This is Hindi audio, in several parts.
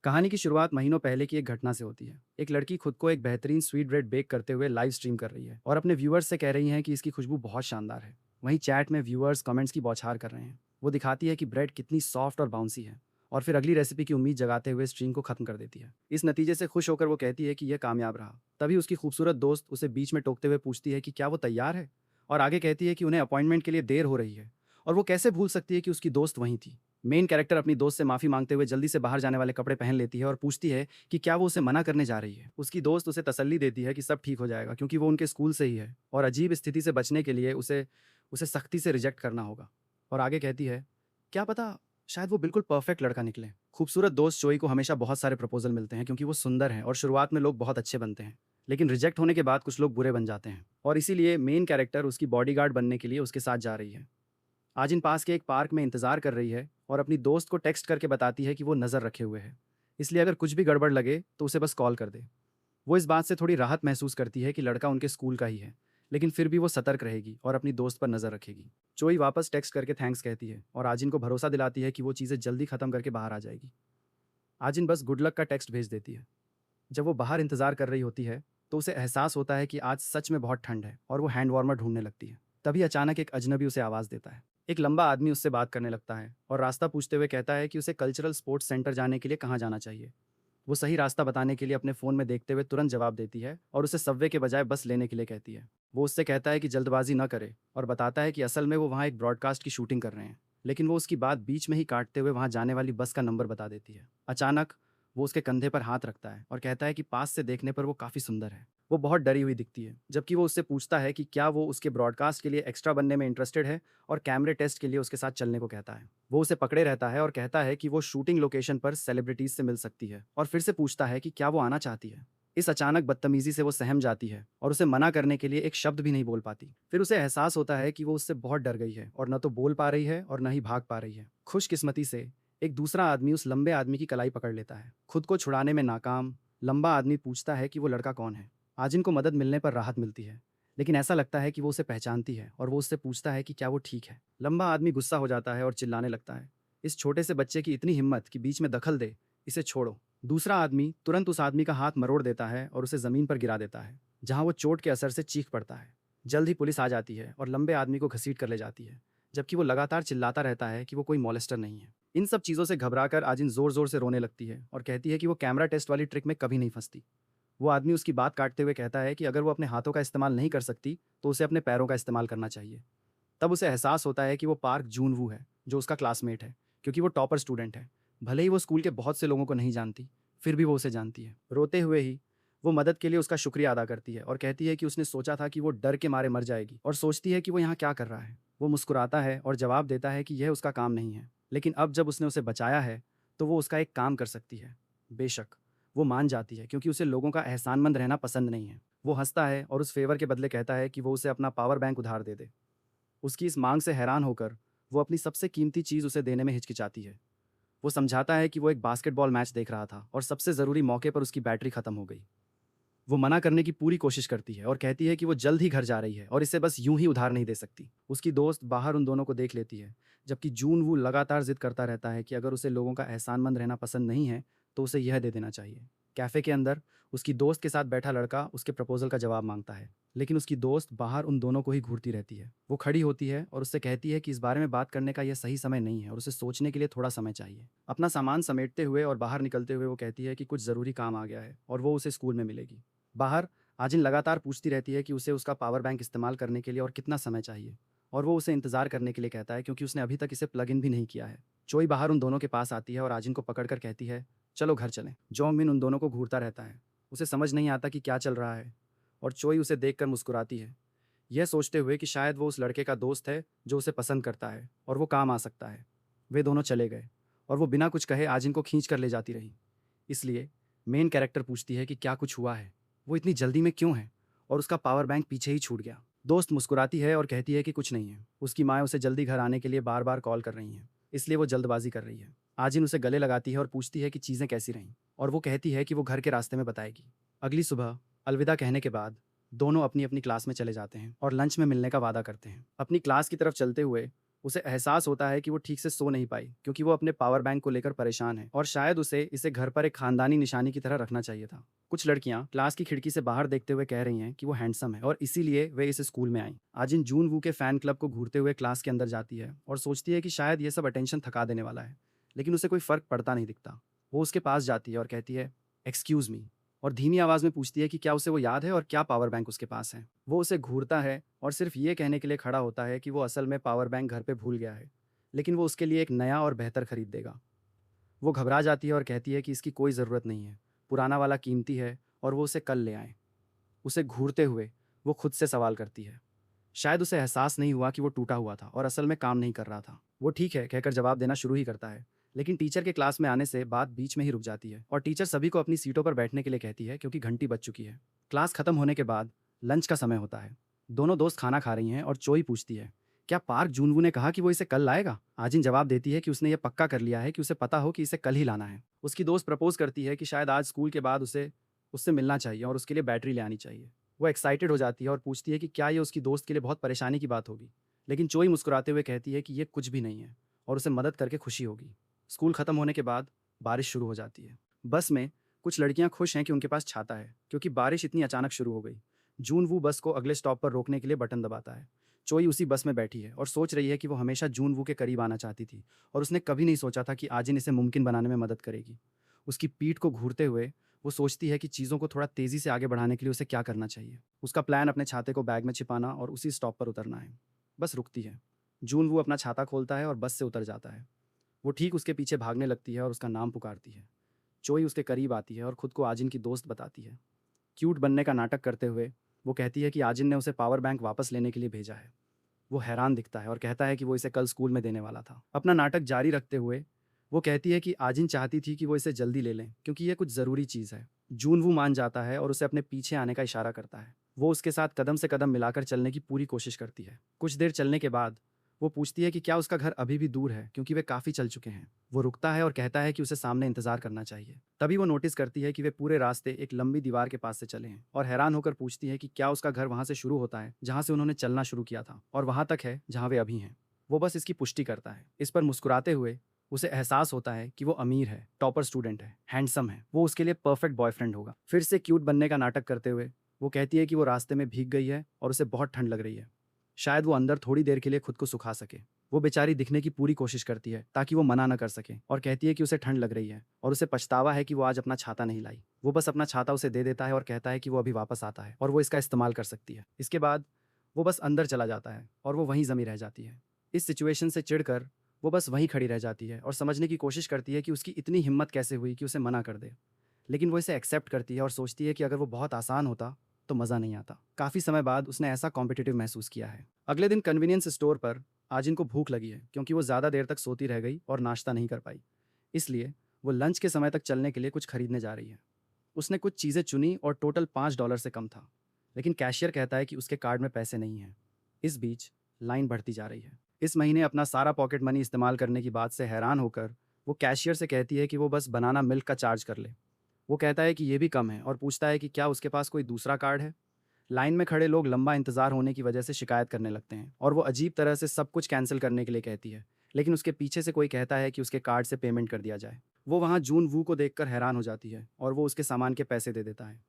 कहानी की शुरुआत महीनों पहले की एक घटना से होती है। एक लड़की खुद को एक बेहतरीन स्वीट ब्रेड बेक करते हुए लाइव स्ट्रीम कर रही है और अपने व्यूअर्स से कह रही है कि इसकी खुशबू बहुत शानदार है। वहीं चैट में व्यूअर्स कमेंट्स की बौछार कर रहे हैं। वो दिखाती है कि ब्रेड कितनी सॉफ्ट और बाउंसी है और फिर अगली रेसिपी की उम्मीद जगाते हुए स्ट्रीम को खत्म कर देती है। इस नतीजे से खुश होकर वो कहती है कि यह कामयाब रहा। तभी उसकी खूबसूरत दोस्त उसे बीच में टोकते हुए पूछती है कि क्या वो तैयार है, और आगे कहती है कि उन्हें अपॉइंटमेंट के लिए देर हो रही है और वो कैसे भूल सकती है कि उसकी दोस्त वहीं थी। मेन कैरेक्टर अपनी दोस्त से माफी मांगते हुए जल्दी से बाहर जाने वाले कपड़े पहन लेती है और पूछती है कि क्या वो उसे मना करने जा रही है। उसकी दोस्त उसे तसल्ली देती है कि सब ठीक हो जाएगा क्योंकि वो उनके स्कूल से ही है और अजीब स्थिति से बचने के लिए उसे उसे सख्ती से रिजेक्ट करना होगा। और आगे कहती है, क्या पता शायद वो बिल्कुल परफेक्ट लड़का निकले। खूबसूरत दोस्त चोई को हमेशा बहुत सारे प्रपोजल मिलते हैं क्योंकि वो सुंदर हैं और शुरुआत में लोग बहुत अच्छे बनते हैं, लेकिन रिजेक्ट होने के बाद कुछ लोग बुरे बन जाते हैं और इसीलिए मेन कैरेक्टर उसकी बॉडीगार्ड बनने के लिए उसके साथ जा रही है। आजिन पास के एक पार्क में इंतजार कर रही है और अपनी दोस्त को टेक्स्ट करके बताती है कि वो नज़र रखे हुए है, इसलिए अगर कुछ भी गड़बड़ लगे तो उसे बस कॉल कर दे। वो इस बात से थोड़ी राहत महसूस करती है कि लड़का उनके स्कूल का ही है, लेकिन फिर भी वो सतर्क रहेगी और अपनी दोस्त पर नज़र रखेगी। चोई वापस टेक्स्ट करके थैंक्स कहती है और आजिन को भरोसा दिलाती है कि वो चीज़ें जल्दी खत्म करके बाहर आ जाएगी। आजिन बस गुड लक का टेक्स्ट भेज देती है। जब वो बाहर इंतजार कर रही होती है तो उसे एहसास होता है कि आज सच में बहुत ठंड है और वो हैंड वार्मर ढूंढने लगती है। तभी अचानक एक अजनबी उसे आवाज़ देता है। एक लंबा आदमी उससे बात करने लगता है और रास्ता पूछते हुए कहता है कि उसे कल्चरल स्पोर्ट्स सेंटर जाने के लिए कहाँ जाना चाहिए। वो सही रास्ता बताने के लिए अपने फ़ोन में देखते हुए तुरंत जवाब देती है और उसे सबवे के बजाय बस लेने के लिए कहती है। वो उससे कहता है कि जल्दबाजी न करे और बताता है कि असल में वो वहाँ एक ब्रॉडकास्ट की शूटिंग कर रहे हैं, लेकिन वो उसकी बात बीच में ही काटते हुए वहाँ जाने वाली बस का नंबर बता देती है। अचानक वो उसके कंधे पर हाथ रखता है और कहता है कि पास से देखने पर वो काफ़ी सुंदर है। वो बहुत डरी हुई दिखती है, जबकि वो उससे पूछता है कि क्या वो उसके ब्रॉडकास्ट के लिए एक्स्ट्रा बनने में इंटरेस्टेड है और कैमरे टेस्ट के लिए उसके साथ चलने को कहता है। वो उसे पकड़े रहता है और कहता है कि वो शूटिंग लोकेशन पर सेलिब्रिटीज से मिल सकती है और फिर से पूछता है कि क्या वो आना चाहती है। इस अचानक बदतमीजी से वो सहम जाती है और उसे मना करने के लिए एक शब्द भी नहीं बोल पाती। फिर उसे एहसास होता है कि वो उससे बहुत डर गई है और न तो बोल पा रही है और न ही भाग पा रही है। खुशकिस्मती से एक दूसरा आदमी उस लंबे आदमी की कलाई पकड़ लेता है। खुद को छुड़ाने में नाकाम लंबा आदमी पूछता है कि वो लड़का कौन है। आजिन को मदद मिलने पर राहत मिलती है, लेकिन ऐसा लगता है कि वो उसे पहचानती है और वो उससे पूछता है कि क्या वो ठीक है। लंबा आदमी गुस्सा हो जाता है और चिल्लाने लगता है, इस छोटे से बच्चे की इतनी हिम्मत कि बीच में दखल दे, इसे छोड़ो। दूसरा आदमी तुरंत उस आदमी का हाथ मरोड़ देता है और उसे जमीन पर गिरा देता है, जहां वो चोट के असर से चीख पड़ता है। जल्द ही पुलिस आ जाती है और लंबे आदमी को घसीट कर ले जाती है, जबकि वो लगातार चिल्लाता रहता है कि वो कोई मॉलेस्टर नहीं है। इन सब चीज़ों से घबराकर आजिन जोर जोर से रोने लगती है और कहती है कि वो कैमरा टेस्ट वाली ट्रिक में कभी नहीं फंसती। वो आदमी उसकी बात काटते हुए कहता है कि अगर वो अपने हाथों का इस्तेमाल नहीं कर सकती तो उसे अपने पैरों का इस्तेमाल करना चाहिए। तब उसे एहसास होता है कि वो पार्क जून वू है, जो उसका क्लासमेट है, क्योंकि वो टॉपर स्टूडेंट है। भले ही वो स्कूल के बहुत से लोगों को नहीं जानती, फिर भी वो उसे जानती है। रोते हुए ही वो मदद के लिए उसका शुक्रिया अदा करती है और कहती है कि उसने सोचा था कि वो डर के मारे मर जाएगी और सोचती है कि वो यहाँ क्या कर रहा है। वो मुस्कुराता है और जवाब देता है कि यह उसका काम नहीं है, लेकिन अब जब उसने उसे बचाया है तो वो उसका एक काम कर सकती है। बेशक वो मान जाती है क्योंकि उसे लोगों का एहसानमंद रहना पसंद नहीं है। वो हंसता है और उस फेवर के बदले कहता है कि वो उसे अपना पावर बैंक उधार दे दे। उसकी इस मांग से हैरान होकर वो अपनी सबसे कीमती चीज़ उसे देने में हिचकिचाती है। वो समझाता है कि वो एक बास्केटबॉल मैच देख रहा था और सबसे ज़रूरी मौके पर उसकी बैटरी खत्म हो गई। वो मना करने की पूरी कोशिश करती है और कहती है कि वो जल्द ही घर जा रही है और इसे बस यूं ही उधार नहीं दे सकती। उसकी दोस्त बाहर उन दोनों को देख लेती है, जबकि जून वो लगातार जिद करता रहता है कि अगर उसे लोगों का एहसानमंद रहना पसंद नहीं है तो उसे यह दे देना चाहिए। कैफ़े के अंदर उसकी दोस्त के साथ बैठा लड़का उसके प्रपोजल का जवाब मांगता है, लेकिन उसकी दोस्त बाहर उन दोनों को ही घूरती रहती है। वो खड़ी होती है और उससे कहती है कि इस बारे में बात करने का यह सही समय नहीं है और उसे सोचने के लिए थोड़ा समय चाहिए। अपना सामान समेटते हुए और बाहर निकलते हुए वो कहती है कि कुछ ज़रूरी काम आ गया है और वो उसे स्कूल में मिलेगी। बाहर आजिन लगातार पूछती रहती है कि उसे उसका पावर बैंक इस्तेमाल करने के लिए और कितना समय चाहिए, और वो उसे इंतजार करने के लिए कहता है क्योंकि उसने अभी तक इसे प्लग इन भी नहीं किया है। चोई बाहर उन दोनों के पास आती है और आजिन को पकड़कर कहती है, चलो घर चलें। जोंगमिन उन दोनों को घूरता रहता है। उसे समझ नहीं आता कि क्या चल रहा है और चोई उसे देखकर मुस्कुराती है, यह सोचते हुए कि शायद वो उस लड़के का दोस्त है जो उसे पसंद करता है और वो काम आ सकता है। वे दोनों चले गए और वो बिना कुछ कहे आजिन को खींच कर ले जाती रही। इसलिए मेन कैरेक्टर पूछती है कि क्या कुछ हुआ है, वो इतनी जल्दी में क्यों है और उसका पावर बैंक पीछे ही छूट गया। दोस्त मुस्कुराती है और कहती है कि कुछ नहीं है, उसकी माँ उसे जल्दी घर आने के लिए बार बार कॉल कर रही हैं, इसलिए वो जल्दबाजी कर रही है। आजिन उसे गले लगाती है और पूछती है कि चीज़ें कैसी रहीं, और वो कहती है कि वो घर के रास्ते में बताएगी। अगली सुबह अलविदा कहने के बाद दोनों अपनी अपनी क्लास में चले जाते हैं और लंच में मिलने का वादा करते हैं। अपनी क्लास की तरफ चलते हुए उसे एहसास होता है कि वो ठीक से सो नहीं पाई क्योंकि वो अपने पावर बैंक को लेकर परेशान है और शायद उसे इसे घर पर एक खानदानी निशानी की तरह रखना चाहिए था। कुछ लड़कियां क्लास की खिड़की से बाहर देखते हुए कह रही हैं कि वो हैंडसम है और इसीलिए वे इस स्कूल में आई। आजिन जून वू के फैन क्लब को घूरते हुए क्लास के अंदर जाती है और सोचती है कि शायद ये सब अटेंशन थका देने वाला है, लेकिन उसे कोई फर्क पड़ता नहीं दिखता। वो उसके पास जाती है और कहती है, एक्सक्यूज़ मी, और धीमी आवाज़ में पूछती है कि क्या उसे वो याद है और क्या पावर बैंक उसके पास है। वो उसे घूरता है और सिर्फ ये कहने के लिए खड़ा होता है कि वो असल में पावर बैंक घर पे भूल गया है, लेकिन वो उसके लिए एक नया और बेहतर खरीद देगा। वो घबरा जाती है और कहती है कि इसकी कोई ज़रूरत नहीं है, पुराना वाला कीमती है और वो उसे कल ले आए। उसे घूरते हुए वो खुद से सवाल करती है। शायद उसे एहसास नहीं हुआ कि वो टूटा हुआ था और असल में काम नहीं कर रहा था। वो ठीक है कहकर जवाब देना शुरू ही करता है, लेकिन टीचर के क्लास में आने से बात बीच में ही रुक जाती है और टीचर सभी को अपनी सीटों पर बैठने के लिए कहती है क्योंकि घंटी बज चुकी है। क्लास खत्म होने के बाद लंच का समय होता है। दोनों दोस्त खाना खा रही हैं और चोई पूछती है, क्या पार्क जूनवू ने कहा कि वो इसे कल लाएगा? आजिन जवाब देती है कि उसने ये पक्का कर लिया है कि उसे पता हो कि इसे कल ही लाना है। उसकी दोस्त प्रपोज करती है कि शायद आज स्कूल के बाद उसे उससे मिलना चाहिए और उसके लिए बैटरी ले आनी चाहिए। वो एक्साइटेड हो जाती है और पूछती है कि क्या ये उसकी दोस्त के लिए बहुत परेशानी की बात होगी, लेकिन चोई मुस्कुराते हुए कहती है कि ये कुछ भी नहीं है और उसे मदद करके खुशी होगी। स्कूल खत्म होने के बाद बारिश शुरू हो जाती है। बस में कुछ लड़कियां खुश हैं कि उनके पास छाता है क्योंकि बारिश इतनी अचानक शुरू हो गई। जून वू बस को अगले स्टॉप पर रोकने के लिए बटन दबाता है। चोई उसी बस में बैठी है और सोच रही है कि वो हमेशा जून वू के करीब आना चाहती थी और उसने कभी नहीं सोचा था कि आजिन इसे मुमकिन बनाने में मदद करेगी। उसकी पीठ को घूरते हुए वो सोचती है कि चीज़ों को थोड़ा तेज़ी से आगे बढ़ाने के लिए उसे क्या करना चाहिए। उसका प्लान अपने छाते को बैग में छिपाना और उसी स्टॉप पर उतरना है। बस रुकती है। जून वो अपना छाता खोलता है और बस से उतर जाता है। वो ठीक उसके पीछे भागने लगती है और उसका नाम पुकारती है। चोई उसके करीब आती है और खुद को आजिन की दोस्त बताती है। क्यूट बनने का नाटक करते हुए वो कहती है कि आजिन ने उसे पावर बैंक वापस लेने के लिए भेजा है। वो हैरान दिखता है और कहता है कि वो इसे कल स्कूल में देने वाला था। अपना नाटक जारी रखते हुए वो कहती है कि आजिन चाहती थी कि वो इसे जल्दी ले लें क्योंकि ये कुछ ज़रूरी चीज़ है। जून वो मान जाता है और उसे अपने पीछे आने का इशारा करता है। वो उसके साथ कदम से कदम मिलाकर चलने की पूरी कोशिश करती है। कुछ देर चलने के बाद वो पूछती है कि क्या उसका घर अभी भी दूर है क्योंकि वे काफ़ी चल चुके हैं। वो रुकता है और कहता है कि उसे सामने इंतजार करना चाहिए। तभी वो नोटिस करती है कि वे पूरे रास्ते एक लंबी दीवार के पास से चले हैं और हैरान होकर पूछती है कि क्या उसका घर वहाँ से शुरू होता है जहाँ से उन्होंने चलना शुरू किया था और वहाँ तक है जहाँ वे अभी हैं। वो बस इसकी पुष्टि करता है। इस पर मुस्कुराते हुए उसे एहसास होता है कि वो अमीर है, टॉपर स्टूडेंट है, हैंडसम है, वो उसके लिए परफेक्ट बॉयफ्रेंड होगा। फिर से क्यूट बनने का नाटक करते हुए वो कहती है कि वो रास्ते में भीग गई है और उसे बहुत ठंड लग रही है। शायद वो अंदर थोड़ी देर के लिए खुद को सुखा सके। वो बेचारी दिखने की पूरी कोशिश करती है ताकि वो मना न कर सके और कहती है कि उसे ठंड लग रही है और उसे पछतावा है कि वो आज अपना छाता नहीं लाई। वो बस अपना छाता उसे दे देता है और कहता है कि वो अभी वापस आता है और वो इसका इस्तेमाल कर सकती है। इसके बाद वो बस अंदर चला जाता है और वो वहीं जमी रह जाती है। इस सिचुएशन से चिढ़कर वो बस वहीं खड़ी रह जाती है और समझने की कोशिश करती है कि उसकी इतनी हिम्मत कैसे हुई कि उसे मना कर दे, लेकिन वो इसे एक्सेप्ट करती है और सोचती है कि अगर वो बहुत आसान होता तो मज़ा नहीं आता। काफ़ी समय बाद उसने ऐसा कॉम्पिटिटिव महसूस किया है। अगले दिन कन्वीनियंस स्टोर पर आजिन को भूख लगी है क्योंकि वो ज़्यादा देर तक सोती रह गई और नाश्ता नहीं कर पाई। इसलिए वो लंच के समय तक चलने के लिए कुछ खरीदने जा रही है। उसने कुछ चीज़ें चुनी और टोटल $5 से कम था, लेकिन कैशियर कहता है कि उसके कार्ड में पैसे नहीं हैं। इस बीच लाइन बढ़ती जा रही है। इस महीने अपना सारा पॉकेट मनी इस्तेमाल करने की बात से हैरान होकर वो कैशियर से कहती है कि वो बस बनाना मिल्क का चार्ज कर ले। वो कहता है कि ये भी कम है और पूछता है कि क्या उसके पास कोई दूसरा कार्ड है। लाइन में खड़े लोग लंबा इंतजार होने की वजह से शिकायत करने लगते हैं और वो अजीब तरह से सब कुछ कैंसिल करने के लिए कहती है, लेकिन उसके पीछे से कोई कहता है कि उसके कार्ड से पेमेंट कर दिया जाए। वो वहाँ जून वू को देखकर हैरान हो जाती है और वो उसके सामान के पैसे दे देता है।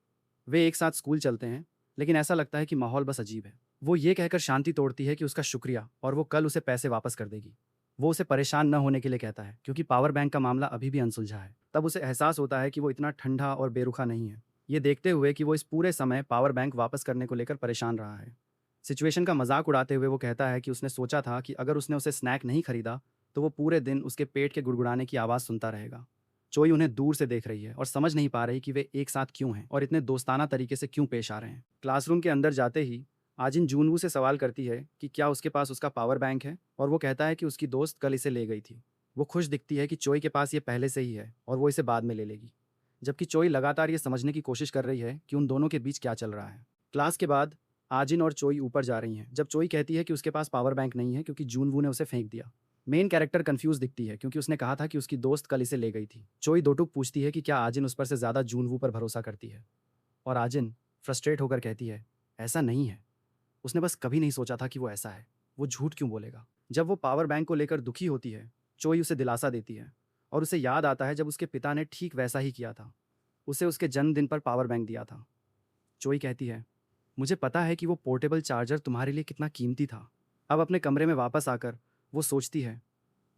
वे एक साथ स्कूल चलते हैं, लेकिन ऐसा लगता है कि माहौल बस अजीब है। वो ये कहकर शांति तोड़ती है कि उसका शुक्रिया और वो कल उसे पैसे वापस कर देगी। वो उसे परेशान न होने के लिए कहता है क्योंकि पावर बैंक का मामला अभी भी अनसुलझा है। तब उसे एहसास होता है कि वो इतना ठंडा और बेरुखा नहीं है, ये देखते हुए कि वो इस पूरे समय पावर बैंक वापस करने को लेकर परेशान रहा है। सिचुएशन का मजाक उड़ाते हुए वो कहता है कि उसने सोचा था कि अगर उसने उसे स्नैक नहीं खरीदा तो वो पूरे दिन उसके पेट के गुड़गुड़ाने की आवाज़ सुनता रहेगा। चोई उन्हें दूर से देख रही है और समझ नहीं पा रही कि वे एक साथ क्यों हैं और इतने दोस्ताना तरीके से क्यों पेश आ रहे हैं। क्लासरूम के अंदर जाते ही आजिन जूनवू से सवाल करती है कि क्या उसके पास उसका पावर बैंक है और वो कहता है कि उसकी दोस्त कल इसे ले गई थी। वो खुश दिखती है कि चोई के पास ये पहले से ही है और वो इसे बाद में ले लेगी, जबकि चोई लगातार ये समझने की कोशिश कर रही है कि उन दोनों के बीच क्या चल रहा है। क्लास के बाद आजिन और चोई ऊपर जा रही हैं जब चोई कहती है कि उसके पास पावर बैंक नहीं है क्योंकि जूनवू ने उसे फेंक दिया। मेन कैरेक्टर कंफ्यूज दिखती है क्योंकि उसने कहा था कि उसकी दोस्त कल इसे ले गई थी। चोई दो टूक पूछती है कि क्या आजिन उस पर से ज़्यादा जूनवू पर भरोसा करती है, और आजिन फ्रस्ट्रेट होकर कहती है, ऐसा नहीं है, उसने बस कभी नहीं सोचा था कि वो ऐसा है, वो झूठ क्यों बोलेगा। जब वो पावर बैंक को लेकर दुखी होती है, चोई उसे दिलासा देती है और उसे याद आता है जब उसके पिता ने ठीक वैसा ही किया था, उसे उसके जन्मदिन पर पावर बैंक दिया था। चोई कहती है, मुझे पता है कि वो पोर्टेबल चार्जर तुम्हारे लिए कितना कीमती था। अब अपने कमरे में वापस आकर वो सोचती है,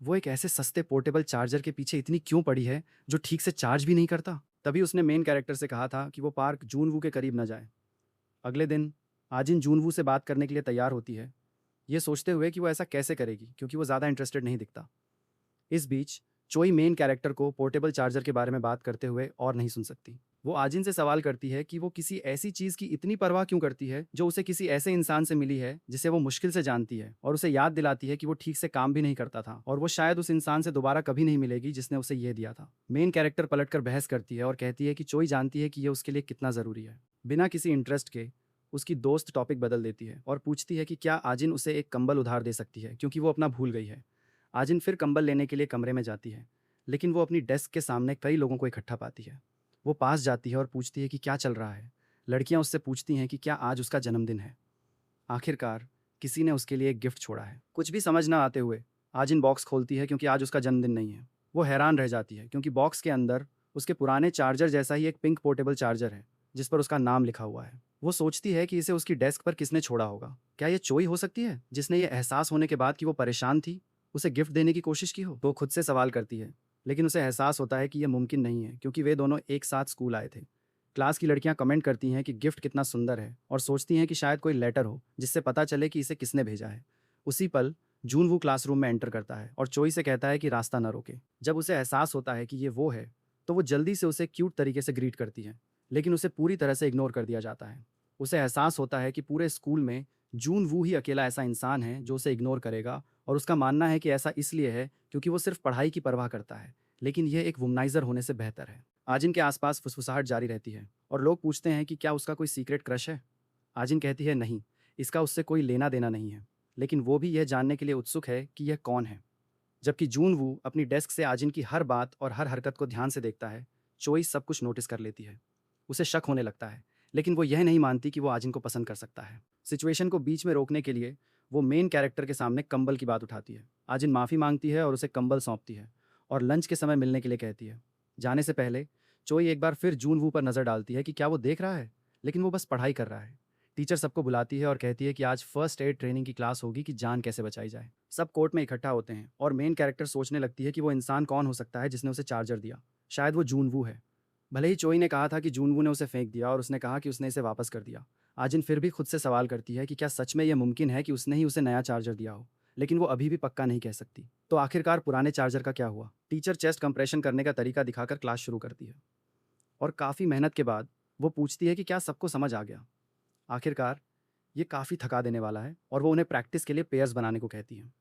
वो एक ऐसे सस्ते पोर्टेबल चार्जर के पीछे इतनी क्यों पड़ी है जो ठीक से चार्ज भी नहीं करता। तभी उसने मेन कैरेक्टर से कहा था कि वो पार्क जूनवू के करीब न जाए। अगले दिन आजिन जूनवू से बात करने के लिए तैयार होती है, ये सोचते हुए कि वो ऐसा कैसे करेगी क्योंकि वो ज़्यादा इंटरेस्टेड नहीं दिखता। इस बीच चोई मेन कैरेक्टर को पोर्टेबल चार्जर के बारे में बात करते हुए और नहीं सुन सकती। वो आजिन से सवाल करती है कि वो किसी ऐसी चीज़ की इतनी परवाह क्यों करती है जो उसे किसी ऐसे इंसान से मिली है जिसे वो मुश्किल से जानती है, और उसे याद दिलाती है कि वो ठीक से काम भी नहीं करता था और वो शायद उस इंसान से दोबारा कभी नहीं मिलेगी जिसने उसे ये दिया था। मेन कैरेक्टर पलटकर बहस करती है और कहती है कि चोई जानती है कि ये उसके लिए कितना ज़रूरी है। बिना किसी इंटरेस्ट के उसकी दोस्त टॉपिक बदल देती है और पूछती है कि क्या आजिन उसे एक कंबल उधार दे सकती है क्योंकि वो अपना भूल गई है। आजिन फिर कंबल लेने के लिए कमरे में जाती है, लेकिन वो अपनी डेस्क के सामने कई लोगों को इकट्ठा पाती है। वो पास जाती है और पूछती है कि क्या चल रहा है। लड़कियां उससे पूछती हैं कि क्या आज उसका जन्मदिन है। आखिरकार किसी ने उसके लिए एक गिफ्ट छोड़ा है। कुछ भी समझ ना आते हुए आजिन बॉक्स खोलती है क्योंकि आज उसका जन्मदिन नहीं है। वो हैरान रह जाती है क्योंकि बॉक्स के अंदर उसके पुराने चार्जर जैसा ही एक पिंक पोर्टेबल चार्जर है जिस पर उसका नाम लिखा हुआ है। वो सोचती है कि इसे उसकी डेस्क पर किसने छोड़ा होगा। क्या ये चोई हो सकती है जिसने ये एहसास होने के बाद कि वो परेशान थी उसे गिफ्ट देने की कोशिश की हो। वो खुद से सवाल करती है, लेकिन उसे एहसास होता है कि यह मुमकिन नहीं है क्योंकि वे दोनों एक साथ स्कूल आए थे। क्लास की लड़कियां कमेंट करती हैं कि गिफ्ट कितना सुंदर है और सोचती हैं कि शायद कोई लेटर हो जिससे पता चले कि इसे किसने भेजा है। उसी पल जूनवू क्लासरूम में एंटर करता है और चोई से कहता है कि रास्ता न रोके। जब उसे एहसास होता है कि ये वो है तो वो जल्दी से उसे क्यूट तरीके से ग्रीट करती है, लेकिन उसे पूरी तरह से इग्नोर कर दिया जाता है। उसे एहसास होता है कि पूरे स्कूल में जूनवू ही अकेला ऐसा इंसान है जो उसे इग्नोर करेगा, और उसका मानना है कि ऐसा इसलिए है क्योंकि वो सिर्फ पढ़ाई की परवाह करता है, लेकिन यह एक वुमनाइजर होने से बेहतर है। आजिन के आसपास फुसफुसाहट जारी रहती है और लोग पूछते हैं कि क्या उसका कोई सीक्रेट क्रश है। आजिन कहती है नहीं, इसका उससे कोई लेना देना नहीं है, लेकिन वो भी यह जानने के लिए उत्सुक है कि यह कौन है। जबकि जूनवू अपनी डेस्क से आजिन की हर बात और हर हरकत को ध्यान से देखता है, चोई सब कुछ नोटिस कर लेती है। उसे शक होने लगता है, लेकिन वो यह नहीं मानती कि वो आजिन को पसंद कर सकता है। सिचुएशन को बीच में रोकने के लिए वो मेन कैरेक्टर के सामने कंबल की बात उठाती है। आजिन माफ़ी मांगती है और उसे कंबल सौंपती है और लंच के समय मिलने के लिए कहती है। जाने से पहले चोई एक बार फिर जूनवू पर नज़र डालती है कि क्या वो देख रहा है, लेकिन वो बस पढ़ाई कर रहा है। टीचर सबको बुलाती है और कहती है कि आज फर्स्ट एड ट्रेनिंग की क्लास होगी कि जान कैसे बचाई जाए। सब कोर्ट में इकट्ठा होते हैं और मेन कैरेक्टर सोचने लगती है कि वो इंसान कौन हो सकता है जिसने उसे चार्जर दिया। शायद वो जूनवू है। भले ही चोई ने कहा था कि जूनवू ने उसे फेंक दिया और उसने कहा कि उसने इसे वापस कर दिया, आजिन फिर भी खुद से सवाल करती है कि क्या सच में यह मुमकिन है कि उसने ही उसे नया चार्जर दिया हो, लेकिन वो अभी भी पक्का नहीं कह सकती। तो आखिरकार पुराने चार्जर का क्या हुआ। टीचर चेस्ट कंप्रेशन करने का तरीका दिखाकर क्लास शुरू करती है और काफ़ी मेहनत के बाद वो पूछती है कि क्या सबको समझ आ गया। आखिरकार ये काफ़ी थका देने वाला है और वो उन्हें प्रैक्टिस के लिए पेयर्स बनाने को कहती है।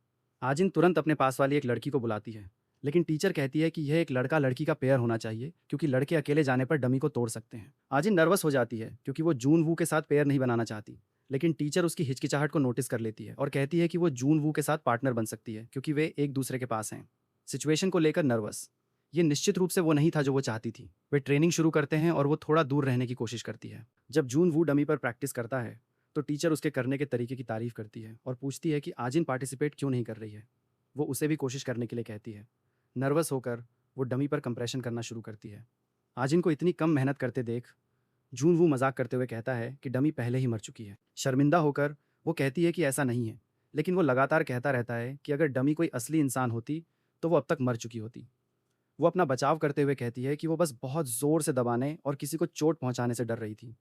आजिन तुरंत अपने पास वाली एक लड़की को बुलाती है, लेकिन टीचर कहती है कि यह एक लड़का लड़की का पेयर होना चाहिए क्योंकि लड़के अकेले जाने पर डमी को तोड़ सकते हैं। आजिन नर्वस हो जाती है क्योंकि वो जूनवू के साथ पेयर नहीं बनाना चाहती, लेकिन टीचर उसकी हिचकिचाहट को नोटिस कर लेती है और कहती है कि वो जूनवू के साथ पार्टनर बन सकती है क्योंकि वे एक दूसरे के पास हैं। सिचुएशन को लेकर नर्वस, ये निश्चित रूप से वो नहीं था जो वो चाहती थी। वे ट्रेनिंग शुरू करते हैं और वो थोड़ा दूर रहने की कोशिश करती है। जब जूनवू डमी पर प्रैक्टिस करता है तो टीचर उसके करने के तरीके की तारीफ करती है और पूछती है कि आजिन पार्टिसिपेट क्यों नहीं कर रही है। वो उसे भी कोशिश करने के लिए कहती है। नर्वस होकर वो डमी पर कंप्रेशन करना शुरू करती है। आजिन को इतनी कम मेहनत करते देख जूनवू मजाक करते हुए कहता है कि डमी पहले ही मर चुकी है। शर्मिंदा होकर वो कहती है कि ऐसा नहीं है, लेकिन वो लगातार कहता रहता है कि अगर डमी कोई असली इंसान होती तो वो अब तक मर चुकी होती। वो अपना बचाव करते हुए कहती है कि वो बस बहुत ज़ोर से दबाने और किसी को चोट पहुंचाने से डर रही थी।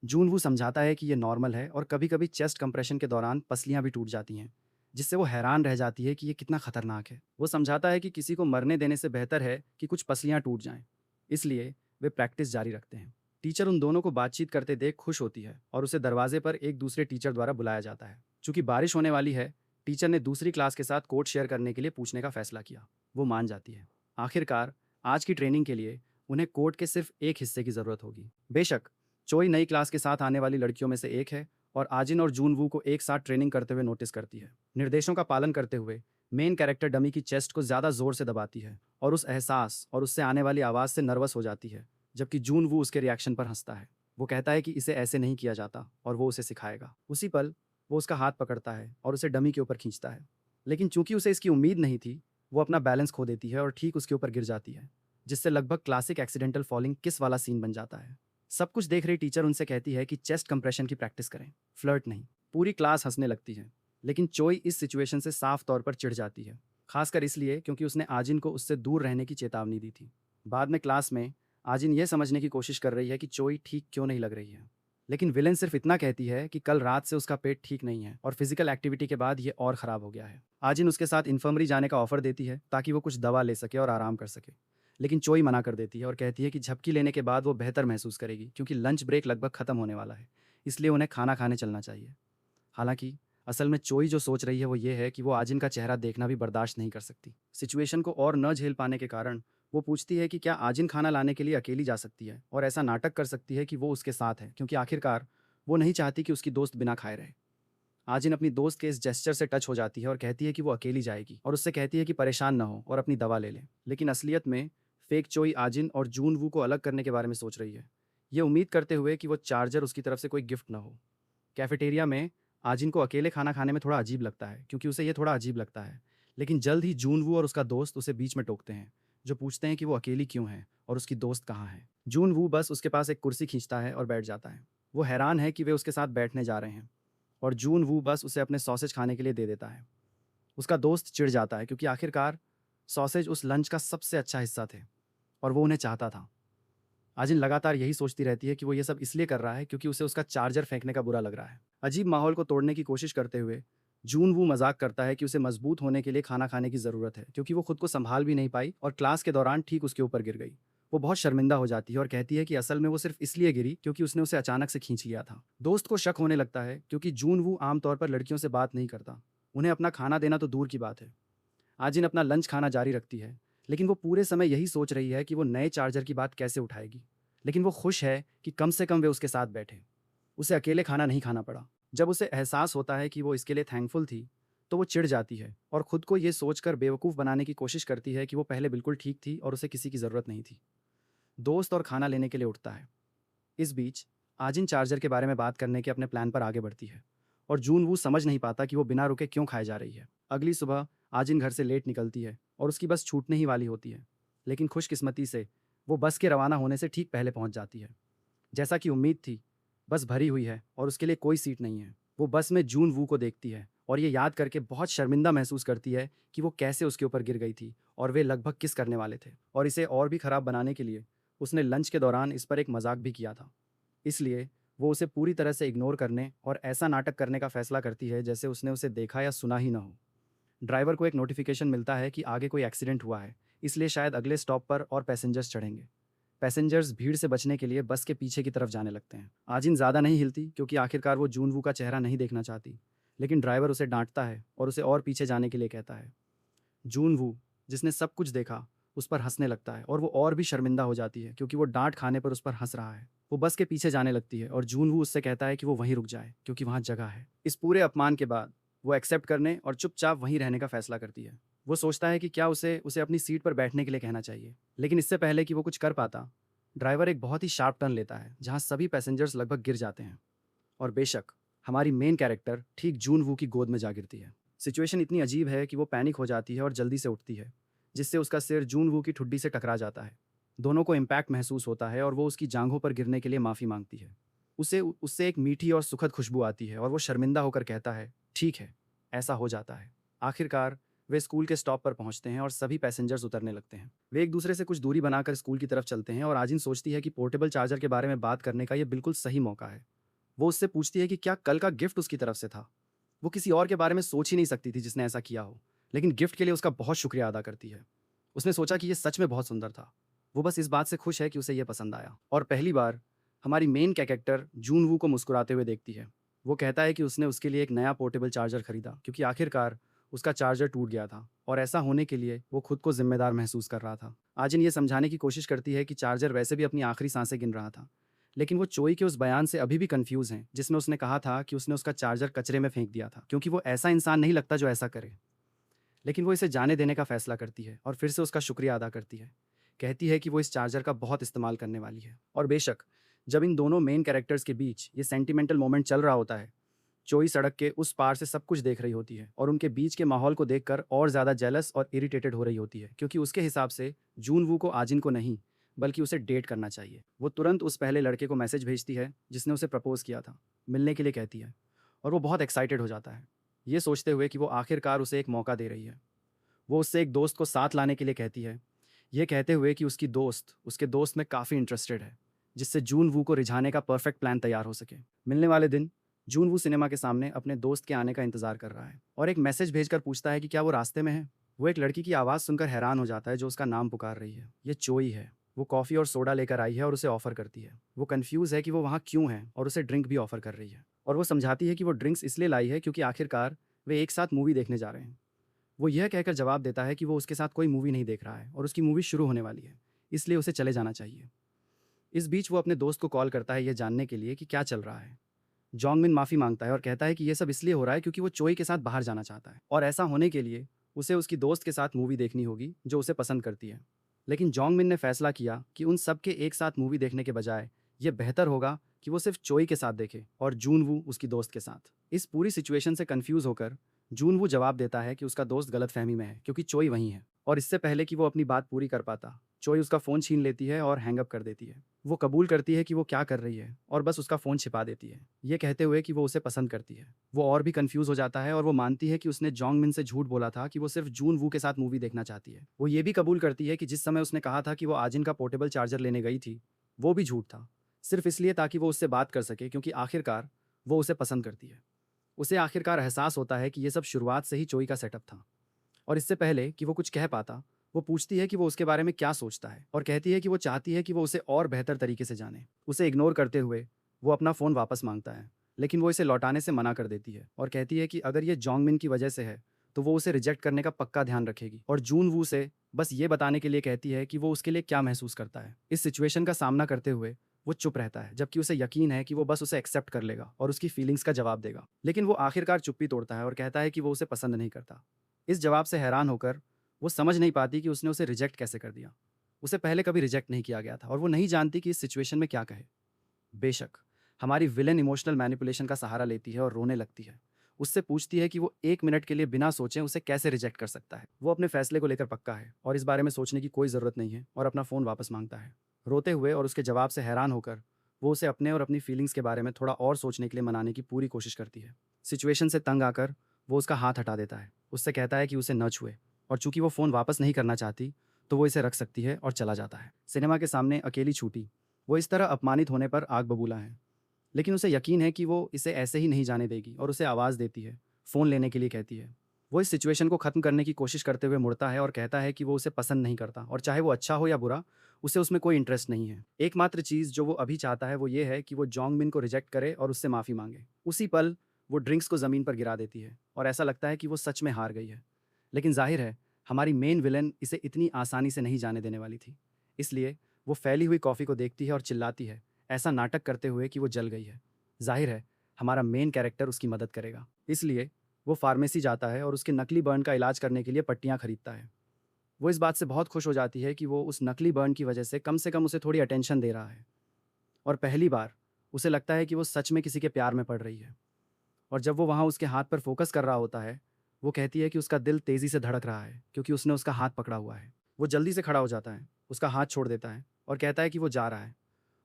जूनवू समझाता है कि ये नॉर्मल है और कभी कभी चेस्ट कंप्रेशन के दौरान पसलियां भी टूट जाती हैं, जिससे वो हैरान रह जाती है कि ये कितना खतरनाक है। वो समझाता है कि किसी को मरने देने से बेहतर है कि कुछ पसलियां टूट जाएं, इसलिए वे प्रैक्टिस जारी रखते हैं। टीचर उन दोनों को बातचीत करते देख खुश होती है और उसे दरवाजे पर एक दूसरे टीचर द्वारा बुलाया जाता है। चूंकि बारिश होने वाली है, टीचर ने दूसरी क्लास के साथ कोट शेयर करने के लिए पूछने का फैसला किया। वो मान जाती है। आखिरकार आज की ट्रेनिंग के लिए उन्हें कोट के सिर्फ एक हिस्से की ज़रूरत होगी। बेशक चोई नई क्लास के साथ आने वाली लड़कियों में से एक है और आजिन और जूनवू को एक साथ ट्रेनिंग करते हुए नोटिस करती है। निर्देशों का पालन करते हुए मेन कैरेक्टर डमी की चेस्ट को ज़्यादा जोर से दबाती है और उस एहसास और उससे आने वाली आवाज़ से नर्वस हो जाती है, जबकि जूनवू उसके रिएक्शन पर हंसता है। वो कहता है कि इसे ऐसे नहीं किया जाता और वो उसे सिखाएगा। उसी पल वो उसका हाथ पकड़ता है और उसे डमी के ऊपर खींचता है। लेकिन चूंकि उसे इसकी उम्मीद नहीं थी, वो अपना बैलेंस खो देती है और ठीक उसके ऊपर गिर जाती है, जिससे लगभग क्लासिक एक्सीडेंटल फॉलिंग किस वाला सीन बन जाता है। सब कुछ देख रही टीचर उनसे कहती है कि चेस्ट कंप्रेशन की प्रैक्टिस करें, फ्लर्ट नहीं। पूरी क्लास हंसने लगती है, लेकिन चोई इस सिचुएशन से साफ तौर पर चिढ़ जाती है, खासकर इसलिए क्योंकि उसने आजिन को उससे दूर रहने की चेतावनी दी थी। बाद में क्लास में आजिन ये समझने की कोशिश कर रही है कि चोई ठीक क्यों नहीं लग रही है, लेकिन विलेन सिर्फ इतना कहती है कि कल रात से उसका पेट ठीक नहीं है और फिजिकल एक्टिविटी के बाद ये और ख़राब हो गया है। आजिन उसके साथ इन्फर्मरी जाने का ऑफर देती है ताकि वो कुछ दवा ले सके और आराम कर सके, लेकिन चोई मना कर देती है और कहती है कि झपकी लेने के बाद वो बेहतर महसूस करेगी क्योंकि लंच ब्रेक लगभग ख़त्म होने वाला है, इसलिए उन्हें खाना खाने चलना चाहिए। हालांकि असल में चोई जो सोच रही है वो ये है कि वो आजिन का चेहरा देखना भी बर्दाश्त नहीं कर सकती। सिचुएशन को और न झेल पाने के कारण वो पूछती है कि क्या आजिन खाना लाने के लिए अकेली जा सकती है और ऐसा नाटक कर सकती है कि वो उसके साथ है, क्योंकि आखिरकार वो नहीं चाहती कि उसकी दोस्त बिना खाए रहे। आजिन अपनी दोस्त के इस जेस्चर से टच हो जाती है और कहती है कि वो अकेली जाएगी और उससे कहती है कि परेशान न हो और अपनी दवा ले ले। लेकिन असलियत में फेक चोई आजिन और जून वू को अलग करने के बारे में सोच रही है, ये उम्मीद करते हुए कि वो चार्जर उसकी तरफ से कोई गिफ्ट न हो। कैफेटेरिया में आजिन को अकेले खाना खाने में थोड़ा अजीब लगता है, क्योंकि उसे ये थोड़ा अजीब लगता है, लेकिन जल्द ही जून वू और उसका दोस्त उसे बीच में टोकते हैं, जो पूछते हैं कि वो अकेली क्यों है और उसकी दोस्त कहाँ है। जून वू बस उसके पास एक कुर्सी खींचता है और बैठ जाता है। वो हैरान है कि वे उसके साथ बैठने जा रहे हैं और जून वू बस उसे अपने सॉसेज खाने के लिए दे देता है। उसका दोस्त चिढ़ जाता है क्योंकि आखिरकार सॉसेज उस लंच का सबसे अच्छा हिस्सा थे और वो उन्हें चाहता था। आजिन लगातार यही सोचती रहती है कि वो ये सब इसलिए कर रहा है क्योंकि उसे उसका चार्जर फेंकने का बुरा लग रहा है। अजीब माहौल को तोड़ने की कोशिश करते हुए जून वू मजाक करता है कि उसे मजबूत होने के लिए खाना खाने की ज़रूरत है, क्योंकि वो खुद को संभाल भी नहीं पाई और क्लास के दौरान ठीक उसके ऊपर गिर गई। वो बहुत शर्मिंदा हो जाती है और कहती है कि असल में वो सिर्फ इसलिए गिरी क्योंकि उसने उसे अचानक से खींच लिया था। दोस्त को शक होने लगता है क्योंकि जून वू आमतौर पर लड़कियों से बात नहीं करता, उन्हें अपना खाना देना तो दूर की बात है। आजिन अपना लंच खाना जारी रखती है, लेकिन वो पूरे समय यही सोच रही है कि वो नए चार्जर की बात कैसे उठाएगी। लेकिन वो खुश है कि कम से कम वे उसके साथ बैठे, उसे अकेले खाना नहीं खाना पड़ा। जब उसे एहसास होता है कि वो इसके लिए थैंकफुल थी, तो वो चिढ़ जाती है और खुद को ये सोचकर बेवकूफ़ बनाने की कोशिश करती है कि वो पहले बिल्कुल ठीक थी और उसे किसी की ज़रूरत नहीं थी। दोस्त और खाना लेने के लिए उठता है। इस बीच आजिन चार्जर के बारे में बात करने के अपने प्लान पर आगे बढ़ती है और जून वू समझ नहीं पाता कि वो बिना रुके क्यों खाए जा रही है। अगली सुबह आजिन घर से लेट निकलती है और उसकी बस छूटने ही वाली होती है, लेकिन खुशकिस्मती से वो बस के रवाना होने से ठीक पहले पहुंच जाती है। जैसा कि उम्मीद थी, बस भरी हुई है और उसके लिए कोई सीट नहीं है। वो बस में जून वू को देखती है और ये याद करके बहुत शर्मिंदा महसूस करती है कि वो कैसे उसके ऊपर गिर गई थी और वे लगभग किस करने वाले थे। और इसे और भी ख़राब बनाने के लिए उसने लंच के दौरान इस पर एक मजाक भी किया था, इसलिए वो उसे पूरी तरह से इग्नोर करने और ऐसा नाटक करने का फैसला करती है जैसे उसने उसे देखा या सुना ही ना हो। ड्राइवर को एक नोटिफिकेशन मिलता है कि आगे कोई एक्सीडेंट हुआ है, इसलिए शायद अगले स्टॉप पर और पैसेंजर्स चढ़ेंगे। पैसेंजर्स भीड़ से बचने के लिए बस के पीछे की तरफ जाने लगते हैं। आजिन ज़्यादा नहीं हिलती क्योंकि आखिरकार वो जून वू का चेहरा नहीं देखना चाहती, लेकिन ड्राइवर उसे डांटता है और उसे और पीछे जाने के लिए कहता है। जून वू, जिसने सब कुछ देखा, उस पर हंसने लगता है और वो और भी शर्मिंदा हो जाती है क्योंकि वो डांट खाने पर उस पर हंस रहा है। वो बस के पीछे जाने लगती है और जून वू उससे कहता है कि वो वहीं रुक जाए क्योंकि वहाँ जगह है। इस पूरे अपमान के बाद वो एक्सेप्ट करने और चुपचाप वहीं रहने का फैसला करती है। वो सोचता है कि क्या उसे उसे अपनी सीट पर बैठने के लिए कहना चाहिए, लेकिन इससे पहले कि वो कुछ कर पाता, ड्राइवर एक बहुत ही शार्प टर्न लेता है जहाँ सभी पैसेंजर्स लगभग गिर जाते हैं और बेशक हमारी मेन कैरेक्टर ठीक जून वू की गोद में जा गिरती है। सिचुएशन इतनी अजीब है कि वो पैनिक हो जाती है और जल्दी से उठती है, जिससे उसका सिर जून वू की ठुड्डी से टकरा जाता है। दोनों को इम्पैक्ट महसूस होता है और वो उसकी जांघों पर गिरने के लिए माफ़ी मांगती है। उसे उससे एक मीठी और सुखद खुशबू आती है और वो शर्मिंदा होकर कहता है, ठीक है, ऐसा हो जाता है। आखिरकार वे स्कूल के स्टॉप पर पहुंचते हैं और सभी पैसेंजर्स उतरने लगते हैं। वे एक दूसरे से कुछ दूरी बनाकर स्कूल की तरफ चलते हैं और आजिन सोचती है कि पोर्टेबल चार्जर के बारे में बात करने का ये बिल्कुल सही मौका है। वो उससे पूछती है कि क्या कल का गिफ्ट उसकी तरफ से था। वो किसी और के बारे में सोच ही नहीं सकती थी जिसने ऐसा किया हो, लेकिन गिफ्ट के लिए उसका बहुत शुक्रिया अदा करती है। उसने सोचा कि ये सच में बहुत सुंदर था। वो बस इस बात से खुश है कि उसे यह पसंद आया। और पहली बार हमारी मेन कैरेक्टर जून वू को मुस्कुराते हुए देखती है। वो कहता है कि उसने उसके लिए एक नया पोर्टेबल चार्जर खरीदा क्योंकि आखिरकार उसका चार्जर टूट गया था और ऐसा होने के लिए वो खुद को जिम्मेदार महसूस कर रहा था। आजिन ये समझाने की कोशिश करती है कि चार्जर वैसे भी अपनी आखिरी सांसें गिन रहा था, लेकिन वो चोई के उस बयान से अभी भी कंफ्यूज हैं जिसमें उसने कहा था कि उसने उसका चार्जर कचरे में फेंक दिया था, क्योंकि वो ऐसा इंसान नहीं लगता जो ऐसा करे। लेकिन वो इसे जाने देने का फैसला करती है और फिर से उसका शुक्रिया अदा करती है। कहती है कि वो इस चार्जर का बहुत इस्तेमाल करने वाली है। और बेशक जब इन दोनों मेन कैरेक्टर्स के बीच ये सेंटिमेंटल मोमेंट चल रहा होता है, चोई सड़क के उस पार से सब कुछ देख रही होती है और उनके बीच के माहौल को देखकर और ज़्यादा जेलस और इरिटेटेड हो रही होती है, क्योंकि उसके हिसाब से जून वू को आजिन को नहीं बल्कि उसे डेट करना चाहिए। वो तुरंत उस पहले लड़के को मैसेज भेजती है जिसने उसे प्रपोज किया था, मिलने के लिए कहती है, और वो बहुत एक्साइटेड हो जाता है, ये सोचते हुए कि वो आखिरकार उसे एक मौका दे रही है। वो उससे एक दोस्त को साथ लाने के लिए कहती है, ये कहते हुए कि उसकी दोस्त उसके दोस्त में काफ़ी इंटरेस्टेड है, जिससे जून वू को रिझाने का परफेक्ट प्लान तैयार हो सके। मिलने वाले दिन जून वू सिनेमा के सामने अपने दोस्त के आने का इंतजार कर रहा है और एक मैसेज भेजकर पूछता है कि क्या वो रास्ते में है। वो एक लड़की की आवाज़ सुनकर हैरान हो जाता है जो उसका नाम पुकार रही है। ये चोई है। वो कॉफ़ी और सोडा लेकर आई है और उसे ऑफ़र करती है। वो कंफ्यूज है कि वो वहाँ क्यों है और उसे ड्रिंक भी ऑफ़र कर रही है, और वो समझाती है कि वो ड्रिंक्स इसलिए लाई है क्योंकि आखिरकार वे एक साथ मूवी देखने जा रहे हैं। वो यह कहकर जवाब देता है कि वो उसके साथ कोई मूवी नहीं देख रहा है और उसकी मूवी शुरू होने वाली है, इसलिए उसे चले जाना चाहिए। इस बीच वो अपने दोस्त को कॉल करता है यह जानने के लिए कि क्या चल रहा है। जोंगमिन माफ़ी मांगता है और कहता है कि यह सब इसलिए हो रहा है क्योंकि वो चोई के साथ बाहर जाना चाहता है, और ऐसा होने के लिए उसे उसकी दोस्त के साथ मूवी देखनी होगी जो उसे पसंद करती है। लेकिन जोंगमिन ने फैसला किया कि उन सब के एक साथ मूवी देखने के बजाय यह बेहतर होगा कि वो सिर्फ चोई के साथ देखे और जून वू उसकी दोस्त के साथ। इस पूरी सिचुएशन से कंफ्यूज होकर जून वू जवाब देता है कि उसका दोस्त गलतफहमी में है क्योंकि चोई वहीं है, और इससे पहले कि वो अपनी बात पूरी कर पाता, चोई उसका फ़ोन छीन लेती है और हैंगअप कर देती है। वो कबूल करती है कि वो क्या कर रही है और बस उसका फ़ोन छिपा देती है, ये कहते हुए कि वो उसे पसंद करती है। वो और भी कंफ्यूज हो जाता है और वो मानती है कि उसने जोंगमिन से झूठ बोला था कि वो सिर्फ जून वू के साथ मूवी देखना चाहती है। वो ये भी कबूल करती है कि जिस समय उसने कहा था कि वो आजिन का पोर्टेबल चार्जर लेने गई थी, वो भी झूठ था, सिर्फ इसलिए ताकि वो उससे बात कर सके, क्योंकि आखिरकार वो उसे पसंद करती है। उसे आखिरकार एहसास होता है कि ये सब शुरुआत से ही चोई का सेटअप था, और इससे पहले कि वो कुछ कह पाता, वो पूछती है कि वो उसके बारे में क्या सोचता है और कहती है कि वो चाहती है कि वो उसे और बेहतर तरीके से जाने। उसे इग्नोर करते हुए वो अपना फ़ोन वापस मांगता है, लेकिन वो इसे लौटाने से मना कर देती है और कहती है कि अगर ये जोंगमिन की वजह से है तो वो उसे रिजेक्ट करने का पक्का ध्यान रखेगी, और जून वू से बस ये बताने के लिए कहती है कि वो उसके लिए क्या महसूस करता है। इस सिचुएशन का सामना करते हुए वो चुप रहता है, जबकि उसे यकीन है कि वो बस उसे एक्सेप्ट कर लेगा और उसकी फीलिंग्स का जवाब देगा। लेकिन वो आखिरकार चुप्पी तोड़ता है और कहता है कि वो उसे पसंद नहीं करता। इस जवाब से हैरान होकर वो समझ नहीं पाती कि उसने उसे रिजेक्ट कैसे कर दिया। उसे पहले कभी रिजेक्ट नहीं किया गया था और वो नहीं जानती कि इस सिचुएशन में क्या कहे। बेशक हमारी विलेन इमोशनल मैनिपुलेशन का सहारा लेती है और रोने लगती है। उससे पूछती है कि वो 1 मिनट के लिए बिना सोचे उसे कैसे रिजेक्ट कर सकता है। वो अपने फैसले को लेकर पक्का है और इस बारे में सोचने की कोई ज़रूरत नहीं है, और अपना फ़ोन वापस मांगता है। रोते हुए और उसके जवाब से हैरान होकर वो उसे अपने और अपनी फीलिंग्स के बारे में थोड़ा और सोचने के लिए मनाने की पूरी कोशिश करती है। सिचुएशन से तंग आकर वो उसका हाथ हटा देता है, उससे कहता है कि उसे न छुए, और चूंकि वो फ़ोन वापस नहीं करना चाहती तो वो इसे रख सकती है और चला जाता है। सिनेमा के सामने अकेली छूटी वो इस तरह अपमानित होने पर आग बबूला है, लेकिन उसे यकीन है कि वो इसे ऐसे ही नहीं जाने देगी और उसे आवाज़ देती है, फ़ोन लेने के लिए कहती है। वो इस सिचुएशन को ख़त्म करने की कोशिश करते हुए मुड़ता है और कहता है कि वो उसे पसंद नहीं करता, और चाहे वो अच्छा हो या बुरा उसे उसमें कोई इंटरेस्ट नहीं है। एकमात्र चीज़ जो वो अभी चाहता है वो ये है कि वो जोंगमिन को रिजेक्ट करे और उससे माफ़ी मांगे। उसी पल वो ड्रिंक्स को ज़मीन पर गिरा देती है और ऐसा लगता है कि वो सच में हार गई है। लेकिन जाहिर है हमारी मेन विलन इसे इतनी आसानी से नहीं जाने देने वाली थी, इसलिए वो फैली हुई कॉफ़ी को देखती है और चिल्लाती है, ऐसा नाटक करते हुए कि वो जल गई है। जाहिर है हमारा मेन कैरेक्टर उसकी मदद करेगा, इसलिए वो फार्मेसी जाता है और उसके नकली बर्न का इलाज करने के लिए पट्टियाँ खरीदता है। वो इस बात से बहुत खुश हो जाती है कि वो उस नकली बर्न की वजह से कम उसे थोड़ी अटेंशन दे रहा है, और पहली बार उसे लगता है कि वो सच में किसी के प्यार में पड़ रही है। और जब वो वहाँ उसके हाथ पर फोकस कर रहा होता है, वो कहती है कि उसका दिल तेज़ी से धड़क रहा है क्योंकि उसने उसका हाथ पकड़ा हुआ है। वो जल्दी से खड़ा हो जाता है, उसका हाथ छोड़ देता है और कहता है कि वो जा रहा है,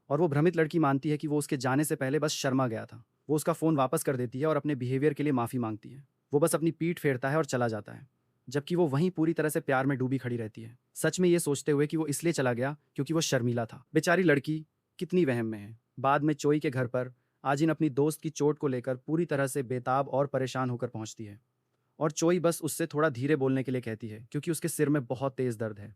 और वो भ्रमित लड़की मानती है कि वो उसके जाने से पहले बस शर्मा गया था। वो उसका फ़ोन वापस कर देती है और अपने बिहेवियर के लिए माफ़ी मांगती है। वो बस अपनी पीठ फेरता है और चला जाता है, जबकि वो वहीं पूरी तरह से प्यार में डूबी खड़ी रहती है, सच में ये सोचते हुए कि वो इसलिए चला गया क्योंकि वो शर्मीला था। बेचारी लड़की कितनी वहम में है। बाद में चोई के घर पर आजिन अपनी दोस्त की चोट को लेकर पूरी तरह से बेताब और परेशान होकर पहुंचती है, और चोई बस उससे थोड़ा धीरे बोलने के लिए कहती है क्योंकि उसके सिर में बहुत तेज़ दर्द है।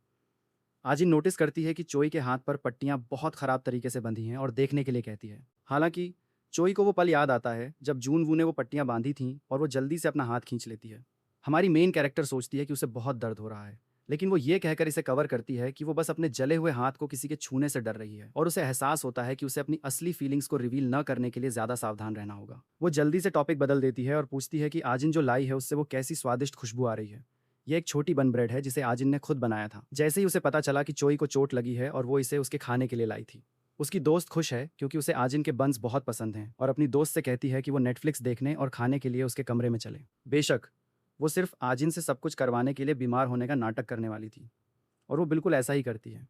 आजिन नोटिस करती है कि चोई के हाथ पर पट्टियां बहुत ख़राब तरीके से बंधी हैं और देखने के लिए कहती है। हालांकि चोई को वो पल याद आता है जब जून वू ने वो पट्टियां बांधी थीं, और वो जल्दी से अपना हाथ खींच लेती है। हमारी मेन कैरेक्टर सोचती है कि उसे बहुत दर्द हो रहा है, लेकिन वो ये कहकर इसे कवर करती है कि वो बस अपने जले हुए हाथ को किसी के छूने से डर रही है, और उसे एहसास होता है कि उसे अपनी असली फीलिंग्स को रिवील न करने के लिए ज़्यादा सावधान रहना होगा। वो जल्दी से टॉपिक बदल देती है और पूछती है कि आजिन जो लाई है उससे वो कैसी स्वादिष्ट खुशबू आ रही है। ये एक छोटी बन ब्रेड है जिसे आजिन ने खुद बनाया था, जैसे ही उसे पता चला कि चोई को चोट लगी है और वो इसे उसके खाने के लिए लाई थी। उसकी दोस्त खुश है क्योंकि उसे आजिन के बन्स बहुत पसंद हैं और अपनी दोस्त से कहती है कि वो नेटफ्लिक्स देखने और खाने के लिए उसके कमरे में चले। बेशक वो सिर्फ आजिन से सब कुछ करवाने के लिए बीमार होने का नाटक करने वाली थी, और वो बिल्कुल ऐसा ही करती है।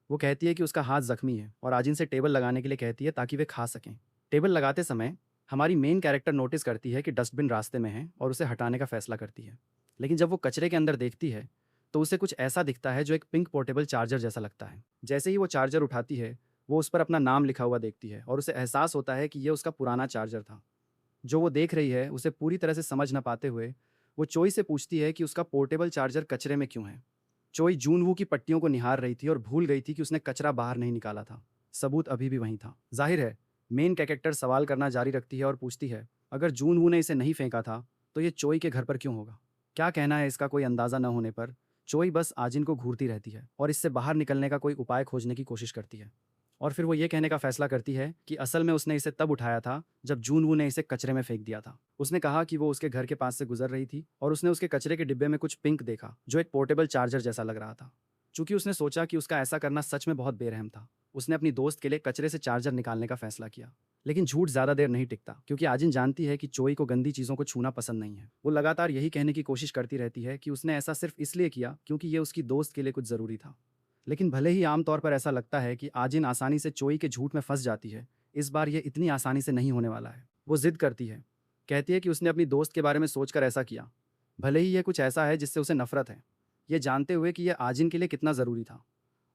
वो कहती है कि उसका हाथ जख्मी है और आजिन से टेबल लगाने के लिए कहती है ताकि वे खा सकें। टेबल लगाते समय हमारी मेन कैरेक्टर नोटिस करती है कि डस्टबिन रास्ते में है और उसे हटाने का फैसला करती है। लेकिन जब वो कचरे के अंदर देखती है तो उसे कुछ ऐसा दिखता है जो एक पिंक पोर्टेबल चार्जर जैसा लगता है। जैसे ही वो चार्जर उठाती है, वो उस पर अपना नाम लिखा हुआ देखती है और उसे एहसास होता है कि यह उसका पुराना चार्जर था। जो वो देख रही है उसे पूरी तरह से समझ ना पाते हुए वो चोई से पूछती है कि उसका पोर्टेबल चार्जर कचरे में क्यों है। चोई जूनवू की पट्टियों को निहार रही थी और भूल गई थी कि उसने कचरा बाहर नहीं निकाला था। सबूत अभी भी वहीं था। जाहिर है, मेन कैरेक्टर सवाल करना जारी रखती है और पूछती है, अगर जूनवू ने इसे नहीं फेंका था तो ये चोई के घर पर क्यों होगा। क्या कहना है इसका कोई अंदाज़ा न होने पर चोई बस आजिन को घूरती रहती है और इससे बाहर निकलने का कोई उपाय खोजने की कोशिश करती है। और फिर वो ये कहने का फैसला करती है कि असल में उसने इसे तब उठाया था जब जूनवू ने इसे कचरे में फेंक दिया था। उसने कहा कि वो उसके घर के पास से गुजर रही थी और उसने उसके कचरे के डिब्बे में कुछ पिंक देखा जो एक पोर्टेबल चार्जर जैसा लग रहा था। चूंकि उसने सोचा कि उसका ऐसा करना सच में बहुत बेरहम था, उसने अपनी दोस्त के लिए कचरे से चार्जर निकालने का फैसला किया। लेकिन झूठ ज्यादा देर नहीं टिकता क्योंकि आजिन जानती है कि चोई को गंदी चीजों को छूना पसंद नहीं है। वो लगातार यही कहने की कोशिश करती रहती है कि उसने ऐसा सिर्फ इसलिए किया क्योंकि ये उसकी दोस्त के लिए कुछ जरूरी था। लेकिन भले ही आमतौर पर ऐसा लगता है कि आजिन आसानी से चोई के झूठ में फंस जाती है, इस बार यह इतनी आसानी से नहीं होने वाला है। वो जिद करती है, कहती है कि उसने अपनी दोस्त के बारे में सोचकर ऐसा किया, भले ही यह कुछ ऐसा है जिससे उसे नफरत है, ये जानते हुए कि यह आजिन के लिए कितना ज़रूरी था।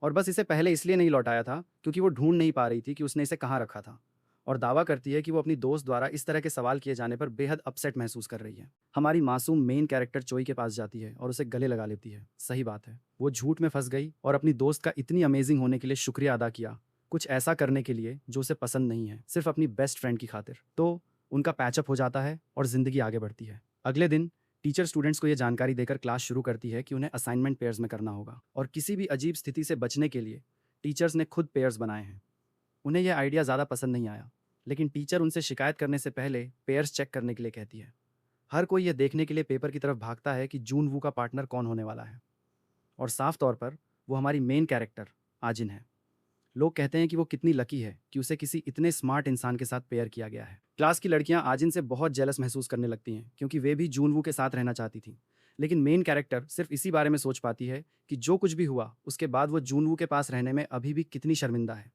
और बस इसे पहले इसलिए नहीं लौटाया था क्योंकि वो ढूंढ नहीं पा रही थी कि उसने इसे कहाँ रखा था। और दावा करती है कि वो अपनी दोस्त द्वारा इस तरह के सवाल किए जाने पर बेहद अपसेट महसूस कर रही है। हमारी मासूम मेन कैरेक्टर चोई के पास जाती है और उसे गले लगा लेती है। सही बात है, वो झूठ में फंस गई और अपनी दोस्त का इतनी अमेजिंग होने के लिए शुक्रिया अदा किया, कुछ ऐसा करने के लिए जो उसे पसंद नहीं है, सिर्फ अपनी बेस्ट फ्रेंड की खातिर। तो उनका पैचअप हो जाता है और जिंदगी आगे बढ़ती है। अगले दिन टीचर स्टूडेंट्स को यह जानकारी देकर क्लास शुरू करती है कि उन्हें असाइनमेंट पेयर्स में करना होगा और किसी भी अजीब स्थिति से बचने के लिए टीचर्स ने खुद पेयर्स बनाए हैं। उन्हें यह आइडिया ज़्यादा पसंद नहीं आया, लेकिन टीचर उनसे शिकायत करने से पहले पेयर्स चेक करने के लिए कहती है। हर कोई यह देखने के लिए पेपर की तरफ भागता है कि जून वू का पार्टनर कौन होने वाला है, और साफ तौर पर वो हमारी मेन कैरेक्टर आजिन है। लोग कहते हैं कि वो कितनी लकी है कि उसे किसी इतने स्मार्ट इंसान के साथ पेयर किया गया है। क्लास की लड़कियां आजिन से बहुत जेलस महसूस करने लगती हैं क्योंकि वे भी जूनवू के साथ रहना चाहती थीं। लेकिन मेन कैरेक्टर सिर्फ इसी बारे में सोच पाती है कि जो कुछ भी हुआ उसके बाद वो जूनवू के पास रहने में अभी भी कितनी शर्मिंदा है।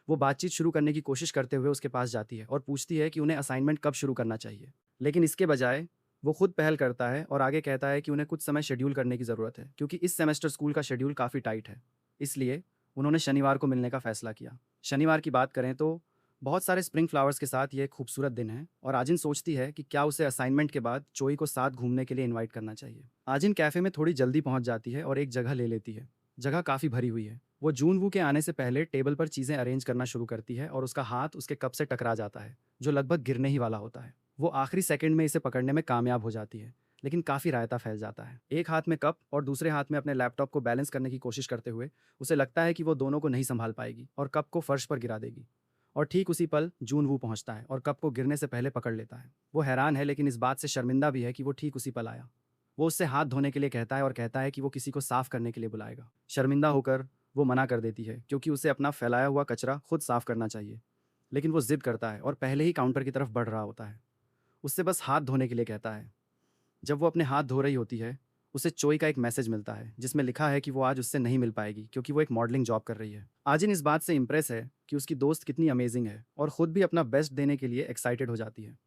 वो बातचीत शुरू करने की कोशिश करते हुए उसके पास जाती है और पूछती है कि उन्हें असाइनमेंट कब शुरू करना चाहिए, लेकिन इसके बजाय वो खुद पहल करता है और आगे कहता है कि उन्हें कुछ समय शेड्यूल करने की ज़रूरत है क्योंकि इस सेमेस्टर स्कूल का शेड्यूल काफ़ी टाइट है। इसलिए उन्होंने शनिवार को मिलने का फैसला किया। शनिवार की बात करें तो बहुत सारे स्प्रिंग फ्लावर्स के साथ ये एक खूबसूरत दिन है और आजिन सोचती है कि क्या उसे असाइनमेंट के बाद चोई को साथ घूमने के लिए इनवाइट करना चाहिए। आजिन कैफ़े में थोड़ी जल्दी पहुंच जाती है और एक जगह ले लेती है। जगह काफ़ी भरी हुई है। वो जूनवू के आने से पहले टेबल पर चीज़ें अरेंज करना शुरू करती है और उसका हाथ उसके कप से टकरा जाता है जो लगभग गिरने ही वाला होता है। वो आखिरी सेकंड में इसे पकड़ने में कामयाब हो जाती है, लेकिन काफ़ी रायता फैल जाता है। एक हाथ में कप और दूसरे हाथ में अपने लैपटॉप को बैलेंस करने की कोशिश करते हुए उसे लगता है कि वो दोनों को नहीं संभाल पाएगी और कप को फर्श पर गिरा देगी। और ठीक उसी पल जूनवू पहुंचता है और कप को गिरने से पहले पकड़ लेता है। वो हैरान है लेकिन इस बात से शर्मिंदा भी है कि वो ठीक उसी पल आया। वो उससे हाथ धोने के लिए कहता है और कहता है कि वो किसी को साफ करने के लिए बुलाएगा। शर्मिंदा होकर वो मना कर देती है क्योंकि उसे अपना फैलाया हुआ कचरा खुद साफ करना चाहिए, लेकिन वो जिद करता है और पहले ही काउंटर की तरफ बढ़ रहा होता है। उससे बस हाथ धोने के लिए कहता है। जब वो अपने हाथ धो रही होती है, उसे चोई का एक मैसेज मिलता है जिसमें लिखा है कि वो आज उससे नहीं मिल पाएगी क्योंकि वो एक मॉडलिंग जॉब कर रही है। आजिन इस बात से इम्प्रेस है कि उसकी दोस्त कितनी अमेजिंग है और ख़ुद भी अपना बेस्ट देने के लिए एक्साइटेड हो जाती है।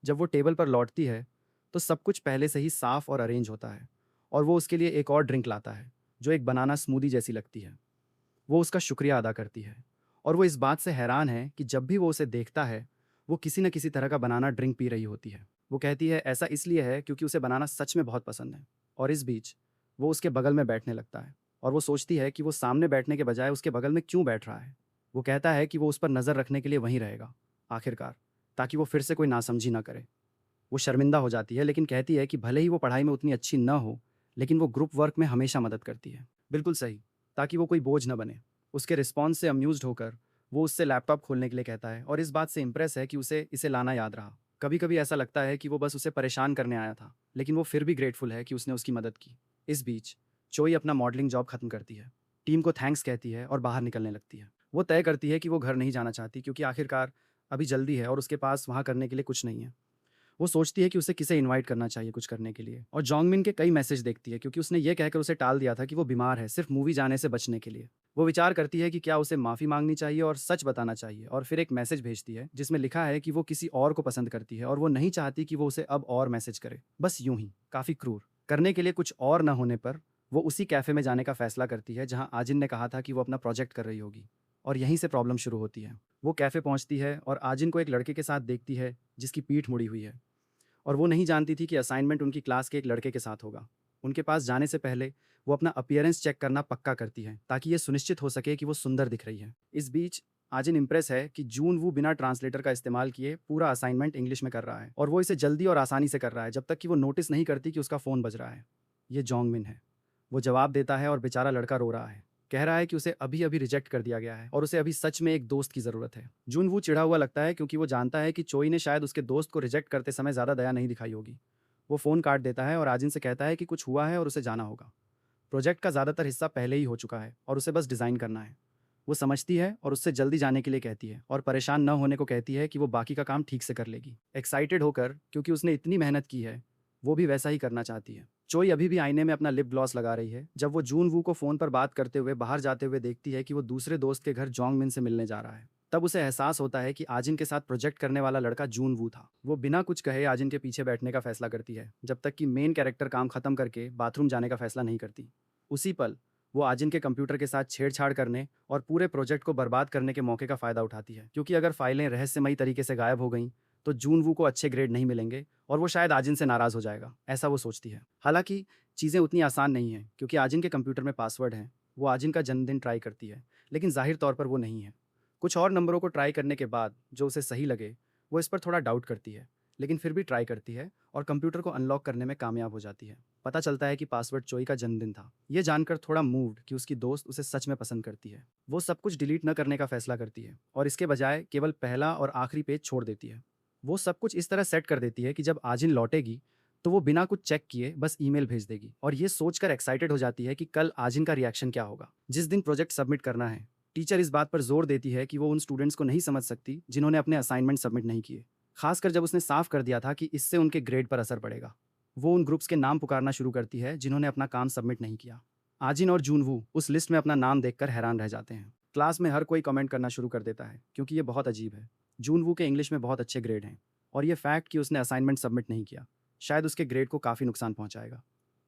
जब वो टेबल पर लौटती है तो सब कुछ पहले से ही साफ और अरेंज होता है और वो उसके लिए एक और ड्रिंक लाता है जो एक बनाना स्मूदी जैसी लगती है। वो उसका शुक्रिया अदा करती है और वो इस बात से हैरान है कि जब भी वो उसे देखता है वो किसी न किसी तरह का बनाना ड्रिंक पी रही होती है। वो कहती है ऐसा इसलिए है क्योंकि उसे बनाना सच में बहुत पसंद है। और इस बीच वो उसके बगल में बैठने लगता है और वो सोचती है कि वो सामने बैठने के बजाय उसके बगल में क्यों बैठ रहा है। वो कहता है कि वो उस पर नज़र रखने के लिए वहीं रहेगा आखिरकार, ताकि वो फिर से कोई नासमझी ना करे। वो शर्मिंदा हो जाती है लेकिन कहती है कि भले ही वो पढ़ाई में उतनी अच्छी न हो, लेकिन वो ग्रुप वर्क में हमेशा मदद करती है। बिल्कुल सही, ताकि वो कोई बोझ न बने। उसके रिस्पॉन्स से अम्यूज्ड होकर वो उससे लैपटॉप खोलने के लिए कहता है और इस बात से इम्प्रेस है कि उसे इसे लाना याद रहा। कभी कभी ऐसा लगता है कि वो बस उसे परेशान करने आया था, लेकिन वो फिर भी ग्रेटफुल है कि उसने उसकी मदद की। इस बीच चोई अपना मॉडलिंग जॉब खत्म करती है, टीम को थैंक्स कहती है और बाहर निकलने लगती है। वो तय करती है कि वो घर नहीं जाना चाहती क्योंकि आखिरकार अभी जल्दी है और उसके पास वहाँ करने के लिए कुछ नहीं है। वो सोचती है कि उसे किसे इनवाइट करना चाहिए कुछ करने के लिए, और जोंगमिन के कई मैसेज देखती है क्योंकि उसने ये कहकर उसे टाल दिया था कि वो बीमार है सिर्फ मूवी जाने से बचने के लिए। वो विचार करती है कि क्या उसे माफ़ी मांगनी चाहिए और सच बताना चाहिए, और फिर एक मैसेज भेजती है जिसमें लिखा है कि वो किसी और को पसंद करती है और वो नहीं चाहती कि वो उसे अब और मैसेज करे। बस यूं ही काफ़ी क्रूर। करने के लिए कुछ और न होने पर वो उसी कैफ़े में जाने का फैसला करती है जहां आजिन ने कहा था कि वो अपना प्रोजेक्ट कर रही होगी, और यहीं से प्रॉब्लम शुरू होती है। वो कैफ़े पहुंचती है और आजिन को एक लड़के के साथ देखती है जिसकी पीठ मुड़ी हुई है, और वो नहीं जानती थी कि असाइनमेंट उनकी क्लास के एक लड़के के साथ होगा। उनके पास जाने से पहले वो अपना अपीयरेंस चेक करना पक्का करती है ताकि ये सुनिश्चित हो सके कि वो सुंदर दिख रही है। इस बीच आजिन इम्प्रेस है कि जून वो बिना ट्रांसलेटर का इस्तेमाल किए पूरा असाइनमेंट इंग्लिश में कर रहा है, और वो इसे जल्दी और आसानी से कर रहा है जब तक कि वो नोटिस नहीं करती कि उसका फ़ोन बज रहा है। ये जोंगमिन है। वो जवाब देता है और बेचारा लड़का रो रहा है। कह रहा है कि उसे अभी अभी रिजेक्ट कर दिया गया है और उसे अभी सच में एक दोस्त की ज़रूरत है। जुनवू चिढ़ा हुआ लगता है क्योंकि वो जानता है कि चोई ने शायद उसके दोस्त को रिजेक्ट करते समय ज़्यादा दया नहीं दिखाई होगी। वो फ़ोन काट देता है और आजिन से कहता है कि कुछ हुआ है और उसे जाना होगा। प्रोजेक्ट का ज़्यादातर हिस्सा पहले ही हो चुका है और उसे बस डिज़ाइन करना है। वो समझती है और उससे जल्दी जाने के लिए कहती है और परेशान न होने को कहती है कि वो बाकी का काम ठीक से कर लेगी। एक्साइटेड होकर क्योंकि उसने इतनी मेहनत की है, वो भी वैसा ही करना चाहती है। चोई अभी भी आईने में अपना लिप ग्लॉस लगा रही है जब वो जून वू को फ़ोन पर बात करते हुए बाहर जाते हुए देखती है कि वो दूसरे दोस्त के घर जोंगमिन से मिलने जा रहा है। तब उसे एहसास होता है कि आजिन के साथ प्रोजेक्ट करने वाला लड़का जून वू था। वो बिना कुछ कहे आजिन के पीछे बैठने का फैसला करती है जब तक कि मेन कैरेक्टर काम खत्म करके बाथरूम जाने का फैसला नहीं करती। उसी पल वो आजिन के कंप्यूटर के साथ छेड़छाड़ करने और पूरे प्रोजेक्ट को बर्बाद करने के मौके का फ़ायदा उठाती है, क्योंकि अगर फाइलें रहस्यमयी तरीके से गायब हो गईं तो जून वू को अच्छे ग्रेड नहीं मिलेंगे और वो शायद आजिन से नाराज़ हो जाएगा, ऐसा वो सोचती है। हालांकि चीज़ें उतनी आसान नहीं हैं क्योंकि आजिन के कंप्यूटर में पासवर्ड है। वो आजिन का जन्मदिन ट्राई करती है लेकिन जाहिर तौर पर वो नहीं है। कुछ और नंबरों को ट्राई करने के बाद जो उसे सही लगे, वो इस पर थोड़ा डाउट करती है, लेकिन फिर भी ट्राई करती है और कंप्यूटर को अनलॉक करने में कामयाब हो जाती है। पता चलता है कि पासवर्ड चोई का जन्मदिन था। ये जानकर थोड़ा मूव्ड कि उसकी दोस्त उसे सच में पसंद करती है, वो सब कुछ डिलीट न करने का फैसला करती है और इसके बजाय केवल पहला और आखिरी पेज छोड़ देती है। वो सब कुछ इस तरह सेट कर देती है कि जब आजिन लौटेगी तो वो बिना कुछ चेक किए बस ईमेल भेज देगी, और ये सोचकर एक्साइटेड हो जाती है कि कल आजिन का रिएक्शन क्या होगा। जिस दिन प्रोजेक्ट सबमिट करना है, टीचर इस बात पर जोर देती है कि वो उन स्टूडेंट्स को नहीं समझ सकती जिन्होंने अपने असाइनमेंट सबमिट नहीं किए, खासकर जब उसने साफ कर दिया था कि इससे उनके ग्रेड पर असर पड़ेगा। वो उन ग्रुप्स के नाम पुकारना शुरू करती है जिन्होंने अपना काम सबमिट नहीं किया। आजिन और जूनवू उस लिस्ट में अपना नाम देखकर हैरान रह जाते हैं। क्लास में हर कोई कमेंट करना शुरू कर देता है क्योंकि ये बहुत अजीब है। जूनवू के इंग्लिश में बहुत अच्छे ग्रेड हैं, और ये फैक्ट कि उसने असाइनमेंट सबमिट नहीं किया शायद उसके ग्रेड को काफ़ी नुकसान पहुंचाएगा।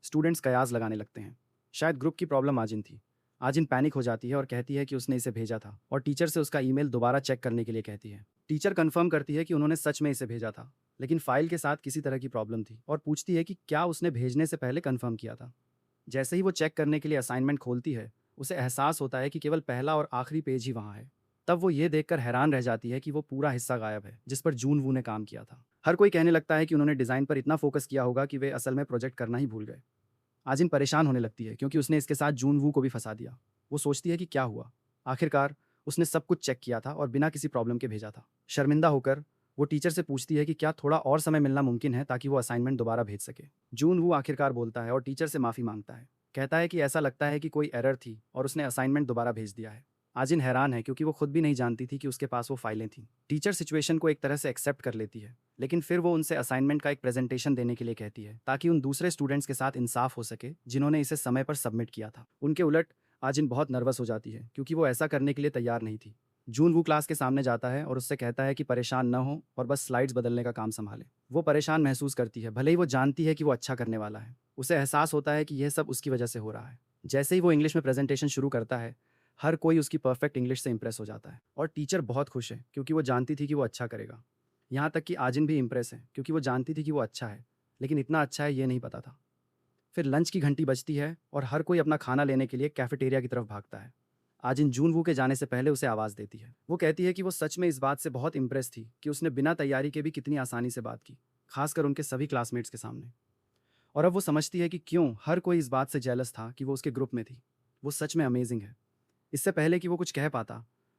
स्टूडेंट्स कयास लगाने लगते हैं। शायद ग्रुप की प्रॉब्लम आजिन थी। आजिन पैनिक हो जाती है और कहती है कि उसने इसे भेजा था, और टीचर से उसका ईमेल दोबारा चेक करने के लिए कहती है। टीचर कंफर्म करती है कि उन्होंने सच में इसे भेजा था, लेकिन फाइल के साथ किसी तरह की प्रॉब्लम थी, और पूछती है कि क्या उसने भेजने से पहले कंफर्म किया था। जैसे ही वो चेक करने के लिए असाइनमेंट खोलती है, उसे एहसास होता है कि केवल पहला और आखिरी पेज ही वहाँ है। तब वो ये देखकर हैरान रह जाती है कि वो पूरा हिस्सा गायब है जिस पर जून वू ने काम किया था। हर कोई कहने लगता है कि उन्होंने डिज़ाइन पर इतना फोकस किया होगा कि वे असल में प्रोजेक्ट करना ही भूल गए। आजिन परेशान होने लगती है क्योंकि उसने इसके साथ जून वू को भी फंसा दिया। वो सोचती है कि क्या हुआ। आखिरकार उसने सब कुछ चेक किया था और बिना किसी प्रॉब्लम के भेजा था। शर्मिंदा होकर वो टीचर से पूछती है कि क्या थोड़ा और समय मिलना मुमकिन है ताकि वो असाइनमेंट दोबारा भेज सके। जून वू आखिरकार बोलता है और टीचर से माफ़ी मांगता है। कहता है कि ऐसा लगता है कि कोई एरर थी और उसने असाइनमेंट दोबारा भेज दिया है। आजिन हैरान है क्योंकि वो खुद भी नहीं जानती थी कि उसके पास वो फाइलें थीं। टीचर सिचुएशन को एक तरह से एक्सेप्ट कर लेती है, लेकिन फिर वो उनसे असाइनमेंट का एक प्रेजेंटेशन देने के लिए कहती है ताकि उन दूसरे स्टूडेंट्स के साथ इंसाफ हो सके जिन्होंने इसे समय पर सबमिट किया था। उनके उलट आजिन बहुत नर्वस हो जाती है क्योंकि वो ऐसा करने के लिए तैयार नहीं थी। जून वो क्लास के सामने जाता है और उससे कहता है कि परेशान न हो और बस स्लाइड्स बदलने का काम संभाले। वो परेशान महसूस करती है, भले ही वो जानती है कि वो अच्छा करने वाला है। उसे एहसास होता है कि यह सब उसकी वजह से हो रहा है। जैसे ही वो इंग्लिश में प्रेजेंटेशन शुरू करता है, हर कोई उसकी परफेक्ट इंग्लिश से इंप्रेस हो जाता है, और टीचर बहुत खुश है क्योंकि वो जानती थी कि वो अच्छा करेगा। यहाँ तक कि आजिन भी इम्प्रेस है क्योंकि वो जानती थी कि वो अच्छा है, लेकिन इतना अच्छा है ये नहीं पता था। फिर लंच की घंटी बजती है और हर कोई अपना खाना लेने के लिए कैफेटेरिया की तरफ भागता है। आजिन जून वू के जाने से पहले उसे आवाज़ देती है। वो कहती है कि वो सच में इस बात से बहुत इम्प्रेस थी कि उसने बिना तैयारी के भी कितनी आसानी से बात की, खासकर उनके सभी क्लासमेट्स के सामने। और अब वो समझती है कि क्यों हर कोई इस बात से जेलस था कि वो उसके ग्रुप में थी। वो सच में अमेजिंग है। इससे पहले कि वो कुछ कह पाता,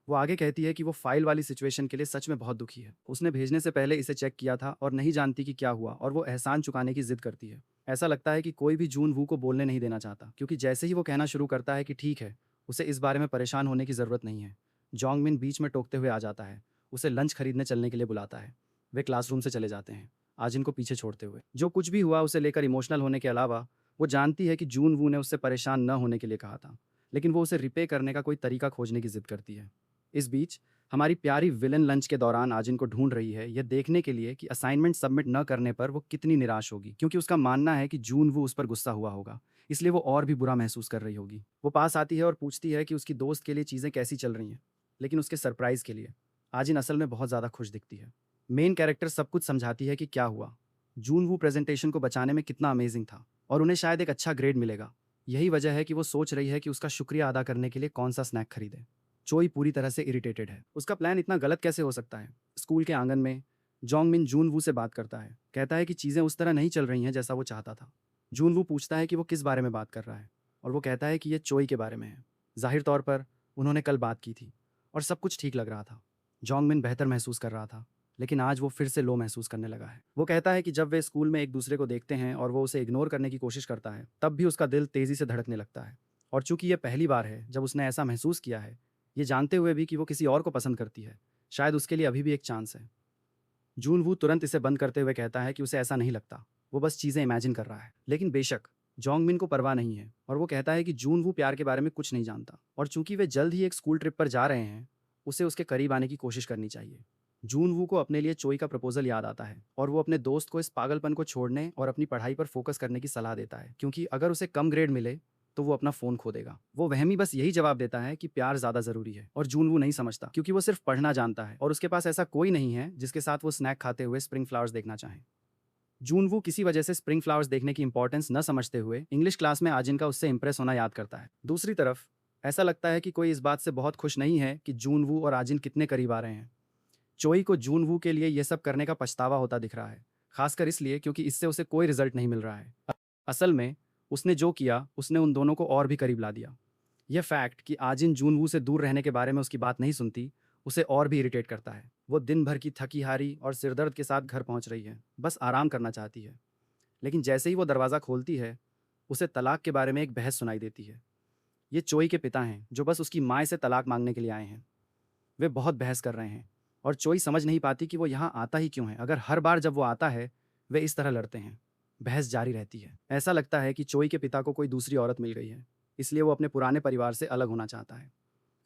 वो आगे कहती है कि वो फाइल वाली सिचुएशन के लिए सच में बहुत दुखी है। उसने भेजने से पहले इसे चेक किया था और नहीं जानती कि क्या हुआ, और वो एहसान चुकाने की जिद करती है। ऐसा लगता है कि कोई भी जून वू को बोलने नहीं देना चाहता, क्योंकि जैसे ही वो कहना शुरू करता है कि ठीक है, उसे इस बारे में परेशान होने की ज़रूरत नहीं है, जोंगमिन बीच में टोकते हुए आ जाता है, उसे लंच खरीदने चलने के लिए बुलाता है। वे क्लासरूम से चले जाते हैं, आजिन को पीछे छोड़ते हुए। जो कुछ भी हुआ उसे लेकर इमोशनल होने के अलावा वो जानती है कि जून वू ने उससे परेशान न होने के लिए कहा था, लेकिन वो उसे रिपे करने का कोई तरीका खोजने की जिद करती है। इस बीच हमारी प्यारी विलन लंच के दौरान आजिन को ढूंढ रही है, यह देखने के लिए कि असाइनमेंट सबमिट न करने पर वो कितनी निराश होगी, क्योंकि उसका मानना है कि जून वू उस पर गुस्सा हुआ होगा, इसलिए वो और भी बुरा महसूस कर रही होगी। वो पास आती है और पूछती है कि उसकी दोस्त के लिए चीज़ें कैसी चल रही हैं, लेकिन उसके सरप्राइज़ के लिए आजिन असल में बहुत ज़्यादा खुश दिखती है। मेन कैरेक्टर सब कुछ समझाती है कि क्या हुआ, जून वू प्रेजेंटेशन को बचाने में कितना अमेजिंग था और उन्हें शायद एक अच्छा ग्रेड मिलेगा। यही वजह है कि वो सोच रही है कि उसका शुक्रिया अदा करने के लिए कौन सा स्नैक खरीदे। चोई पूरी तरह से इरिटेटेड है, उसका प्लान इतना गलत कैसे हो सकता है। स्कूल के आंगन में जोंगमिन जून वू से बात करता है, कहता है कि चीज़ें उस तरह नहीं चल रही हैं जैसा वो चाहता था। जून वू पूछता है कि वो किस बारे में बात कर रहा है, और वो कहता है कि ये चोई के बारे में है। जाहिर तौर पर उन्होंने कल बात की थी और सब कुछ ठीक लग रहा था। जोंगमिन बेहतर महसूस कर रहा था, लेकिन आज वो फिर से लो महसूस करने लगा है। वो कहता है कि जब वे स्कूल में एक दूसरे को देखते हैं और वो उसे इग्नोर करने की कोशिश करता है, तब भी उसका दिल तेज़ी से धड़कने लगता है। और चूंकि ये पहली बार है जब उसने ऐसा महसूस किया है, ये जानते हुए भी कि वो किसी और को पसंद करती है, शायद उसके लिए अभी भी एक चांस है। जून वू तुरंत इसे बंद करते हुए कहता है कि उसे ऐसा नहीं लगता, वो बस चीज़ें इमेजिन कर रहा है। लेकिन बेशक जोंगमिन को परवाह नहीं है और वो कहता है कि जून वू प्यार के बारे में कुछ नहीं जानता, और चूंकि वे जल्द ही एक स्कूल ट्रिप पर जा रहे हैं, उसे उसके करीब आने की कोशिश करनी चाहिए। जून वू को अपने लिए चोई का प्रपोजल याद आता है और वो अपने दोस्त को इस पागलपन को छोड़ने और अपनी पढ़ाई पर फोकस करने की सलाह देता है, क्योंकि अगर उसे कम ग्रेड मिले तो वो अपना फ़ोन खो देगा। वो वहमी बस यही जवाब देता है कि प्यार ज़्यादा ज़रूरी है, और जून वो नहीं समझता क्योंकि वो सिर्फ पढ़ना जानता है और उसके पास ऐसा कोई नहीं है जिसके साथ वो स्नैक खाते हुए स्प्रिंग फ्लावर्स देखना चाहे। जून वो किसी वजह से स्प्रिंग फ्लावर्स देखने की इंपॉर्टेंस न समझते हुए इंग्लिश क्लास में आजिन का उससे इंप्रेस होना याद करता है। दूसरी तरफ ऐसा लगता है कि कोई इस बात से बहुत खुश नहीं है कि जून वू और आजिन कितने करीब आ रहे हैं। चोई को जून वू के लिए ये सब करने का पछतावा होता दिख रहा है, खासकर इसलिए क्योंकि इससे उसे कोई रिजल्ट नहीं मिल रहा है। असल में उसने जो किया उसने उन दोनों को और भी करीब ला दिया। यह फैक्ट कि आजिन जून वू से दूर रहने के बारे में उसकी बात नहीं सुनती, उसे और भी इरिटेट करता है। वो दिन भर की थकी हारी और सिरदर्द के साथ घर पहुंच रही है, बस आराम करना चाहती है। लेकिन जैसे ही वो दरवाज़ा खोलती है, उसे तलाक के बारे में एक बहस सुनाई देती है। ये चोई के पिता हैं जो बस उसकी माँ से तलाक मांगने के लिए आए हैं। वे बहुत बहस कर रहे हैं और चोई समझ नहीं पाती कि वो यहाँ आता ही क्यों है। अगर हर बार जब वो आता है वे इस तरह लड़ते हैं, बहस जारी रहती है। ऐसा लगता है कि चोई के पिता को कोई दूसरी औरत मिल गई है, इसलिए वो अपने पुराने परिवार से अलग होना चाहता है।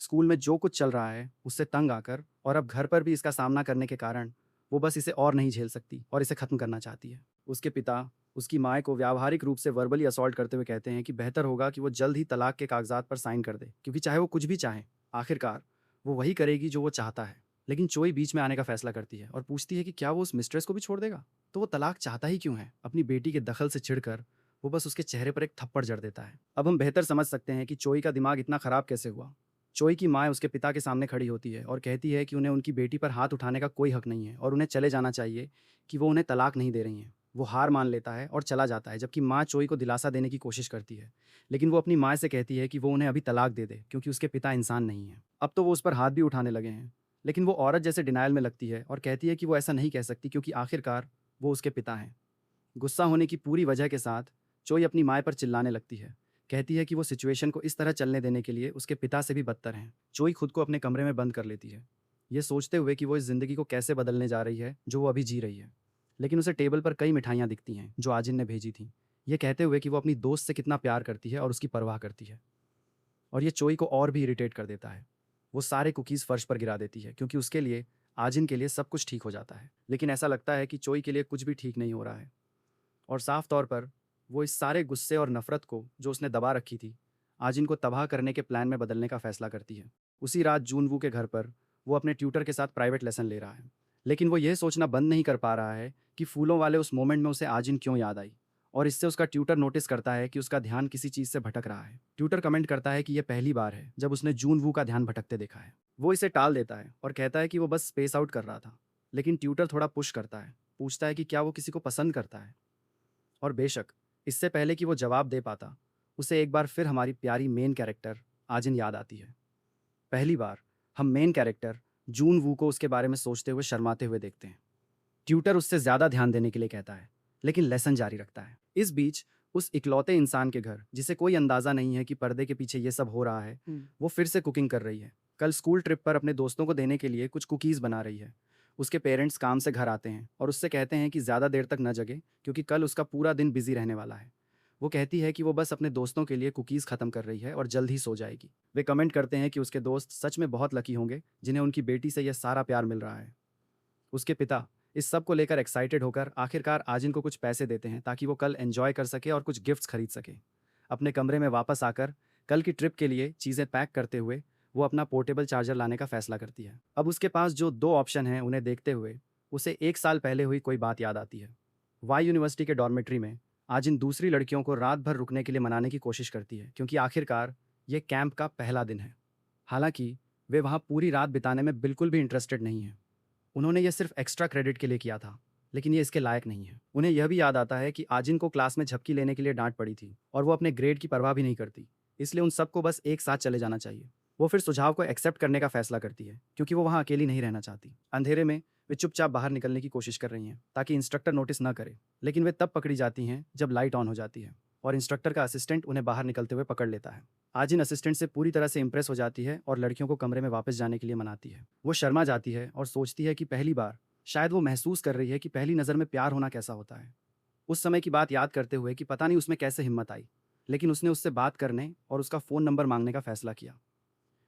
स्कूल में जो कुछ चल रहा है उससे तंग आकर और अब घर पर भी इसका सामना करने के कारण वो बस इसे और नहीं झेल सकती और इसे ख़त्म करना चाहती है। उसके पिता उसकी माँ को व्यावहारिक रूप से वर्बली असॉल्ट करते हुए कहते हैं कि बेहतर होगा कि वो जल्द ही तलाक के कागजात पर साइन कर दे, क्योंकि चाहे वो कुछ भी चाहे, आखिरकार वो वही करेगी जो वो चाहता है। लेकिन चोई बीच में आने का फैसला करती है और पूछती है कि क्या वो उस मिस्ट्रेस को भी छोड़ देगा। तो वो तलाक चाहता ही क्यों है। अपनी बेटी के दखल से चिढ़कर वो बस उसके चेहरे पर एक थप्पड़ जड़ देता है। अब हम बेहतर समझ सकते हैं कि चोई का दिमाग इतना ख़राब कैसे हुआ। चोई की माँ उसके पिता के सामने खड़ी होती है और कहती है कि उन्हें उनकी बेटी पर हाथ उठाने का कोई हक नहीं है और उन्हें चले जाना चाहिए, कि वो उन्हें तलाक नहीं दे रही हैं। वो हार मान लेता है और चला जाता है, जबकि माँ चोई को दिलासा देने की कोशिश करती है, लेकिन वो अपनी माँ से कहती है कि वो उन्हें अभी तलाक दे दे क्योंकि उसके पिता इंसान नहीं हैं। अब तो वो उस पर हाथ भी उठाने लगे हैं, लेकिन वो औरत जैसे डिनायल में लगती है और कहती है कि वो ऐसा नहीं कह सकती क्योंकि आखिरकार वो उसके पिता हैं। गुस्सा होने की पूरी वजह के साथ चोई अपनी माँ पर चिल्लाने लगती है, कहती है कि वो सिचुएशन को इस तरह चलने देने के लिए उसके पिता से भी बदतर हैं। चोई खुद को अपने कमरे में बंद कर लेती है, ये सोचते हुए कि वो इस ज़िंदगी को कैसे बदलने जा रही है जो वो अभी जी रही है। लेकिन उसे टेबल पर कई मिठाइयाँ दिखती हैं जो आजिन ने भेजी थीं, ये कहते हुए कि वो अपनी दोस्त से कितना प्यार करती है और उसकी परवाह करती है। और ये चोई को और भी इरिटेट कर देता है। वो सारे कुकीज़ फर्श पर गिरा देती है क्योंकि उसके लिए आजिन के लिए सब कुछ ठीक हो जाता है, लेकिन ऐसा लगता है कि चोई के लिए कुछ भी ठीक नहीं हो रहा है। और साफ तौर पर वो इस सारे गुस्से और नफरत को जो उसने दबा रखी थी, आज इनको तबाह करने के प्लान में बदलने का फैसला करती है। उसी रात जूनवू के घर पर वो अपने ट्यूटर के साथ प्राइवेट लेसन ले रहा है, लेकिन वो यह सोचना बंद नहीं कर पा रहा है कि फूलों वाले उस मोमेंट में उसे आजिन क्यों याद आई। और इससे उसका ट्यूटर नोटिस करता है कि उसका ध्यान किसी चीज़ से भटक रहा है। ट्यूटर कमेंट करता है कि यह पहली बार है जब उसने जूनवू का ध्यान भटकते देखा है। वो इसे टाल देता है और कहता है कि वो बस स्पेस आउट कर रहा था, लेकिन ट्यूटर थोड़ा पुश करता है, पूछता है कि क्या वो किसी को पसंद करता है। और बेशक इससे पहले कि वो जवाब दे पाता, उसे एक बार फिर हमारी प्यारी मेन कैरेक्टर आजिन याद आती है। पहली बार हम मेन कैरेक्टर जून वू को उसके बारे में सोचते हुए शर्माते हुए देखते हैं। ट्यूटर उससे ज़्यादा ध्यान देने के लिए कहता है, लेकिन लेसन जारी रखता है। इस बीच उस इकलौते इंसान के घर जिसे कोई अंदाज़ा नहीं है कि पर्दे के पीछे ये सब हो रहा है, वो फिर से कुकिंग कर रही है। कल स्कूल ट्रिप पर अपने दोस्तों को देने के लिए कुछ कुकीज़ बना रही है। उसके पेरेंट्स काम से घर आते हैं और उससे कहते हैं कि ज़्यादा देर तक न जगे क्योंकि कल उसका पूरा दिन बिजी रहने वाला है। वो कहती है कि वो बस अपने दोस्तों के लिए कुकीज़ ख़त्म कर रही है और जल्द ही सो जाएगी। वे कमेंट करते हैं कि उसके दोस्त सच में बहुत लकी होंगे जिन्हें उनकी बेटी से यह सारा प्यार मिल रहा है। उसके पिता इस सब को लेकर एक्साइटेड होकर आखिरकार आजिन को कुछ पैसे देते हैं ताकि वो कल एंजॉय कर सके और कुछ गिफ्ट्स खरीद सके। अपने कमरे में वापस आकर कल की ट्रिप के लिए चीज़ें पैक करते हुए वो अपना पोर्टेबल चार्जर लाने का फैसला करती है। अब उसके पास जो दो ऑप्शन हैं उन्हें देखते हुए उसे 1 साल पहले हुई कोई बात याद आती है। वाई यूनिवर्सिटी के डॉर्मेट्री में आज इन दूसरी लड़कियों को रात भर रुकने के लिए मनाने की कोशिश करती है क्योंकि आखिरकार ये कैंप का पहला दिन है। हालांकि वे वहाँ पूरी रात बिताने में बिल्कुल भी इंटरेस्टेड नहीं हैं। उन्होंने यह सिर्फ एक्स्ट्रा क्रेडिट के लिए किया था, लेकिन ये इसके लायक नहीं है। उन्हें यह भी याद आता है कि आजिन को क्लास में झपकी लेने के लिए डांट पड़ी थी और वो अपने ग्रेड की परवाह भी नहीं करती, इसलिए उन सबको बस एक साथ चले जाना चाहिए। वो फिर सुझाव को एक्सेप्ट करने का फैसला करती है क्योंकि वो वहाँ अकेली नहीं रहना चाहती। अंधेरे में वे चुपचाप बाहर निकलने की कोशिश कर रही हैं ताकि इंस्ट्रक्टर नोटिस न करे, लेकिन वे तब पकड़ी जाती हैं जब लाइट ऑन हो जाती है और इंस्ट्रक्टर का असिस्टेंट उन्हें बाहर निकलते हुए पकड़ लेता है। आजिन असिस्टेंट से पूरी तरह से इंप्रेस हो जाती है और लड़कियों को कमरे में वापस जाने के लिए मनाती है। वो शर्मा जाती है और सोचती है कि पहली बार शायद वो महसूस कर रही है कि पहली नज़र में प्यार होना कैसा होता है। उस समय की बात याद करते हुए कि पता नहीं उसमें कैसे हिम्मत आई, लेकिन उसने उससे बात करने और उसका फ़ोन नंबर मांगने का फैसला किया।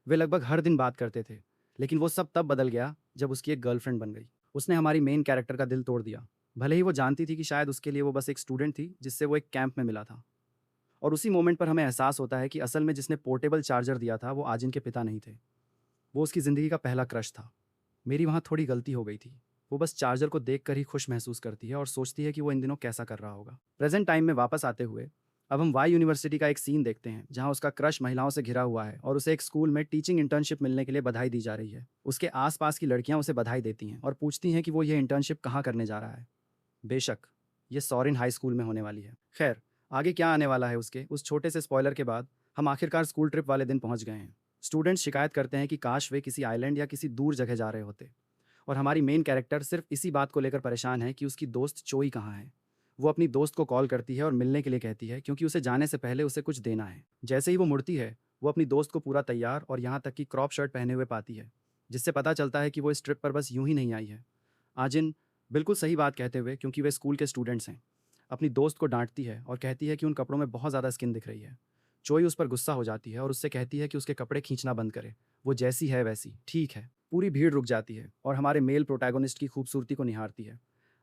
वे लगभग हर दिन बात करते थे, लेकिन वो सब तब बदल गया जब उसकी एक गर्लफ्रेंड बन गई। उसने हमारी मेन कैरेक्टर का दिल तोड़ दिया। भले ही वो जानती थी कि शायद उसके लिए वो बस एक स्टूडेंट थी जिससे वो एक कैंप में मिला था। और उसी मोमेंट पर हमें एहसास होता है कि असल में जिसने पोर्टेबल चार्जर दिया था वो आजिन के पिता नहीं थे, वो उसकी ज़िंदगी का पहला क्रश था। मेरी वहाँ थोड़ी गलती हो गई थी। वो बस चार्जर को देखकर ही खुश महसूस करती है और सोचती है कि वो इन दिनों कैसा कर रहा होगा। प्रेजेंट टाइम में वापस आते हुए अब हम वाई यूनिवर्सिटी का एक सीन देखते हैं जहाँ उसका क्रश महिलाओं से घिरा हुआ है और उसे एक स्कूल में टीचिंग इंटर्नशिप मिलने के लिए बधाई दी जा रही है। उसके आसपास की लड़कियां उसे बधाई देती हैं और पूछती हैं कि वो ये इंटर्नशिप कहाँ करने जा रहा है। बेशक ये सॉरिन हाई स्कूल में होने वाली है। खैर, आगे क्या आने वाला है उसके उस छोटे से स्पॉइलर के बाद हम आखिरकार स्कूल ट्रिप वाले दिन पहुंच गए हैं। स्टूडेंट्स शिकायत करते हैं कि काश वे किसी आइलैंड या किसी दूर जगह जा रहे होते, और हमारी मेन कैरेक्टर सिर्फ इसी बात को लेकर परेशान है कि उसकी दोस्त चोई कहाँ है। वो अपनी दोस्त को कॉल करती है और मिलने के लिए कहती है क्योंकि उसे जाने से पहले उसे कुछ देना है। जैसे ही वो मुड़ती है वो अपनी दोस्त को पूरा तैयार और यहाँ तक कि क्रॉप शर्ट पहने हुए पाती है, जिससे पता चलता है कि वो इस ट्रिप पर बस यूं ही नहीं आई है। आजिन बिल्कुल सही बात कहते हुए, क्योंकि वे स्कूल के स्टूडेंट्स हैं, अपनी दोस्त को डांटती है और कहती है कि उन कपड़ों में बहुत ज़्यादा स्किन दिख रही है। चोई उस पर गुस्सा हो जाती है और उससे कहती है कि उसके कपड़े खींचना बंद करे, वो जैसी है वैसी ठीक है। पूरी भीड़ रुक जाती है और हमारे मेल प्रोटैगोनिस्ट की खूबसूरती को निहारती है।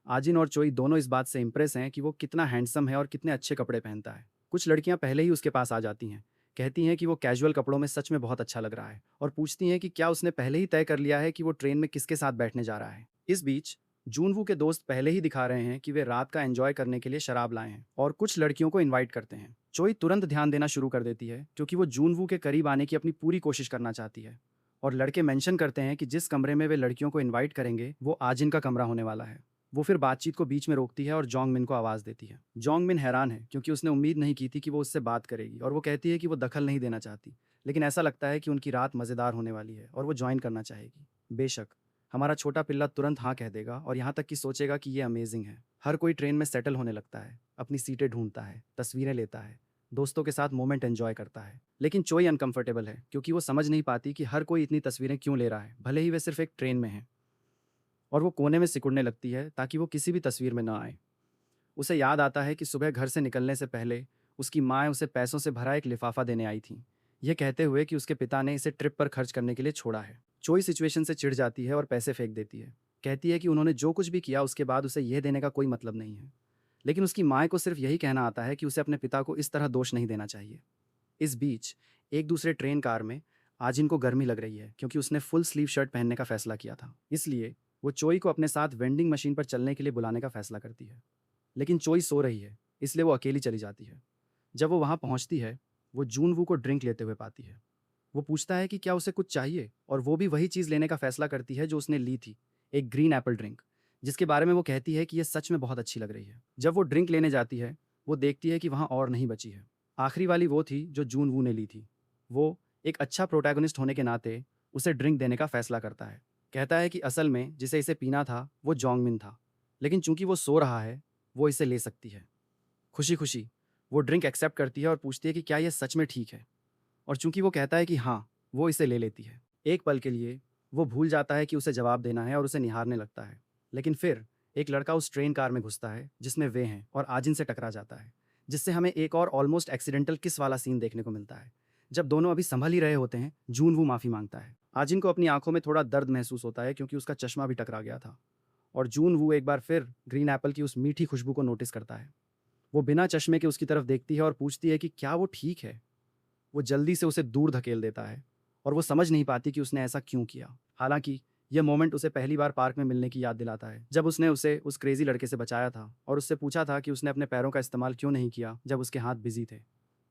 आजिन और चोई दोनों इस बात से इंप्रेस हैं कि वो कितना हैंडसम है और कितने अच्छे कपड़े पहनता है। कुछ लड़कियां पहले ही उसके पास आ जाती हैं, कहती हैं कि वो कैजुअल कपड़ों में सच में बहुत अच्छा लग रहा है और पूछती हैं कि क्या उसने पहले ही तय कर लिया है कि वो ट्रेन में किसके साथ बैठने जा रहा है। इस बीच जूनवू के दोस्त पहले ही दिखा रहे हैं कि वे रात का एंजॉय करने के लिए शराब लाए हैं और कुछ लड़कियों को इनवाइट करते हैं। चोई तुरंत ध्यान देना शुरू कर देती है क्योंकि वो जूनवू के करीब आने की अपनी पूरी कोशिश करना चाहती है, और लड़के मेंशन करते हैं कि जिस कमरे में वे लड़कियों को इनवाइट करेंगे वो आजिन का कमरा होने वाला है। वो फिर बातचीत को बीच में रोकती है और जोंग मिन को आवाज़ देती है। जोंग मिन हैरान है क्योंकि उसने उम्मीद नहीं की थी कि वो उससे बात करेगी और वो कहती है कि वो दखल नहीं देना चाहती, लेकिन ऐसा लगता है कि उनकी रात मज़ेदार होने वाली है और वो ज्वाइन करना चाहेगी। बेशक हमारा छोटा पिल्ला तुरंत हाँ कह देगा और यहाँ तक कि सोचेगा कि ये अमेजिंग है। हर कोई ट्रेन में सेटल होने लगता है, अपनी सीटें ढूंढता है, तस्वीरें लेता है, दोस्तों के साथ मोमेंट एंजॉय करता है। लेकिन चोई अनकंफर्टेबल है क्योंकि वो समझ नहीं पाती कि हर कोई इतनी तस्वीरें क्यों ले रहा है, भले ही वे सिर्फ एक ट्रेन में हैं। और वो कोने में सिकुड़ने लगती है ताकि वो किसी भी तस्वीर में ना आए। उसे याद आता है कि सुबह घर से निकलने से पहले उसकी माँ उसे पैसों से भरा एक लिफाफा देने आई थी, यह कहते हुए कि उसके पिता ने इसे ट्रिप पर खर्च करने के लिए छोड़ा है। चोई सिचुएशन से चिढ़ जाती है और पैसे फेंक देती है। कहती है कि उन्होंने जो कुछ भी किया उसके बाद उसे यह देने का कोई मतलब नहीं है, लेकिन उसकी माँ को सिर्फ यही कहना आता है कि उसे अपने पिता को इस तरह दोष नहीं देना चाहिए। इस बीच एक दूसरे ट्रेन कार में आजिन को गर्मी लग रही है क्योंकि उसने फुल स्लीव शर्ट पहनने का फैसला किया था, इसलिए वो चोई को अपने साथ वेंडिंग मशीन पर चलने के लिए बुलाने का फैसला करती है। लेकिन चोई सो रही है, इसलिए वो अकेली चली जाती है। जब वो वहाँ पहुँचती है वो जूनवू को ड्रिंक लेते हुए पाती है। वो पूछता है कि क्या उसे कुछ चाहिए और वो भी वही चीज़ लेने का फैसला करती है जो उसने ली थी, एक ग्रीन एप्पल ड्रिंक, जिसके बारे में वो कहती है कि यह सच में बहुत अच्छी लग रही है। जब वो ड्रिंक लेने जाती है वो देखती है कि वहाँ और नहीं बची है। आखिरी वाली वो थी जो जूनवू ने ली थी। वो एक अच्छा प्रोटैगनिस्ट होने के नाते उसे ड्रिंक देने का फैसला करता है। कहता है कि असल में जिसे इसे पीना था वो जोंगमिन था, लेकिन चूंकि वो सो रहा है वो इसे ले सकती है। खुशी खुशी वो ड्रिंक एक्सेप्ट करती है और पूछती है कि क्या यह सच में ठीक है, और चूंकि वो कहता है कि हाँ, वो इसे ले लेती है। एक पल के लिए वो भूल जाता है कि उसे जवाब देना है और उसे निहारने लगता है। लेकिन फिर एक लड़का उस ट्रेन कार में घुसता है जिसमें वे हैं और आजिन से टकरा जाता है, जिससे हमें एक और ऑलमोस्ट एक्सीडेंटल किस वाला सीन देखने को मिलता है। जब दोनों अभी संभल ही रहे होते हैं, जून वो माफ़ी मांगता है। आजिन को अपनी आंखों में थोड़ा दर्द महसूस होता है क्योंकि उसका चश्मा भी टकरा गया था। और जून वो एक बार फिर ग्रीन एप्पल की उस मीठी खुशबू को नोटिस करता है। वो बिना चश्मे के उसकी तरफ देखती है और पूछती है कि क्या वो ठीक है। वो जल्दी से उसे दूर धकेल देता है और वो समझ नहीं पाती कि उसने ऐसा क्यों किया। हालांकि यह मोमेंट उसे पहली बार पार्क में मिलने की याद दिलाता है, जब उसने उसे उस क्रेजी लड़के से बचाया था और उससे पूछा था कि उसने अपने पैरों का इस्तेमाल क्यों नहीं किया जब उसके हाथ बिजी थे।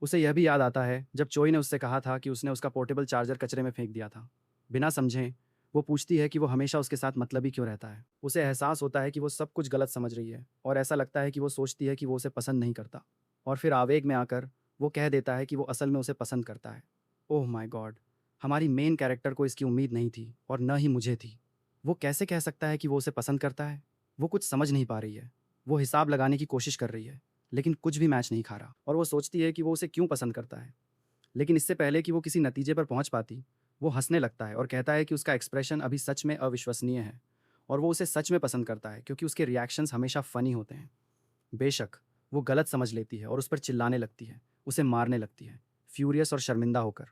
उसे यह भी याद आता है जब चोई ने उससे कहा था कि उसने उसका पोर्टेबल चार्जर कचरे में फेंक दिया था। बिना समझे वो पूछती है कि वो हमेशा उसके साथ मतलबी क्यों रहता है। उसे एहसास होता है कि वो सब कुछ गलत समझ रही है और ऐसा लगता है कि वो सोचती है कि वो उसे पसंद नहीं करता। और फिर आवेग में आकर वो कह देता है कि वो असल में उसे पसंद करता है। Oh my God! हमारी मेन कैरेक्टर को इसकी उम्मीद नहीं थी और न ही मुझे थी। वो कैसे कह सकता है कि वो उसे पसंद करता है? वो कुछ समझ नहीं पा रही है। वो हिसाब लगाने की कोशिश कर रही है, लेकिन कुछ भी मैच नहीं खा रहा और वो सोचती है कि वो उसे क्यों पसंद करता है। लेकिन इससे पहले कि वो किसी नतीजे पर पहुंच पाती, वो हंसने लगता है और कहता है कि उसका एक्सप्रेशन अभी सच में अविश्वसनीय है और वो उसे सच में पसंद करता है क्योंकि उसके रिएक्शंस हमेशा फ़नी होते हैं। बेशक, वो गलत समझ लेती है और उस पर चिल्लाने लगती है, उसे मारने लगती है, फ्यूरियस और शर्मिंदा होकर।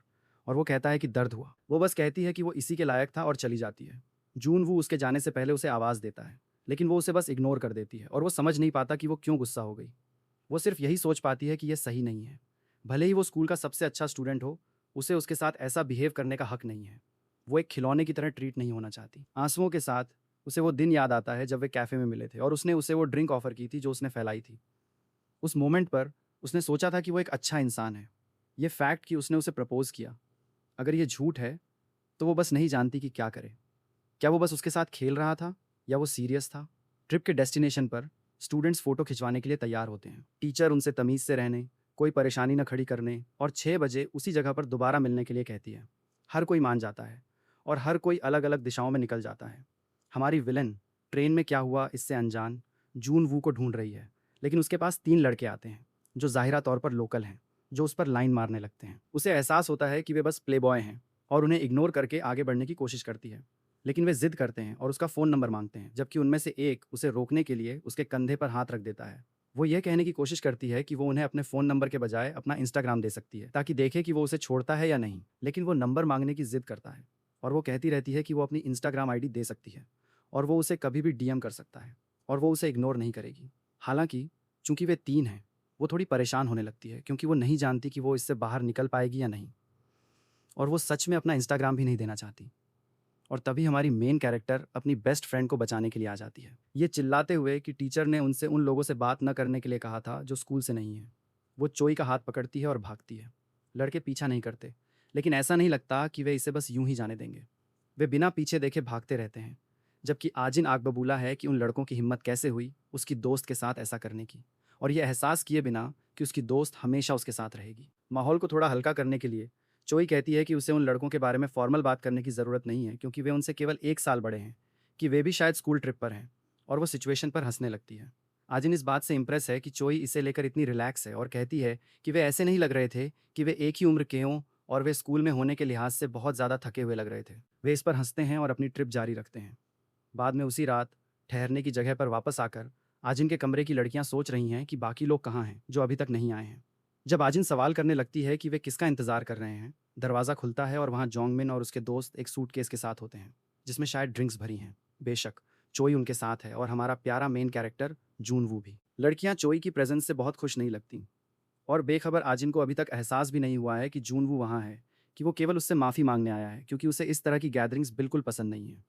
और वो कहता है कि दर्द हुआ। वो बस कहती है कि वो इसी के लायक था और चली जाती है। जून वो उसके जाने से पहले उसे आवाज़ देता है, लेकिन वो उसे बस इग्नोर कर देती है और वो समझ नहीं पाता कि वो क्यों गुस्सा हो गई। वो सिर्फ यही सोच पाती है कि यह सही नहीं है। भले ही वो स्कूल का सबसे अच्छा स्टूडेंट हो, उसे उसके साथ ऐसा बिहेव करने का हक नहीं है। वो एक खिलौने की तरह ट्रीट नहीं होना चाहती। आंसुओं के साथ उसे वो दिन याद आता है जब वे कैफ़े में मिले थे और उसने उसे वो ड्रिंक ऑफ़र की थी जो उसने फैलाई थी। उस मोमेंट पर उसने सोचा था कि वो एक अच्छा इंसान है। ये फैक्ट कि उसने उसे प्रपोज़ किया, अगर ये झूठ है, तो वो बस नहीं जानती कि क्या करे। क्या वो बस उसके साथ खेल रहा था या वो सीरियस था? ट्रिप के डेस्टिनेशन पर स्टूडेंट्स फ़ोटो खिंचवाने के लिए तैयार होते हैं। टीचर उनसे तमीज़ से रहने, कोई परेशानी न खड़ी करने और 6 बजे उसी जगह पर दोबारा मिलने के लिए कहती है। हर कोई मान जाता है और हर कोई अलग-अलग दिशाओं में निकल जाता है। हमारी विलेन ट्रेन में क्या हुआ इससे अनजान जून वू को ढूंढ रही है, लेकिन उसके पास 3 लड़के आते हैं जो ज़ाहिरा तौर पर लोकल हैं, जो उस पर लाइन मारने लगते हैं। उसे एहसास होता है कि वे बस प्लेबॉय हैं और उन्हें इग्नोर करके आगे बढ़ने की कोशिश करती है। लेकिन वे ज़िद करते हैं और उसका फ़ोन नंबर मांगते हैं, जबकि उनमें से एक उसे रोकने के लिए उसके कंधे पर हाथ रख देता है। वो ये कहने की कोशिश करती है कि वो उन्हें अपने फ़ोन नंबर के बजाय अपना इंस्टाग्राम दे सकती है ताकि देखे कि वो उसे छोड़ता है या नहीं। लेकिन वो नंबर मांगने की ज़िद करता है और वो कहती रहती है कि वो अपनी इंस्टाग्राम आईडी दे सकती है और वो उसे कभी भी डीएम कर सकता है और वो उसे इग्नोर नहीं करेगी। हालांकि चूंकि वे 3 हैं, वो थोड़ी परेशान होने लगती है क्योंकि वो नहीं जानती कि वो इससे बाहर निकल पाएगी या नहीं, और वो सच में अपना इंस्टाग्राम भी नहीं देना चाहती। और तभी हमारी मेन कैरेक्टर अपनी बेस्ट फ्रेंड को बचाने के लिए आ जाती है, ये चिल्लाते हुए कि टीचर ने उनसे उन लोगों से बात न करने के लिए कहा था जो स्कूल से नहीं है। वो चोई का हाथ पकड़ती है और भागती है। लड़के पीछा नहीं करते, लेकिन ऐसा नहीं लगता कि वे इसे बस यूं ही जाने देंगे। वे बिना पीछे देखे भागते रहते हैं, जबकि आजिन आग बबूला है कि उन लड़कों की हिम्मत कैसे हुई उसकी दोस्त के साथ ऐसा करने की, और ये एहसास किए बिना कि उसकी दोस्त हमेशा उसके साथ रहेगी। माहौल को थोड़ा हल्का करने के लिए चोई कहती है कि उसे उन लड़कों के बारे में फॉर्मल बात करने की ज़रूरत नहीं है क्योंकि वे उनसे केवल 1 साल बड़े हैं, कि वे भी शायद स्कूल ट्रिप पर हैं, और वो सिचुएशन पर हंसने लगती है। आजिन इस बात से इम्प्रेस है कि चोई इसे लेकर इतनी रिलैक्स है और कहती है कि वे ऐसे नहीं लग रहे थे कि वे एक ही उम्र के हों और वे स्कूल में होने के लिहाज से बहुत ज़्यादा थके हुए लग रहे थे। वे इस पर हंसते हैं और अपनी ट्रिप जारी रखते हैं। बाद में उसी रात ठहरने की जगह पर वापस आकर आजिन के कमरे की लड़कियां सोच रही हैं कि बाकी लोग कहाँ हैं जो अभी तक नहीं आए हैं। जब आजिन सवाल करने लगती है कि वे किसका इंतज़ार कर रहे हैं, दरवाज़ा खुलता है और वहाँ जोंगमिन और उसके दोस्त एक सूटकेस के साथ होते हैं जिसमें शायद ड्रिंक्स भरी हैं। बेशक, चोई उनके साथ है और हमारा प्यारा मेन कैरेक्टर जूनवू भी। लड़कियां चोई की प्रेजेंस से बहुत खुश नहीं लगती और बेखबर आजिन को अभी तक एहसास भी नहीं हुआ है कि जूनवू वहाँ है, कि वो केवल उससे माफ़ी मांगने आया है क्योंकि उसे इस तरह की गैदरिंग्स बिल्कुल पसंद नहीं है।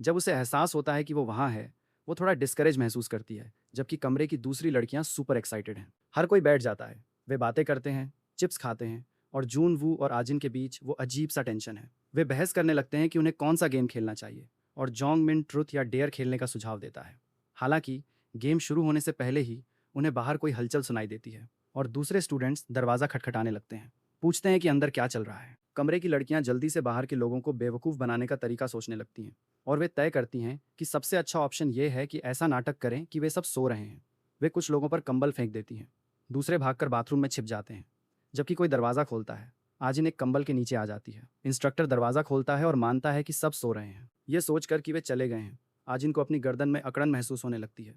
जब उसे एहसास होता है कि वो वहाँ है, वो थोड़ा डिस्करेज महसूस करती है, जबकि कमरे की दूसरी लड़कियां सुपर एक्साइटेड हैं। हर कोई बैठ जाता है, वे बातें करते हैं, चिप्स खाते हैं, और जून वू और आजिन के बीच वो अजीब सा टेंशन है। वे बहस करने लगते हैं कि उन्हें कौन सा गेम खेलना चाहिए, और जोंग मिन ट्रुथ या डेयर खेलने का सुझाव देता है। हालांकि गेम शुरू होने से पहले ही उन्हें बाहर कोई हलचल सुनाई देती है और दूसरे स्टूडेंट्स दरवाज़ा खटखटाने लगते हैं, पूछते हैं कि अंदर क्या चल रहा है। कमरे की लड़कियां जल्दी से बाहर के लोगों को बेवकूफ़ बनाने का तरीका सोचने लगती हैं और वे तय करती हैं कि सबसे अच्छा ऑप्शन ये है कि ऐसा नाटक करें कि वे सब सो रहे हैं। वे कुछ लोगों पर कंबल फेंक देती हैं, दूसरे भागकर बाथरूम में छिप जाते हैं, जबकि कोई दरवाज़ा खोलता है। आजिन एक कंबल के नीचे आ जाती है। इंस्ट्रक्टर दरवाज़ा खोलता है और मानता है कि सब सो रहे हैं। ये सोचकर कि वे चले गए हैं, आजिन को अपनी गर्दन में अकड़न महसूस होने लगती है।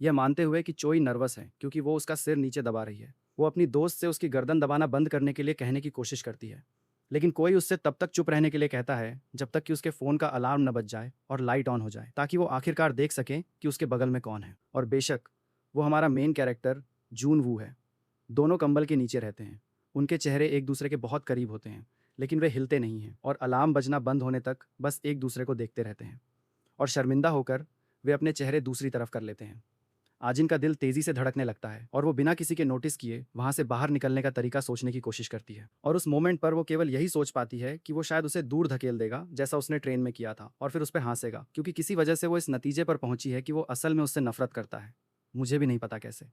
यह मानते हुए कि चोई नर्वस है क्योंकि वो उसका सिर नीचे दबा रही है। वो अपनी दोस्त से उसकी गर्दन दबाना बंद करने के लिए कहने की कोशिश करती है, लेकिन कोई उससे तब तक चुप रहने के लिए कहता है जब तक कि उसके फ़ोन का अलार्म न बज जाए और लाइट ऑन हो जाए, ताकि वो आखिरकार देख सके कि उसके बगल में कौन है। और बेशक वो हमारा मेन कैरेक्टर जून वू है। दोनों कंबल के नीचे रहते हैं। उनके चेहरे एक दूसरे के बहुत करीब होते हैं, लेकिन वे हिलते नहीं हैं और अलार्म बजना बंद होने तक बस एक दूसरे को देखते रहते हैं। और शर्मिंदा होकर वे अपने चेहरे दूसरी तरफ कर लेते हैं। आजिन का दिल तेजी से धड़कने लगता है और वो बिना किसी के नोटिस किए वहां से बाहर निकलने का तरीका सोचने की कोशिश करती है। और उस मोमेंट पर वो केवल यही सोच पाती है कि वो शायद उसे दूर धकेल देगा जैसा उसने ट्रेन में किया था, और फिर उस पर हंसेगा, क्योंकि किसी वजह से वो इस नतीजे पर पहुंची है कि वो असल में उससे नफरत करता है। मुझे भी नहीं पता कैसे।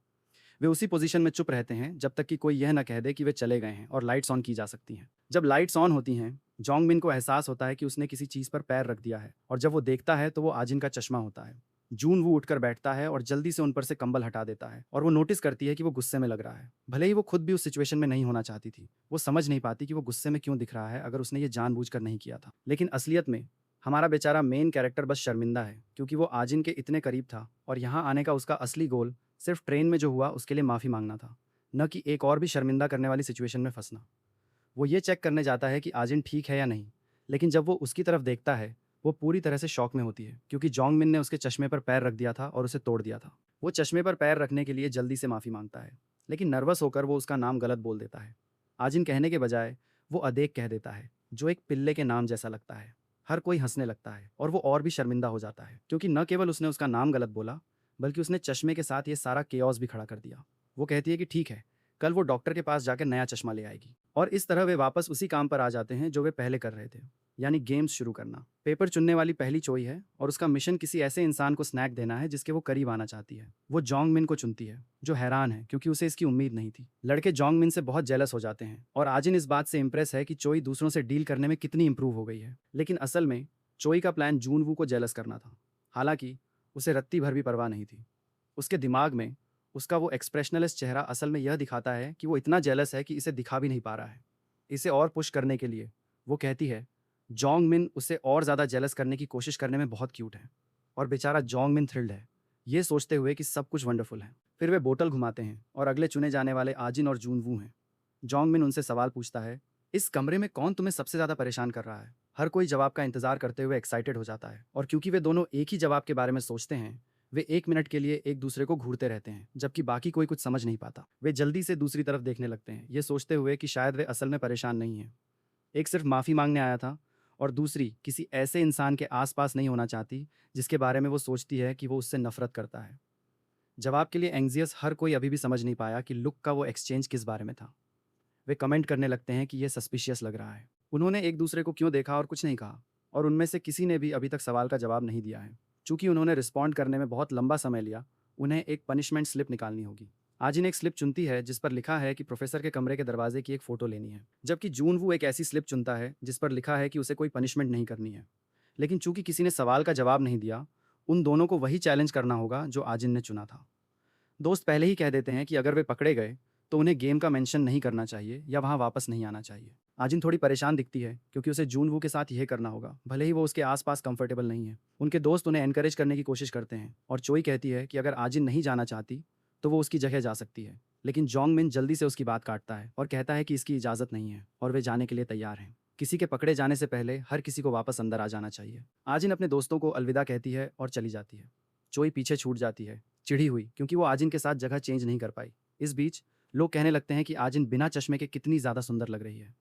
वे उसी पोजीशन में चुप रहते हैं जब तक कि कोई यह न कह दे कि वे चले गए हैं और लाइट्स ऑन की जा सकती हैं। जब लाइट्स ऑन होती हैं, जोंगमिन को एहसास होता है कि उसने किसी चीज़ पर पैर रख दिया है, और जब वो देखता है तो वो आजिन का चश्मा होता है। जून वो उठकर बैठता है और जल्दी से उन पर से कंबल हटा देता है, और वो नोटिस करती है कि वो गुस्से में लग रहा है। भले ही वो खुद भी उस सिचुएशन में नहीं होना चाहती थी, वो समझ नहीं पाती कि वो गुस्से में क्यों दिख रहा है अगर उसने ये जानबूझकर नहीं किया था। लेकिन असलियत में हमारा बेचारा मेन कैरेक्टर बस शर्मिंदा है क्योंकि वो आजिन के इतने करीब था, और यहाँ आने का उसका असली गोल सिर्फ ट्रेन में जो हुआ उसके लिए माफ़ी मांगना था, न कि एक और भी शर्मिंदा करने वाली सिचुएशन में फंसना। वो ये चेक करने जाता है कि आजिन ठीक है या नहीं, लेकिन जब वो उसकी तरफ देखता है वो पूरी तरह से शॉक में होती है क्योंकि जोंगमिन ने उसके चश्मे पर पैर रख दिया था और उसे तोड़ दिया था। वो चश्मे पर पैर रखने के लिए जल्दी से माफ़ी मांगता है, लेकिन नर्वस होकर वो उसका नाम गलत बोल देता है। आजिन कहने के बजाय वो अदेक कह देता है, जो एक पिल्ले के नाम जैसा लगता है। हर कोई हंसने लगता है और वो और भी शर्मिंदा हो जाता है क्योंकि न केवल उसने उसका नाम गलत बोला, बल्कि उसने चश्मे के साथ ये सारा केओस भी खड़ा कर दिया। वो कहती है कि ठीक है, कल वो डॉक्टर के पास जाकर नया चश्मा ले आएगी। और इस तरह वे वापस उसी काम पर आ जाते हैं जो वे पहले कर रहे थे, यानी गेम्स शुरू करना। पेपर चुनने वाली पहली चोई है और उसका मिशन किसी ऐसे इंसान को स्नैक देना है जिसके वो करीब आना चाहती है। वो जोंगमिन को चुनती है, जो हैरान है क्योंकि उसे इसकी उम्मीद नहीं थी। लड़के जोंगमिन से बहुत जेलस हो जाते हैं और आजिन इस बात से इंप्रेस है कि चोई दूसरों से डील करने में कितनी इंप्रूव हो गई है। लेकिन असल में चोई का प्लान जूनवू को जेलस करना था। हालांकि उसे रत्ती भर भी परवाह नहीं थी। उसके दिमाग में उसका वो एक्सप्रेशनलेस चेहरा असल में यह दिखाता है कि वो इतना जेलस है कि इसे दिखा भी नहीं पा रहा है। इसे और पुश करने के लिए वो कहती है जोंगमिन उसे और ज़्यादा जेलस करने की कोशिश करने में बहुत क्यूट है। और बेचारा जोंगमिन थ्रिल्ड है, ये सोचते हुए कि सब कुछ वंडरफुल है। फिर वे बोतल घुमाते हैं और अगले चुने जाने वाले आजिन और जूनवू हैं। जोंगमिन उनसे सवाल पूछता है, इस कमरे में कौन तुम्हें सबसे ज़्यादा परेशान कर रहा है? हर कोई जवाब का इंतजार करते हुए एक्साइटेड हो जाता है, और क्योंकि वे दोनों एक ही जवाब के बारे में सोचते हैं, वे 1 मिनट के लिए एक दूसरे को घूरते रहते हैं, जबकि बाकी कोई कुछ समझ नहीं पाता। वे जल्दी से दूसरी तरफ देखने लगते हैं, ये सोचते हुए कि शायद वे असल में परेशान नहीं हैं। एक सिर्फ माफ़ी मांगने आया था, और दूसरी किसी ऐसे इंसान के आसपास नहीं होना चाहती जिसके बारे में वो सोचती है कि वो उससे नफरत करता है। जवाब के लिए एंग्जियस हर कोई अभी भी समझ नहीं पाया कि लुक का वो एक्सचेंज किस बारे में था। वे कमेंट करने लगते हैं कि यह सस्पिशियस लग रहा है। उन्होंने एक दूसरे को क्यों देखा और कुछ नहीं कहा, और उनमें से किसी ने भी अभी तक सवाल का जवाब नहीं दिया है। चूंकि उन्होंने रिस्पॉन्ड करने में बहुत लंबा समय लिया, उन्हें एक पनिशमेंट स्लिप निकालनी होगी। आजिन एक स्लिप चुनती है जिस पर लिखा है कि प्रोफेसर के कमरे के दरवाजे की एक फ़ोटो लेनी है, जबकि जूनवू एक ऐसी स्लिप चुनता है जिस पर लिखा है कि उसे कोई पनिशमेंट नहीं करनी है। लेकिन चूंकि किसी ने सवाल का जवाब नहीं दिया, उन दोनों को वही चैलेंज करना होगा जो आजिन ने चुना था। दोस्त पहले ही कह देते हैं कि अगर वे पकड़े गए तो उन्हें गेम का मेंशन नहीं करना चाहिए या वहां वापस नहीं आना चाहिए। आजिन थोड़ी परेशान दिखती है क्योंकि उसे जूनवू के साथ यह करना होगा, भले ही वो उसके आसपास कंफर्टेबल नहीं है। उनके दोस्त उन्हें एनकरेज करने की कोशिश करते हैं, और चोई कहती है कि अगर आजिन नहीं जाना चाहती तो वो उसकी जगह जा सकती है। लेकिन जोंगमिन जल्दी से उसकी बात काटता है और कहता है कि इसकी इजाज़त नहीं है और वे जाने के लिए तैयार हैं। किसी के पकड़े जाने से पहले हर किसी को वापस अंदर आ जाना चाहिए। आजिन अपने दोस्तों को अलविदा कहती है और चली जाती है। चोई पीछे छूट जाती है, चिढ़ी हुई क्योंकि वो आजिन के साथ जगह चेंज नहीं कर पाई। इस बीच लोग कहने लगते हैं कि आजिन बिना चश्मे के कितनी ज़्यादा सुंदर लग रही है,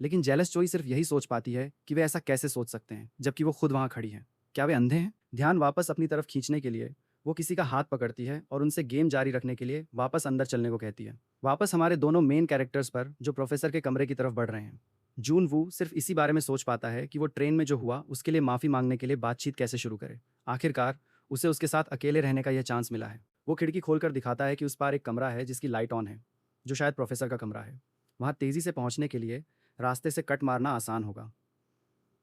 लेकिन जेलस चोई सिर्फ यही सोच पाती है कि वे ऐसा कैसे सोच सकते हैं जबकि वो खुद वहाँ खड़ी हैं। क्या वे अंधे हैं? ध्यान वापस अपनी तरफ खींचने के लिए वो किसी का हाथ पकड़ती है और उनसे गेम जारी रखने के लिए वापस अंदर चलने को कहती है। वापस हमारे दोनों मेन कैरेक्टर्स पर जो प्रोफेसर के कमरे की तरफ बढ़ रहे हैं। जून वू सिर्फ इसी बारे में सोच पाता है कि वो ट्रेन में जो हुआ उसके लिए माफ़ी मांगने के लिए बातचीत कैसे शुरू करे। आखिरकार उसे उसके साथ अकेले रहने का यह चांस मिला है। वो खिड़की खोलकर दिखाता है कि उस पार एक कमरा है जिसकी लाइट ऑन है, जो शायद प्रोफेसर का कमरा है। वहाँ तेज़ी से पहुँचने के लिए रास्ते से कट मारना आसान होगा।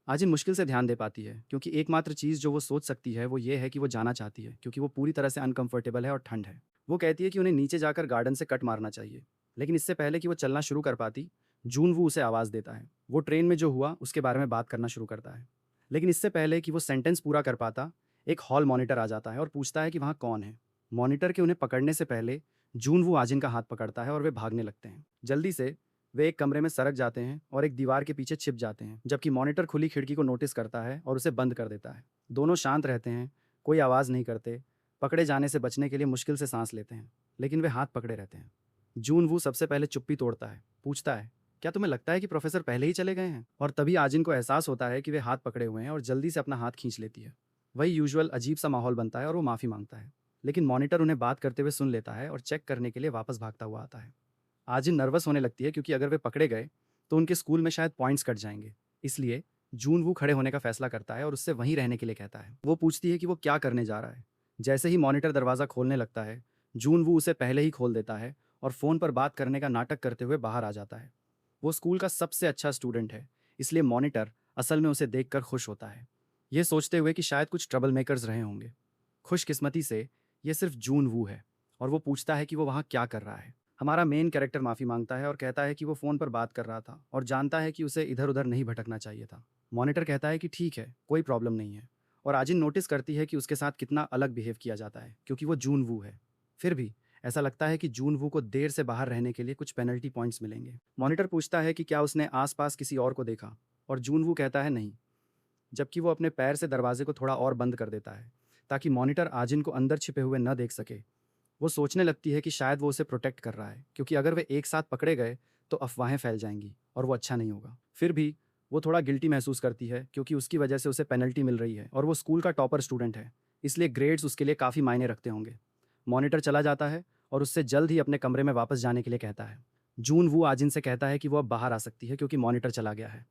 आजिन मुश्किल से ध्यान दे पाती है क्योंकि एकमात्र चीज़ जो वो सोच सकती है वो ये है कि वो जाना चाहती है क्योंकि वो पूरी तरह से अनकंफर्टेबल है और ठंड है। वो कहती है कि उन्हें नीचे जाकर गार्डन से कट मारना चाहिए, लेकिन इससे पहले कि वो चलना शुरू कर पाती, जून वू उसे आवाज़ देता है। वो ट्रेन में जो हुआ उसके बारे में बात करना शुरू करता है। लेकिन इससे पहले कि वो सेंटेंस पूरा कर पाता, एक हॉल मॉनिटर आ जाता है और पूछता है कि वहाँ कौन है। मॉनिटर के उन्हें पकड़ने से पहले जून वू आजिन का हाथ पकड़ता है और वे भागने लगते हैं। जल्दी से वे एक कमरे में सरक जाते हैं और एक दीवार के पीछे छिप जाते हैं, जबकि मॉनिटर खुली खिड़की को नोटिस करता है और उसे बंद कर देता है। दोनों शांत रहते हैं, कोई आवाज़ नहीं करते, पकड़े जाने से बचने के लिए मुश्किल से सांस लेते हैं, लेकिन वे हाथ पकड़े रहते हैं। जून वू सबसे पहले चुप्पी तोड़ता है, पूछता है, क्या तुम्हें लगता है कि प्रोफेसर पहले ही चले गए हैं? और तभी आजिन को एहसास होता है कि वे हाथ पकड़े हुए हैं और जल्दी से अपना हाथ खींच लेती है। वही यूजुअल अजीब सा माहौल बनता है और वो माफ़ी मांगता है, लेकिन मॉनिटर उन्हें बात करते हुए सुन लेता है और चेक करने के लिए वापस भागता हुआ आता है। आजिन नर्वस होने लगती है क्योंकि अगर वे पकड़े गए तो उनके स्कूल में शायद पॉइंट्स कट जाएंगे। इसलिए जून वू खड़े होने का फैसला करता है और उससे वहीं रहने के लिए कहता है। वो पूछती है कि वो क्या करने जा रहा है। जैसे ही मॉनिटर दरवाज़ा खोलने लगता है, जून वू उसे पहले ही खोल देता है और फ़ोन पर बात करने का नाटक करते हुए बाहर आ जाता है। वो स्कूल का सबसे अच्छा स्टूडेंट है, इसलिए मॉनिटर असल में उसे देखकर खुश होता है, ये सोचते हुए कि शायद कुछ ट्रबल मेकर्स रहे होंगे। खुशकिस्मती से ये सिर्फ जून वू है और वो पूछता है कि वो वहाँ क्या कर रहा है। हमारा मेन कैरेक्टर माफ़ी मांगता है और कहता है कि वो फ़ोन पर बात कर रहा था और जानता है कि उसे इधर उधर नहीं भटकना चाहिए था। मॉनिटर कहता है कि ठीक है, कोई प्रॉब्लम नहीं है। और आजिन नोटिस करती है कि उसके साथ कितना अलग बिहेव किया जाता है क्योंकि वो जून वू है। फिर भी ऐसा लगता है कि जून वू को देर से बाहर रहने के लिए कुछ पेनल्टी पॉइंट्स मिलेंगे। मॉनिटर पूछता है कि क्या उसने आसपास किसी और को देखा, और जून वू कहता है नहीं, जबकि वो अपने पैर से दरवाजे को थोड़ा और बंद कर देता है ताकि मॉनिटर आजिन को अंदर छिपे हुए न देख सके। वो सोचने लगती है कि शायद वो उसे प्रोटेक्ट कर रहा है क्योंकि अगर वे एक साथ पकड़े गए तो अफवाहें फैल जाएंगी और वो अच्छा नहीं होगा। फिर भी वो थोड़ा गिल्टी महसूस करती है क्योंकि उसकी वजह से उसे पेनल्टी मिल रही है और वो स्कूल का टॉपर स्टूडेंट है, इसलिए ग्रेड्स उसके लिए काफ़ी मायने रखते होंगे। मॉनिटर चला जाता है और उससे जल्द ही अपने कमरे में वापस जाने के लिए कहता है। जून वू आजिन से कहता है कि वो अब बाहर आ सकती है क्योंकि मॉनिटर चला गया है।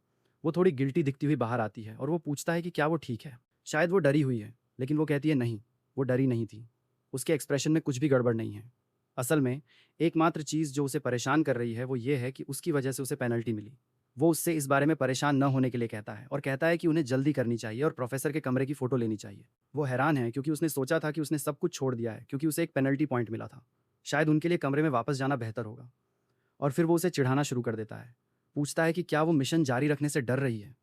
वो थोड़ी गिल्टी दिखती हुई बाहर आती है और वो पूछता है कि क्या वो ठीक है। शायद वो डरी हुई है, लेकिन वो कहती है नहीं, वो डरी नहीं थी। उसके एक्सप्रेशन में कुछ भी गड़बड़ नहीं है। असल में एकमात्र चीज़ जो उसे परेशान कर रही है वो ये है कि उसकी वजह से उसे पेनल्टी मिली। वो उससे इस बारे में परेशान न होने के लिए कहता है और कहता है कि उन्हें जल्दी करनी चाहिए और प्रोफेसर के कमरे की फ़ोटो लेनी चाहिए। वो हैरान है क्योंकि उसने सोचा था कि उसने सब कुछ छोड़ दिया है क्योंकि उसे एक पेनल्टी पॉइंट मिला था। शायद उनके लिए कमरे में वापस जाना बेहतर होगा। और फिर वो उसे चिढ़ाना शुरू कर देता है, पूछता है कि क्या वो मिशन जारी रखने से डर रही है।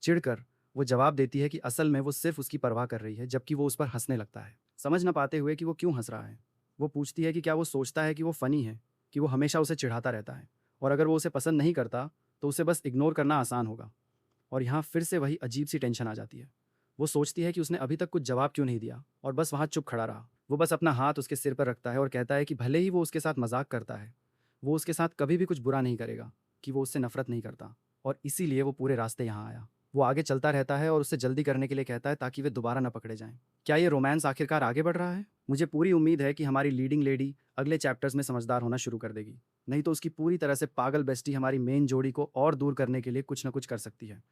चिढ़कर वो जवाब देती है कि असल में वो सिर्फ उसकी परवाह कर रही है, जबकि वो उस पर हंसने लगता है, समझ ना पाते हुए कि वो क्यों हंस रहा है। वो पूछती है कि क्या वो सोचता है कि वो फ़नी है, कि वो हमेशा उसे चिढ़ाता रहता है और अगर वो उसे पसंद नहीं करता तो उसे बस इग्नोर करना आसान होगा। और यहाँ फिर से वही अजीब सी टेंशन आ जाती है। वो सोचती है कि उसने अभी तक कुछ जवाब क्यों नहीं दिया और बस वहाँ चुप खड़ा रहा। वो बस अपना हाथ उसके सिर पर रखता है और कहता है कि भले ही वो उसके साथ मजाक करता है, वो उसके साथ कभी भी कुछ बुरा नहीं करेगा, कि वो उससे नफरत नहीं करता और इसीलिए वो पूरे रास्ते यहाँ आया। वो आगे चलता रहता है और उससे जल्दी करने के लिए कहता है ताकि वे दोबारा न पकड़े जाएं। क्या ये रोमांस आखिरकार आगे बढ़ रहा है? मुझे पूरी उम्मीद है कि हमारी लीडिंग लेडी अगले चैप्टर्स में समझदार होना शुरू कर देगी, नहीं तो उसकी पूरी तरह से पागल बेस्टी हमारी मेन जोड़ी को और दूर करने के लिए कुछ न कुछ कर सकती है।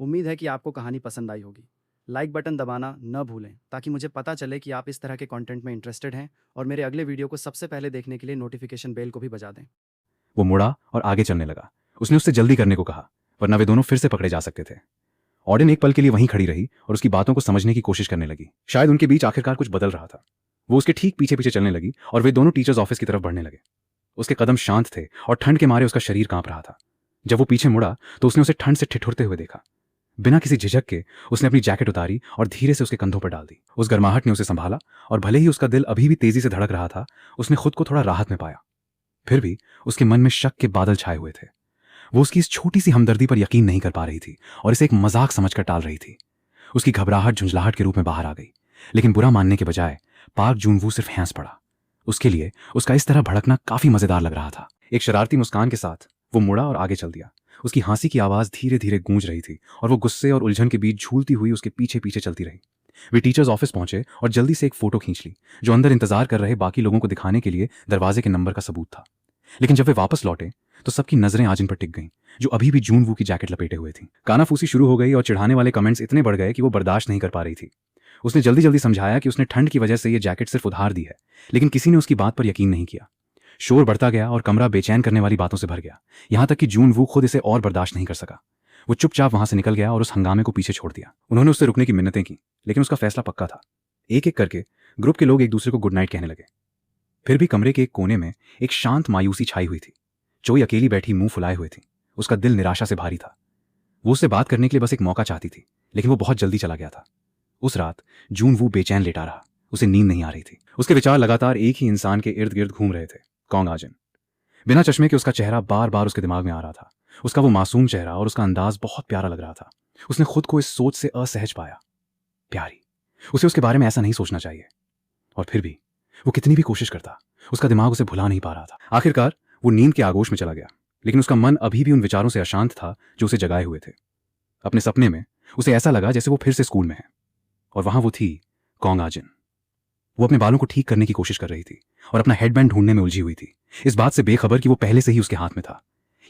उम्मीद है कि आपको कहानी पसंद आई होगी। लाइक बटन दबाना न भूलें ताकि मुझे पता चले कि आप इस तरह के कंटेंट में इंटरेस्टेड हैं, और मेरे अगले वीडियो को सबसे पहले देखने के लिए नोटिफिकेशन बेल को भी बजा दें। वो मुड़ा और आगे चलने लगा। उसने उससे जल्दी करने को कहा, वरना वे दोनों फिर से पकड़े जा सकते थे। ऑडिन एक पल के लिए वहीं खड़ी रही और उसकी बातों को समझने की कोशिश करने लगी। शायद उनके बीच आखिरकार कुछ बदल रहा था। वो उसके ठीक पीछे पीछे चलने लगी और वे दोनों टीचर्स ऑफिस की तरफ बढ़ने लगे। उसके कदम शांत थे और ठंड के मारे उसका शरीर कांप रहा था। जब वो पीछे मुड़ा तो उसने उसे ठंड से ठिठुरते हुए देखा। बिना किसी झिझक के उसने अपनी जैकेट उतारी और धीरे से उसके कंधों पर डाल दी। उस गर्माहट ने उसे संभाला और भले ही उसका दिल अभी भी तेजी से धड़क रहा था, उसने खुद को थोड़ा राहत में पाया। फिर भी उसके मन में शक के बादल छाए हुए थे। वो उसकी इस छोटी सी हमदर्दी पर यकीन नहीं कर पा रही थी और इसे एक मजाक समझकर टाल रही थी। उसकी घबराहट झुंझलाहट के रूप में बाहर आ गई, लेकिन बुरा मानने के बजाय पार्क जून-वू सिर्फ हंस पड़ा। उसके लिए उसका इस तरह भड़कना काफी मजेदार लग रहा था। एक शरारती मुस्कान के साथ वो मुड़ा और आगे चल दिया। उसकी हंसी की आवाज धीरे धीरे गूंज रही थी और वो गुस्से और उलझन के बीच झूलती हुई उसके पीछे पीछे चलती रही। वे टीचर्स ऑफिस पहुंचे और जल्दी से एक फोटो खींच ली, जो अंदर इंतजार कर रहे बाकी लोगों को दिखाने के लिए दरवाजे के नंबर का सबूत था। लेकिन जब वे वापस लौटे तो सबकी नजरें आजिन पर टिक गईं, जो अभी भी जून-वू की जैकेट लपेटे हुए थी। कानाफूसी शुरू हो गई और चिढ़ाने वाले कमेंट्स इतने बढ़ गए कि वो बर्दाश्त नहीं कर पा रही थी। उसने जल्दी जल्दी समझाया कि उसने ठंड की वजह से ये जैकेट सिर्फ उधार दी है, लेकिन किसी ने उसकी बात पर यकीन नहीं किया। शोर बढ़ता गया और कमरा बेचैन करने वाली बातों से भर गया, यहाँ तक कि जून-वू खुद इसे और बर्दाश्त नहीं कर सका। वो चुपचाप वहां से निकल गया और उस हंगामे को पीछे छोड़ दिया। उन्होंने उससे रुकने की मिन्नतें की, लेकिन उसका फैसला पक्का था। एक एक करके ग्रुप के लोग एक दूसरे को गुड नाइट कहने लगे। फिर भी कमरे के एक कोने में एक शांत मायूसी छाई हुई थी। जोई अकेली बैठी मुंह फुलाए हुए थी। उसका दिल निराशा से भारी था। वो उससे बात करने के लिए बस एक मौका चाहती थी, लेकिन वो बहुत जल्दी चला गया था। उस रात जून वू बेचैन लेटा रहा। उसे नींद नहीं आ रही थी। उसके विचार लगातार एक ही इंसान के इर्द गिर्द घूम रहे थे, कॉन्ग आजिन। बिना चश्मे के उसका चेहरा बार बार उसके दिमाग में आ रहा था। उसका वो मासूम चेहरा और उसका अंदाज बहुत प्यारा लग रहा था। उसने खुद को इस सोच से असहज पाया। प्यारी, उसे उसके बारे में ऐसा नहीं सोचना चाहिए। और फिर भी वो कितनी भी कोशिश करता, उसका दिमाग उसे भुला नहीं पा रहा था। आखिरकार वो नींद के आगोश में चला गया, लेकिन उसका मन अभी भी उन विचारों से अशांत था जो उसे जगाए हुए थे। अपने सपने में उसे ऐसा लगा जैसे वो फिर से स्कूल में है, और वहां वो थी, कॉन्ग आजिन। वो अपने बालों को ठीक करने की कोशिश कर रही थी और अपना हेडबैंड ढूंढने में उलझी हुई थी, इस बात से बेखबर कि वो पहले से ही उसके हाथ में था।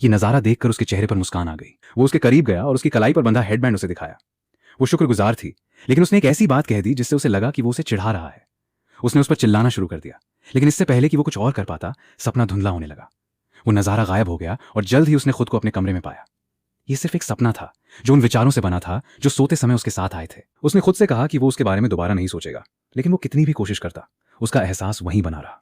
ये नजारा देखकर उसके चेहरे पर मुस्कान आ गई। वो उसके करीब गया और उसकी कलाई पर बंधा हेडबैंड उसे दिखाया। वो शुक्रगुजार थी, लेकिन उसने एक ऐसी बात कह दी जिससे उसे लगा कि वो उसे चिढ़ा रहा है। उसने उस पर चिल्लाना शुरू कर दिया, लेकिन इससे पहले कि वो कुछ और कर पाता, सपना धुंधला होने लगा। वो नजारा गायब हो गया और जल्द ही उसने खुद को अपने कमरे में पाया। ये सिर्फ एक सपना था जो उन विचारों से बना था जो सोते समय उसके साथ आए थे। उसने खुद से कहा कि वो उसके बारे में दोबारा नहीं सोचेगा, लेकिन वो कितनी भी कोशिश करता, उसका एहसास वहीं बना रहा।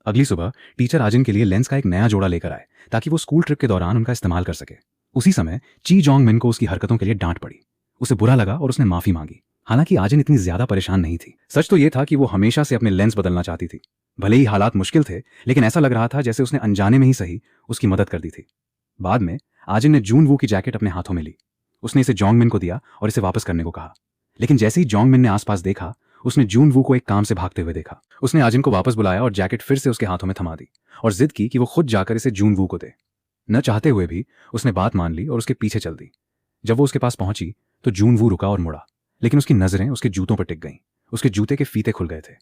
अगली सुबह टीचर आजिन के लिए लेंस का एक नया जोड़ा लेकर आए ताकि वो स्कूल ट्रिप के दौरान उनका इस्तेमाल कर सके। उसी समय ची जोंग मिन को उसकी हरकतों के लिए डांट पड़ी। उसे बुरा लगा और उसने माफी मांगी। हालांकि आजिन इतनी ज्यादा परेशान नहीं थी। सच तो यह था कि वो हमेशा से अपने लेंस बदलना चाहती थी। भले ही हालात मुश्किल थे, लेकिन ऐसा लग रहा था जैसे उसने अनजाने में ही सही उसकी मदद कर दी थी। बाद में आजिन ने जून वू की जैकेट अपने हाथों में ली। उसने इसे जोंग मिन को दिया और इसे वापस करने को कहा, लेकिन जैसे ही जोंग मिन ने आसपास देखा, उसने जून वू को एक काम से भागते हुए देखा। उसने आजिन को वापस बुलाया और जैकेट फिर से उसके हाथों में थमा दी और जिद की कि वो खुद जाकर इसे जून वू को दे। न चाहते हुए भी उसने बात मान ली और उसके पीछे चल दी। जब वो उसके पास पहुंची तो जून वू रुका और मुड़ा, लेकिन उसकी नजरें उसके जूतों पर टिक गईं। उसके जूते के फीते खुल गए थे।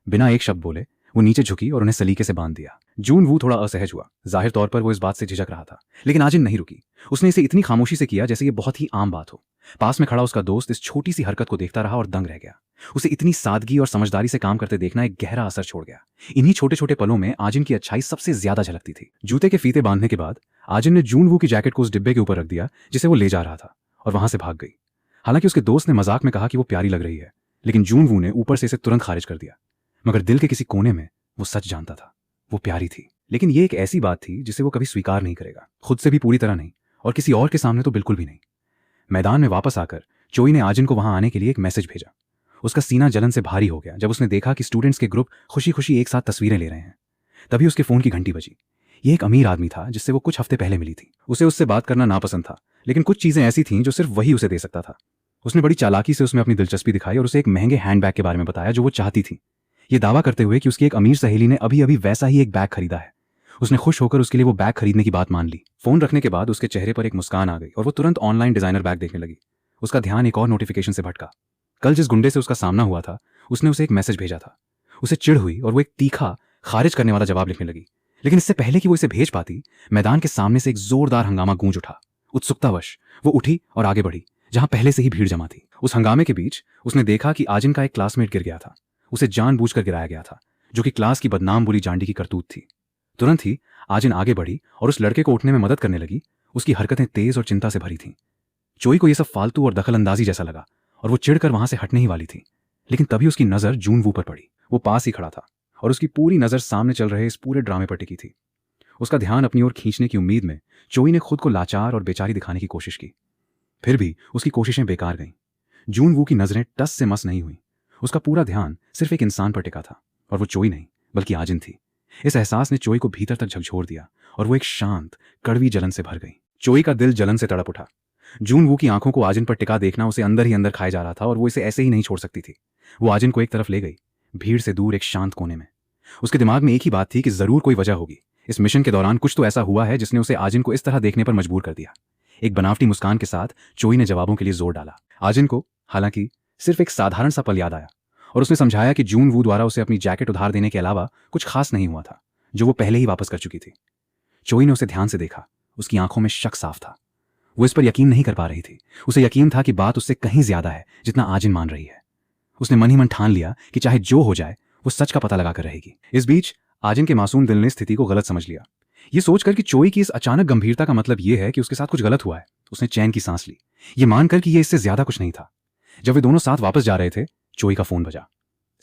बिना एक शब्द बोले वो नीचे झुकी और उन्हें सलीके से बांध दिया। जून वू थोड़ा असहज हुआ। जाहिर तौर पर वो इस बात से झिझक रहा था, लेकिन आजिन नहीं रुकी। उसने इसे इतनी खामोशी से किया जैसे ये बहुत ही आम बात हो। पास में खड़ा उसका दोस्त इस छोटी सी हरकत को देखता रहा और दंग रह गया। उसे इतनी सादगी और समझदारी से काम करते देखना एक गहरा असर छोड़ गया। इन्हीं छोटे छोटे पलों में आजिन की अच्छाई सबसे ज्यादा झलकती थी। जूते के फीते बांधने के बाद आजिन ने जून वू की जैकेट को उस डिब्बे के ऊपर रख दिया जिसे वो ले जा रहा था, और वहां से भाग गई। हालांकि उसके दोस्त ने मजाक में कहा कि वो प्यारी लग रही है, लेकिन जून वू ने ऊपर से इसे तुरंत खारिज कर दिया। मगर दिल के किसी कोने में वो सच जानता था, वो प्यारी थी। लेकिन ये एक ऐसी बात थी जिसे वो कभी स्वीकार नहीं करेगा, खुद से भी पूरी तरह नहीं, और किसी और के सामने तो बिल्कुल भी नहीं। मैदान में वापस आकर चोई ने आजिन को वहां आने के लिए एक मैसेज भेजा। उसका सीना जलन से भारी हो गया जब उसने देखा कि स्टूडेंट्स के ग्रुप खुशी खुशी एक साथ तस्वीरें ले रहे हैं। तभी उसके फोन की घंटी बजी। ये एक अमीर आदमी था जिससे वो कुछ हफ्ते पहले मिली थी। उसे उससे बात करना नापसंद था, लेकिन कुछ चीजें ऐसी थीं जो सिर्फ वही उसे दे सकता था। उसने बड़ी चालाकी से उसमें अपनी दिलचस्पी दिखाई और उसे एक महंगे हैंडबैग के बारे में बताया जो वो चाहती थी, ये दावा करते हुए कि उसकी एक अमीर सहेली ने अभी अभी वैसा ही एक बैग खरीदा है। उसने खुश होकर उसके लिए वो बैग खरीदने की बात मान ली। फोन रखने के बाद उसके चेहरे पर एक मुस्कान आ गई और वो तुरंत ऑनलाइन डिजाइनर बैग देखने लगी। उसका ध्यान एक और नोटिफिकेशन से भटका। कल जिस गुंडे से उसका सामना हुआ था, उसने उसे एक मैसेज भेजा था। उसे चिढ़ हुई और वो एक तीखा, खारिज करने वाला जवाब लिखने लगी। लेकिन इससे पहले कि वो इसे भेज पाती, मैदान के सामने से एक जोरदार हंगामा गूंज उठा। उत्सुकतावश वो उठी और आगे बढ़ी जहां पहले से ही भीड़ जमा थी। उस हंगामे के बीच उसने देखा कि आजिन का एक क्लासमेट गिर गया था। उसे जानबूझकर गिराया गया था, जो कि क्लास की बदनाम बुरी जांडी की करतूत थी। तुरंत ही आजिन आगे बढ़ी और उस लड़के को उठने में मदद करने लगी। उसकी हरकतें तेज और चिंता से भरी थीं। चोई को यह सब फालतू और दखलंदाजी जैसा लगा और वो चिढ़कर वहां से हटने ही वाली थी, लेकिन तभी उसकी नजर जून वू पर पड़ी। वो पास ही खड़ा था और उसकी पूरी नजर सामने चल रहे इस पूरे ड्रामे पर टिकी थी। उसका ध्यान अपनी ओर खींचने की उम्मीद में चोई ने खुद को लाचार और बेचारी दिखाने की कोशिश की। फिर भी उसकी कोशिशें बेकार गईं। जून वू की नजरें टस से मस नहीं हुई। उसका पूरा ध्यान सिर्फ एक इंसान पर टिका था, और वो चोई नहीं बल्कि आजिन थी। इस एहसास ने चोई को भीतर तक झकझोर दिया और वो एक शांत, कड़वी जलन से भर गई। चोई का दिल जलन से तड़प उठा। जून वू की आंखों को आजिन पर टिका देखना उसे अंदर ही अंदर खाए जा रहा था और वो इसे ऐसे ही नहीं छोड़ सकती थी। वो आजिन को एक तरफ ले गई, भीड़ से दूर एक शांत कोने में। उसके दिमाग में एक ही बात थी कि जरूर कोई वजह होगी। इस मिशन के दौरान कुछ तो ऐसा हुआ है जिसने उसे आजिन को इस तरह देखने पर मजबूर कर दिया। एक बनावटी मुस्कान के साथ चोई ने जवाबों के लिए जोर डाला। आजिन को हालांकि सिर्फ एक साधारण सा पल याद आया और उसने समझाया कि जून वू द्वारा उसे अपनी जैकेट उधार देने के अलावा कुछ खास नहीं हुआ था, जो वो पहले ही वापस कर चुकी थी। चोई ने उसे ध्यान से देखा। उसकी आंखों में शक साफ था। वो इस पर यकीन नहीं कर पा रही थी। उसे यकीन था कि बात उससे कहीं ज्यादा है जितना आजिन मान रही है। उसने मन ही मन ठान लिया कि चाहे जो हो जाए वो सच का पता लगा कर रहेगी। इस बीच आजिन के मासूम दिल ने स्थिति को गलत समझ लिया। ये सोचकर कि चोई की इस अचानक गंभीरता का मतलब ये है कि उसके साथ कुछ गलत हुआ है, उसने चैन की सांस ली, ये मानकर कि ये इससे ज्यादा कुछ नहीं था। जब वे दोनों साथ वापस जा रहे थे, चोई का फोन बजा।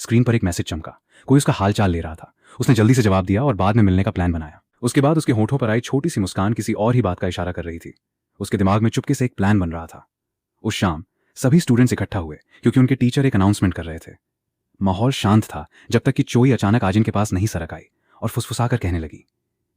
स्क्रीन पर एक मैसेज चमका। कोई उसका हालचाल ले रहा था। उसने जल्दी से जवाब दिया और बाद में मिलने का प्लान बनाया। उसके बाद उसके होठों पर आई छोटी सी मुस्कान किसी और ही बात का इशारा कर रही थी। उसके दिमाग में चुपके से एक प्लान बन रहा था। उस शाम सभी स्टूडेंट्स इकट्ठा हुए क्योंकि उनके टीचर एक अनाउंसमेंट कर रहे थे। माहौल शांत था जब तक कि चोई अचानक आजिन के पास नहीं सरक आई और फुसफुसाकर कहने लगी।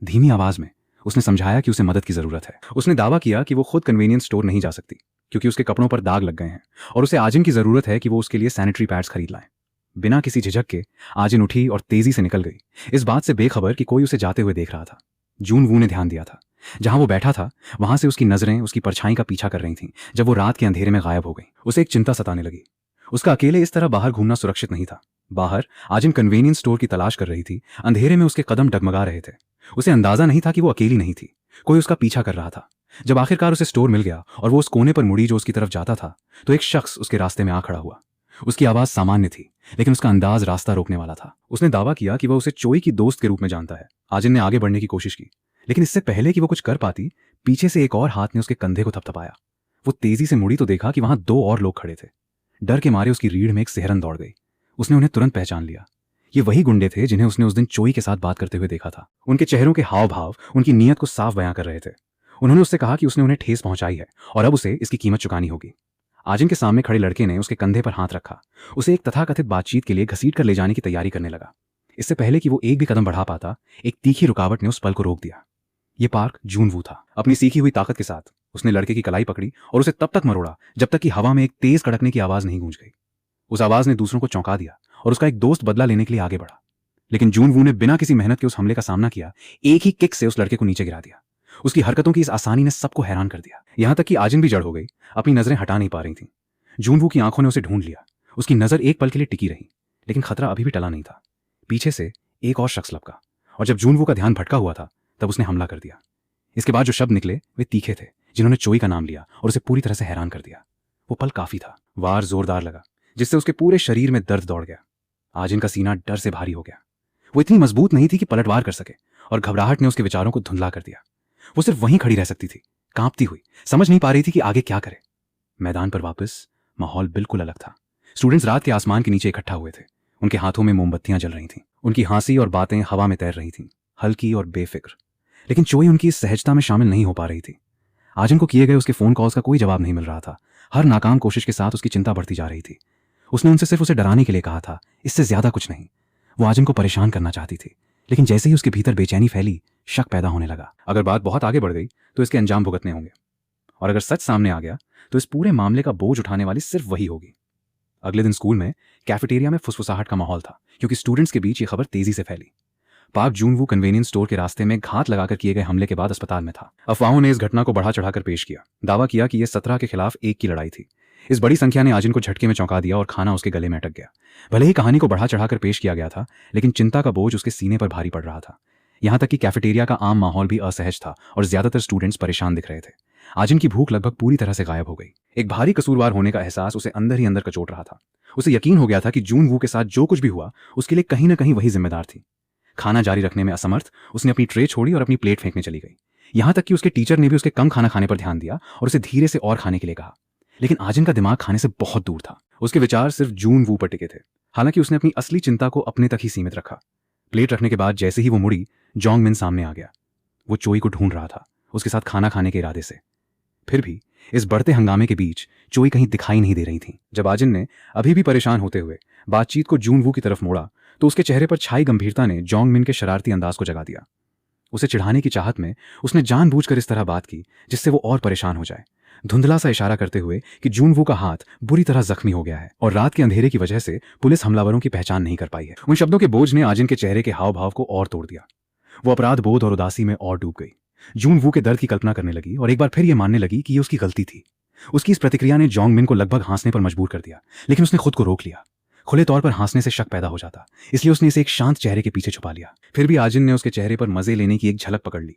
धीमी आवाज में उसने समझाया कि उसे मदद की जरूरत है। उसने दावा किया कि वो खुद कन्वीनियंस स्टोर नहीं जा सकती क्योंकि उसके कपड़ों पर दाग लग गए हैं और उसे आजिन की जरूरत है कि वो उसके लिए सैनिटरी पैड्स खरीद लाए। बिना किसी झिझक के आजिन उठी और तेजी से निकल गई, इस बात से बेखबर कि कोई उसे जाते हुए देख रहा था। जून वू ने ध्यान दिया था। जहां वो बैठा था वहां से उसकी नजरें उसकी परछाई का पीछा कर रही थीं जब वो रात के अंधेरे में गायब हो गई। उसे एक चिंता सताने लगी। उसका अकेले इस तरह बाहर घूमना सुरक्षित नहीं था। बाहर आजिन कन्वीनियंस स्टोर की तलाश कर रही थी। अंधेरे में उसके कदम डगमगा रहे थे। उसे अंदाजा नहीं था कि वो अकेली नहीं थी, कोई उसका पीछा कर रहा था। जब आखिरकार उसे स्टोर मिल गया और वो उस कोने पर मुड़ी जो उसकी तरफ जाता था, तो एक शख्स उसके रास्ते में आ खड़ा हुआ। उसकी आवाज सामान्य थी लेकिन उसका अंदाज रास्ता रोकने वाला था। उसने दावा किया कि वह उसे चोई की दोस्त के रूप में जानता है। आजिन ने आगे बढ़ने की कोशिश की लेकिन इससे पहले कि वो कुछ कर पाती, पीछे से एक और हाथ ने उसके कंधे को थपथपाया। वो तेजी से मुड़ी तो देखा कि वहां 2 और लोग खड़े थे। डर के मारे उसकी रीढ़ में एक सिहरन दौड़ गई। उसने उन्हें तुरंत पहचान लिया। ये वही गुंडे थे जिन्हें उसने उस दिन चोई के साथ बात करते हुए देखा था। उनके चेहरों के हाव भाव उनकी नीयत को साफ बयां कर रहे थे। उन्होंने उससे कहा कि उसने उन्हें ठेस पहुंचाई है और अब उसे इसकी कीमत चुकानी होगी। आजिन के सामने खड़े लड़के ने उसके कंधे पर हाथ रखा, उसे एक तथाकथित बातचीत के लिए घसीट कर ले जाने की तैयारी करने लगा। इससे पहले कि वो एक भी कदम बढ़ा पाता, एक तीखी रुकावट ने उस पल को रोक दिया। ये पार्क जून वू था। अपनी सीखी हुई ताकत के साथ उसने लड़के की कलाई पकड़ी और उसे तब तक मरोड़ा जब तक कि हवा में एक तेज कड़कने की आवाज नहीं गूंज गई। उस आवाज ने दूसरों को चौंका दिया और उसका एक दोस्त बदला लेने के लिए आगे बढ़ा। लेकिन जून वू ने बिना किसी मेहनत के उस हमले का सामना किया। एक ही किक से उस लड़के को नीचे गिरा दिया। उसकी हरकतों की इस आसानी ने सबको हैरान कर दिया, यहां तक कि आजिन भी जड़ हो गई। अपनी नजरें हटा नहीं पा रही थीं। जून वू की आंखों ने उसे ढूंढ लिया। उसकी नजर एक पल के लिए टिकी रही लेकिन खतरा अभी भी टला नहीं था। पीछे से एक और शख्स लपका और जब जून वू का ध्यान भटका हुआ था तब उसने हमला कर दिया। इसके बाद जो शब्द निकले वे तीखे थे, जिन्होंने चोई का नाम लिया और उसे पूरी तरह से हैरान कर दिया। वो पल काफी था। वार जोरदार लगा जिससे उसके पूरे शरीर में दर्द दौड़ गया। आजिन का सीना डर से भारी हो गया। वो इतनी मजबूत नहीं थी कि पलटवार कर सके और घबराहट ने उसके विचारों को धुंधला कर दिया। वो सिर्फ वहीं खड़ी रह सकती थी, कांपती हुई, समझ नहीं पा रही थी कि आगे क्या करे। मैदान पर वापस माहौल बिल्कुल अलग था। स्टूडेंट्स रात के आसमान के नीचे इकट्ठा हुए थे। उनके हाथों में मोमबत्तियां जल रही थीं। उनकी हंसी और बातें हवा में तैर रही थीं, हल्की और बेफिक्र। लेकिन चोई उनकी इस सहजता में शामिल नहीं हो पा रही थी। आजिन को किए गए उसके फोन कॉल्स का कोई जवाब नहीं मिल रहा था। हर नाकाम कोशिश के साथ उसकी चिंता बढ़ती जा रही थी। उसने उनसे सिर्फ उसे डराने के लिए कहा था, इससे ज्यादा कुछ नहीं। वो आजिन को परेशान करना चाहती थी लेकिन जैसे ही उसके भीतर बेचैनी फैली, शक पैदा होने लगा। अगर बात बहुत आगे बढ़ गई तो इसके अंजाम भुगतने होंगे और अगर सच सामने आ गया तो इस पूरे मामले का बोझ उठाने वाली सिर्फ वही होगी। अगले दिन स्कूल में कैफेटेरिया में फुसफुसाहट का माहौल था क्योंकि स्टूडेंट्स के बीच ये खबर तेजी से फैली। पार्क जून वू कन्वीनियंस स्टोर के रास्ते में घात लगाकर किए गए हमले के बाद अस्पताल में था। अफवाहों ने इस घटना को बढ़ा चढ़ाकर पेश किया। दावा किया कि यह 17 के खिलाफ 1 की लड़ाई थी। इस बड़ी संख्या ने आजिन को झटके में चौंका दिया और खाना उसके गले में अटक गया। भले ही कहानी को बढ़ा चढ़ाकर पेश किया गया था लेकिन चिंता का बोझ उसके सीने पर भारी पड़ रहा था। यहां तक कि कैफेटेरिया का आम माहौल भी असहज था और ज्यादातर स्टूडेंट्स परेशान दिख रहे थे। आजिन की भूख लगभग पूरी तरह से गायब हो गई। एक भारी कसूरवार होने का एहसास उसे अंदर ही अंदर कचोट रहा था। उसे यकीन हो गया था कि जून वू के साथ जो कुछ भी हुआ उसके लिए कहीं ना कहीं वही जिम्मेदार थी। खाना जारी रखने में असमर्थ उसने अपनी ट्रे छोड़ी और अपनी प्लेट फेंकने चली गई। यहां तक कि उसके टीचर ने भी उसके कम खाना खाने पर ध्यान दिया और उसे धीरे से और खाने के लिए कहा। लेकिन आजिन का दिमाग खाने से बहुत दूर था। उसके विचार सिर्फ जून वू पर टिके थे। हालांकि उसने अपनी असली चिंता को अपने तक ही सीमित रखा। प्लेट रखने के बाद जैसे ही वो मुड़ी, जोंग मिन सामने आ गया। वो चोई को ढूंढ रहा था, उसके साथ खाना खाने के इरादे से। फिर भी इस बढ़ते हंगामे के बीच चोई कहीं दिखाई नहीं दे रही थी। जब आजिन ने अभी भी परेशान होते हुए बातचीत को जून वू की तरफ मोड़ा तो उसके चेहरे पर छाई गंभीरता ने जोंग मिन के शरारती अंदाज को जगा दिया। उसे चिढ़ाने की चाहत में उसने जानबूझकर इस तरह बात की जिससे वो और परेशान हो जाए, धुंधला सा इशारा करते हुए कि जून वू का हाथ बुरी तरह जख्मी हो गया है और रात के अंधेरे की वजह से पुलिस हमलावरों की पहचान नहीं कर पाई है। उन शब्दों के बोझ ने आजिन के चेहरे के हाव भाव को और तोड़ दिया। वो अपराध बोध और उदासी में और डूब गई। जून वू के दर्द की कल्पना करने लगी और एक बार फिर ये मानने लगी कि ये उसकी गलती थी। उसकी इस प्रतिक्रिया ने जोंग मिन को लगभग हंसने पर मजबूर कर दिया, लेकिन उसने खुद को रोक लिया। खुले तौर पर हंसने से शक पैदा हो जाता, इसलिए उसने इसे एक शांत चेहरे के पीछे छुपा लिया। फिर भी आजिन ने उसके चेहरे पर मजे लेने की एक झलक पकड़ ली।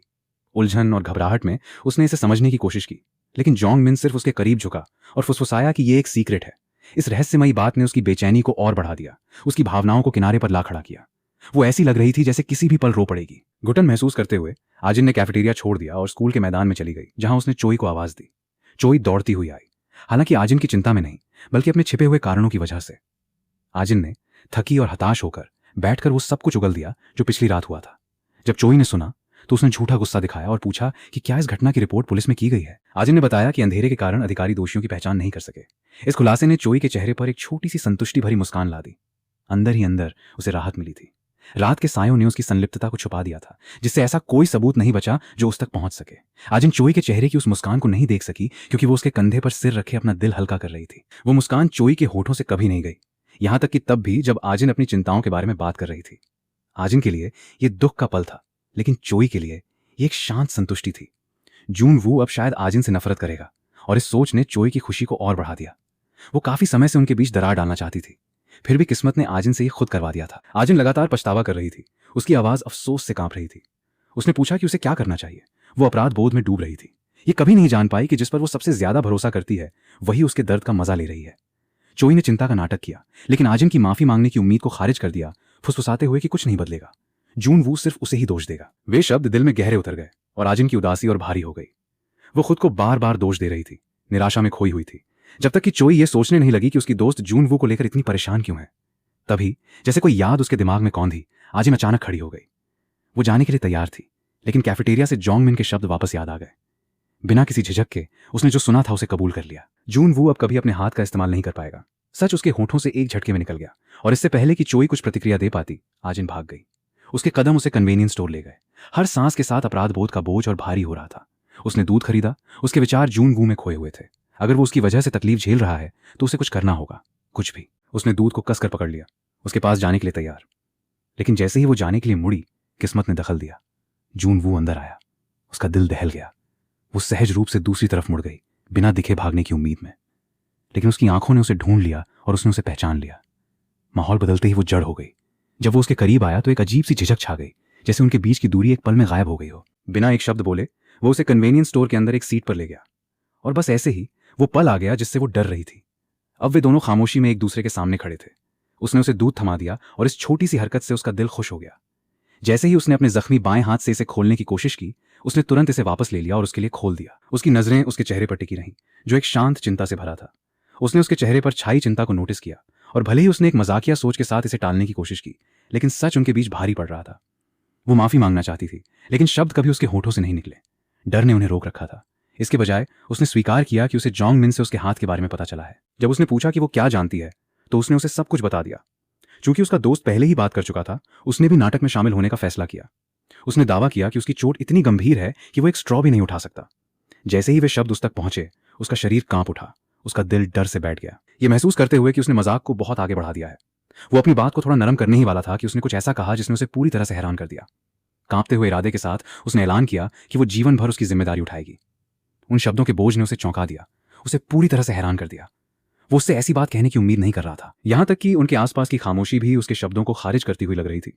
उलझन और घबराहट में उसने इसे समझने की कोशिश की, लेकिन जोंग मिन सिर्फ उसके करीब झुका और फुसफुसाया कि ये एक सीक्रेट है। इस रहस्यमयी बात ने उसकी बेचैनी को और बढ़ा दिया, उसकी भावनाओं को किनारे पर ला खड़ा किया। वो ऐसी लग रही थी जैसे किसी भी पल रो पड़ेगी। घुटन महसूस करते हुए आजिन ने कैफेटेरिया छोड़ दिया और स्कूल के मैदान में चली गई, जहां उसने चोई को आवाज दी। चोई दौड़ती हुई आई, हालांकि आजिन की चिंता में नहीं बल्कि अपने छिपे हुए कारणों की वजह से। आजिन ने थकी और हताश होकर बैठकर वो सब कुछ उगल दिया जो पिछली रात हुआ था। जब चोई ने सुना तो उसने झूठा गुस्सा दिखाया और पूछा कि क्या इस घटना की रिपोर्ट पुलिस में की गई है। आजिन ने बताया कि अंधेरे के कारण अधिकारी दोषियों की पहचान नहीं कर सके। इस खुलासे ने चोई के चेहरे पर एक छोटी सी संतुष्टि भरी मुस्कान ला दी। अंदर ही अंदर उसे राहत मिली थी। रात के सायों ने उसकी संलिप्तता को छुपा दिया था, जिससे ऐसा कोई सबूत नहीं बचा जो उस तक पहुंच सके। आजिन चोई के चेहरे की उस मुस्कान को नहीं देख सकी, क्योंकि वो उसके कंधे पर सिर रखे अपना दिल हल्का कर रही थी। वो मुस्कान चोई के होठों से कभी नहीं गई, यहां तक कि तब भी जब आजिन अपनी चिंताओं के बारे में बात कर रही थी। आजिन के लिए ये दुख का पल था, लेकिन चोई के लिए ये एक शांत संतुष्टि थी। जून वू अब शायद आजिन से नफरत करेगा, और इस सोच ने चोई की खुशी को और बढ़ा दिया। वो काफी समय से उनके बीच दरार डालना चाहती थी, फिर भी किस्मत ने आजिन से ये खुद करवा दिया था। आजिन लगातार पछतावा कर रही थी, उसकी आवाज अफसोस से कांप रही थी। उसने पूछा कि उसे क्या करना चाहिए। वो अपराध बोध में डूब रही थी। ये कभी नहीं जान पाई कि जिस पर वो सबसे ज्यादा भरोसा करती है, वही उसके दर्द का मजा ले रही है। चोई ने चिंता का नाटक किया, लेकिन आजिन की माफी मांगने की उम्मीद को खारिज कर दिया, फुसफुसाते हुए कि कुछ नहीं बदलेगा। जून वू सिर्फ उसे ही दोष देगा। वे शब्द दिल में गहरे उतर गए और आजिन की उदासी और भारी हो गई। वो खुद को बार बार दोष दे रही थी, निराशा में खोई हुई थी, जब तक कि चोई ये सोचने नहीं लगी कि उसकी दोस्त जून वू को लेकर इतनी परेशान क्यों है। तभी जैसे कोई याद उसके दिमाग में कौंधी, आजिन अचानक खड़ी हो गई। वो जाने के लिए तैयार थी, लेकिन कैफेटेरिया से जोंग मिन के शब्द वापस याद आ गए। बिना किसी झिझक के उसने जो सुना था उसे कबूल कर लिया। जून वू अब कभी अपने हाथ का इस्तेमाल नहीं कर पाएगा। सच उसके होठों से एक झटके में निकल गया, और इससे पहले कि चोई कुछ प्रतिक्रिया दे पाती, आजिन भाग गई। उसके कदम उसे कन्वीनियंस स्टोर ले गए। हर सांस के साथ अपराध बोध का बोझ और भारी हो रहा था। उसने दूध खरीदा। उसके विचार जून वू में खोए हुए थे। अगर वो उसकी वजह से तकलीफ झेल रहा है तो उसे कुछ करना होगा, कुछ भी। उसने दूध को कसकर पकड़ लिया, उसके पास जाने के लिए तैयार। लेकिन जैसे ही वो जाने के लिए मुड़ी, किस्मत ने दखल दिया। जून वू अंदर आया। उसका दिल दहल गया। वो सहज रूप से दूसरी तरफ मुड़ गई, बिना दिखे भागने की उम्मीद में। लेकिन उसकी आंखों ने उसे ढूंढ लिया और उसने उसे पहचान लिया। माहौल बदलते ही वो जड़ हो गई। जब वो उसके करीब आया तो एक अजीब सी झिझक छा गई, जैसे उनके बीच की दूरी एक पल में गायब हो गई हो। बिना एक शब्द बोले वो उसे कन्वीनियंस स्टोर के अंदर एक सीट पर ले गया, और बस ऐसे ही वो पल आ गया जिससे वो डर रही थी। अब वे दोनों खामोशी में एक दूसरे के सामने खड़े थे। उसने उसे दूध थमा दिया और इस छोटी सी हरकत से उसका दिल खुश हो गया। जैसे ही उसने अपने जख्मी बाएं हाथ से इसे खोलने की कोशिश की, उसने तुरंत इसे वापस ले लिया और उसके लिए खोल दिया। उसकी नजरें उसके चेहरे पर टिकी रहीं, जो एक शांत चिंता से भरा था। उसने उसके चेहरे पर छाई चिंता को नोटिस किया, और भले ही उसने एक मजाकिया सोच के साथ इसे टालने की कोशिश की, लेकिन सच उनके बीच भारी पड़ रहा था। वो माफी मांगना चाहती थी, लेकिन शब्द कभी उसके होठों से नहीं निकले। डर ने उन्हें रोक रखा था। इसके बजाय उसने स्वीकार किया कि उसे जोंग मिन से उसके हाथ के बारे में पता चला है। जब उसने पूछा कि वो क्या जानती है, तो उसने उसे सब कुछ बता दिया। चूंकि उसका दोस्त पहले ही बात कर चुका था, उसने भी नाटक में शामिल होने का फैसला किया। उसने दावा किया कि उसकी चोट इतनी गंभीर है कि वो एक स्ट्रॉ भी नहीं उठा सकता। जैसे ही वे शब्द उस तक पहुंचे, उसका शरीर कांप उठा। उसका दिल डर से बैठ गया, ये महसूस करते हुए कि उसने मजाक को बहुत आगे बढ़ा दिया है। वो अपनी बात को थोड़ा नरम करने ही वाला था कि उसने कुछ ऐसा कहा जिसने उसे पूरी तरह से हैरान कर दिया। कांपते हुए इरादे के साथ उसने ऐलान किया कि वो जीवन भर उसकी जिम्मेदारी उठाएगी। उन शब्दों के बोझ ने उसे चौंका दिया, उसे पूरी तरह से हैरान कर दिया। वो उससे ऐसी बात कहने की उम्मीद नहीं कर रहा था। यहां तक कि उनके आसपास की खामोशी भी उसके शब्दों को खारिज करती हुई लग रही थी।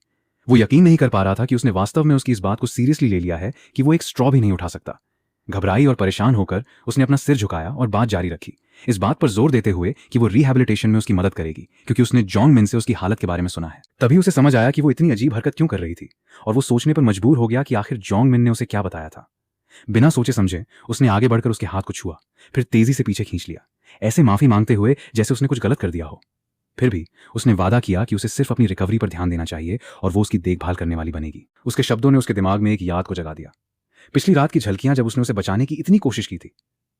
वो यकीन नहीं कर पा रहा था कि उसने वास्तव में उसकी इस बात को सीरियसली ले लिया है कि वो एक स्ट्रॉ भी नहीं उठा सकता। घबराई और परेशान होकर उसने अपना सिर झुकाया और बात जारी रखी, इस बात पर जोर देते हुए कि वो रिहैबिलिटेशन में उसकी मदद करेगी, क्योंकि उसने जोंग मिन से उसकी हालत के बारे में सुना है। तभी उसे समझ आया कि वो इतनी अजीब हरकत क्यों कर रही थी, और वो सोचने पर मजबूर हो गया कि आखिर जोंग मिन ने उसे क्या बताया था। बिना सोचे समझे उसने आगे बढ़कर उसके हाथ को छुआ, फिर तेजी से पीछे खींच लिया, ऐसे माफी मांगते हुए जैसे उसने कुछ गलत कर दिया हो। फिर भी उसने वादा किया कि उसे सिर्फ अपनी रिकवरी पर ध्यान देना चाहिए और वो उसकी देखभाल करने वाली बनेगी। उसके शब्दों ने उसके दिमाग में एक याद को जगा दिया। पिछली रात की झलकियां जब उसने उसे बचाने की इतनी कोशिश की थी,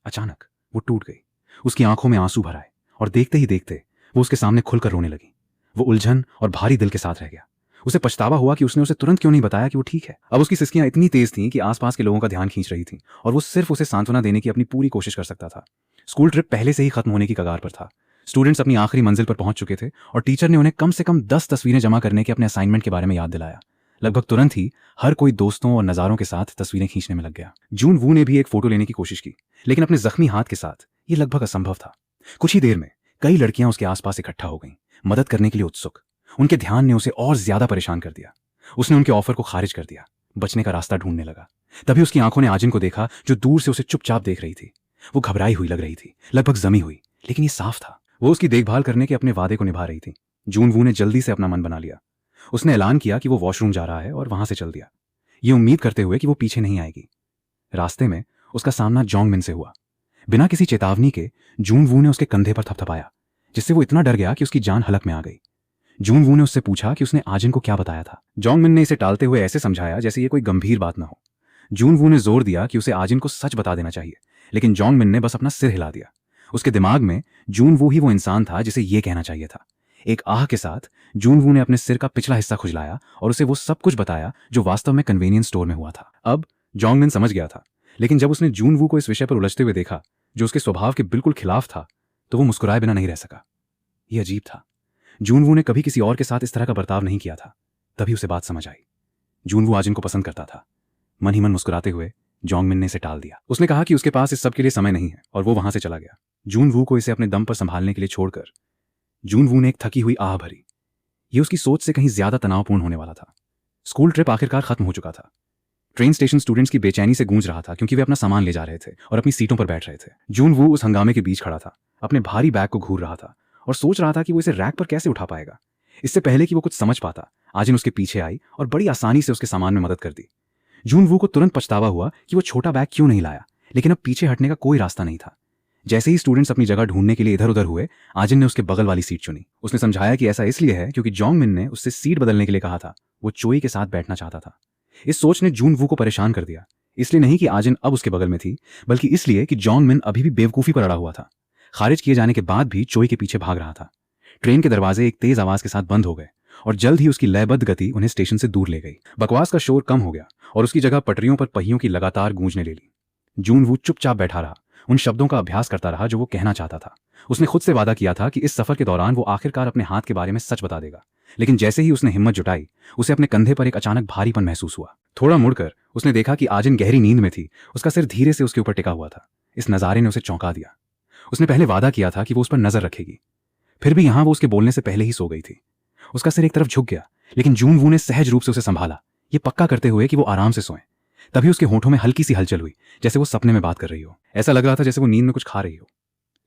अचानक वो टूट गई। उसकी आंखों में आंसू भर आए और देखते ही देखते वो उसके सामने खुलकर रोने लगी। वो उलझन और भारी दिल के साथ रह गया। उसे पछतावा हुआ कि उसने उसे तुरंत क्यों नहीं बताया कि वो ठीक है। अब उसकी सिसकियां इतनी तेज थीं कि आसपास के लोगों का ध्यान खींच रही थीं, और वो सिर्फ उसे सांत्वना देने की अपनी पूरी कोशिश कर सकता था। स्कूल ट्रिप पहले से ही खत्म होने की कगार पर था। स्टूडेंट्स अपनी आखिरी मंजिल पर पहुंच चुके थे, और टीचर ने उन्हें कम से कम 10 तस्वीरें जमा करने के अपने असाइनमेंट के बारे में याद दिलाया। लगभग तुरंत ही हर कोई दोस्तों और नज़ारों के साथ तस्वीरें खींचने में लग गया। जून वू ने भी एक फोटो लेने की कोशिश की, लेकिन अपने जख्मी हाथ के साथ ये लगभग असंभव था। कुछ ही देर में कई लड़कियां उसके आसपास इकट्ठा हो गईं, मदद करने के लिए उत्सुक। उनके ध्यान ने उसे और ज्यादा परेशान कर दिया। उसने उनके ऑफर को खारिज कर दिया, बचने का रास्ता ढूंढने लगा। तभी उसकी आंखों ने आजिन को देखा, जो दूर से उसे चुपचाप देख रही थी। वो घबराई हुई लग रही थी, लगभग जमी हुई, लेकिन ये साफ था वो उसकी देखभाल करने के अपने वादे को निभा रही थी। जून वू ने जल्दी से अपना मन बना लिया। उसने ऐलान किया कि वो वॉशरूम जा रहा है और वहां से चल दिया, ये उम्मीद करते हुए कि वो पीछे नहीं आएगी। रास्ते में उसका सामना जोंग मिन से हुआ। बिना किसी चेतावनी के जून वू ने उसके कंधे पर थपथपाया, जिससे वो इतना डर गया कि उसकी जान हलक में आ गई। जून वू ने उससे पूछा कि उसने आजिन को क्या बताया था। जोंग मिन ने इसे टालते हुए ऐसे समझाया जैसे ये कोई गंभीर बात ना हो। जून वू ने जोर दिया कि उसे आजिन को सच बता देना चाहिए, लेकिन जोंग मिन ने बस अपना सिर हिला दिया। उसके दिमाग में जून वू ही वो इंसान था जिसे ये कहना चाहिए था। एक आह के साथ जून वू ने अपने सिर का पिछला हिस्सा खुजलाया और उसे वो सब कुछ बताया जो वास्तव में कन्वीनियंस स्टोर में हुआ था। अब जोंग मिन समझ गया था, लेकिन जब उसने जून वू को इस विषय पर उलझते हुए देखा जो उसके स्वभाव के बिल्कुल खिलाफ था, तो वो मुस्कुराए बिना नहीं रह सका। यह अजीब था। जून वू ने कभी किसी और के साथ इस तरह का बर्ताव नहीं किया था। तभी उसे बात समझ आई। जून वू आजिन को पसंद करता था। मन ही मन मुस्कुराते हुए जोंग मिन ने इसे टाल दिया। उसने कहा कि उसके पास इस सब के लिए समय नहीं है और वो वहां से चला गया। जून वू को इसे अपने दम पर संभालने के लिए छोड़कर जून वू ने एक थकी हुई आह भरी। ये उसकी सोच से कहीं ज्यादा तनावपूर्ण होने वाला था। स्कूल ट्रिप आखिरकार खत्म हो चुका था। ट्रेन स्टेशन स्टूडेंट्स की बेचैनी से गूंज रहा था क्योंकि वे अपना सामान ले जा रहे थे और अपनी सीटों पर बैठ रहे थे। जून वू उस हंगामे के बीच खड़ा था, अपने भारी बैग को घूर रहा था और सोच रहा था कि वो इसे रैक पर कैसे उठा पाएगा। इससे पहले कि वो कुछ समझ पाता, आजिन उसके पीछे आई और बड़ी आसानी से उसके सामान में मदद कर दी। जून वू को तुरंत पछतावा हुआ कि वो छोटा बैग क्यों नहीं लाया, लेकिन अब पीछे हटने का कोई रास्ता नहीं था। जैसे ही स्टूडेंट्स अपनी जगह ढूंढने के लिए इधर उधर हुए, आजिन ने उसके बगल वाली सीट चुनी। उसने समझाया कि ऐसा इसलिए है क्योंकि जोंग मिन ने उससे सीट बदलने के लिए कहा था। वो चोई के साथ बैठना चाहता था। इस सोच ने जून वू को परेशान कर दिया। इसलिए नहीं कि आजिन अब उसके बगल में थी, बल्कि इसलिए कि जोंग मिन अभी भी बेवकूफी पर अड़ा हुआ था। खारिज किए जाने के बाद भी चोई के पीछे भाग रहा था। ट्रेन के दरवाजे एक तेज आवाज के साथ बंद हो गए और जल्द ही उसकी लयबद्ध गति उन्हें स्टेशन से दूर ले गई। बकवास का शोर कम हो गया और उसकी जगह पटरियों पर पहियों की लगातार गूंजने ले ली। जून वू चुपचाप बैठा रहा, उन शब्दों का अभ्यास करता रहा जो वो कहना चाहता था। उसने खुद से वादा किया था कि इस सफर के दौरान वो आखिरकार अपने हाथ के बारे में सच बता देगा। लेकिन जैसे ही उसने हिम्मत जुटाई, उसे अपने कंधे पर एक अचानक भारीपन महसूस हुआ। थोड़ा मुड़कर उसने देखा कि आजिन गहरी नींद में थी। उसका सिर धीरे से उसके ऊपर टिका हुआ था। इस नजारे ने उसे चौंका दिया। उसने पहले वादा किया था कि वो उस पर नजर रखेगी, फिर भी यहां वो उसके बोलने से पहले ही सो गई थी। उसका सिर एक तरफ झुक गया, लेकिन जून वू ने सहज रूप से उसे संभाला, ये पक्का करते हुए कि वो आराम से सोए। तभी उसके होठों में हल्की सी हलचल हुई, जैसे वो सपने में बात कर रही हो। ऐसा लग रहा था जैसे वो नींद में कुछ खा रही हो।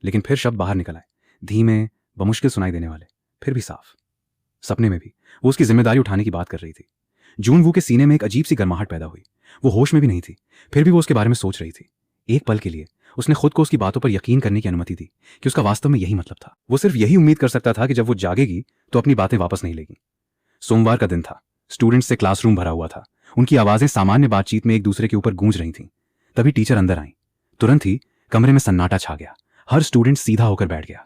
लेकिन फिर शब्द बाहर निकल आए, धीमे, बमुश्किल सुनाई देने वाले, फिर भी साफ। सपने में भी वो उसकी जिम्मेदारी उठाने की बात कर रही थी। जून वू के सीने में एक अजीब सी गर्माहट पैदा हुई। वो होश में भी नहीं थी, फिर भी वो उसके बारे में सोच रही थी। एक पल के लिए उसने खुद को उसकी बातों पर यकीन करने की अनुमति दी कि उसका वास्तव में यही मतलब था। वो सिर्फ यही उम्मीद कर सकता था कि जब वो जागेगी तो अपनी बातें वापस नहीं लेगी। सोमवार का दिन था। स्टूडेंट्स से क्लासरूम भरा हुआ था। उनकी आवाजें सामान्य बातचीत में एक दूसरे के ऊपर गूंज रही थीं। तभी टीचर अंदर आई। तुरंत ही कमरे में सन्नाटा छा गया। हर स्टूडेंट सीधा होकर बैठ गया।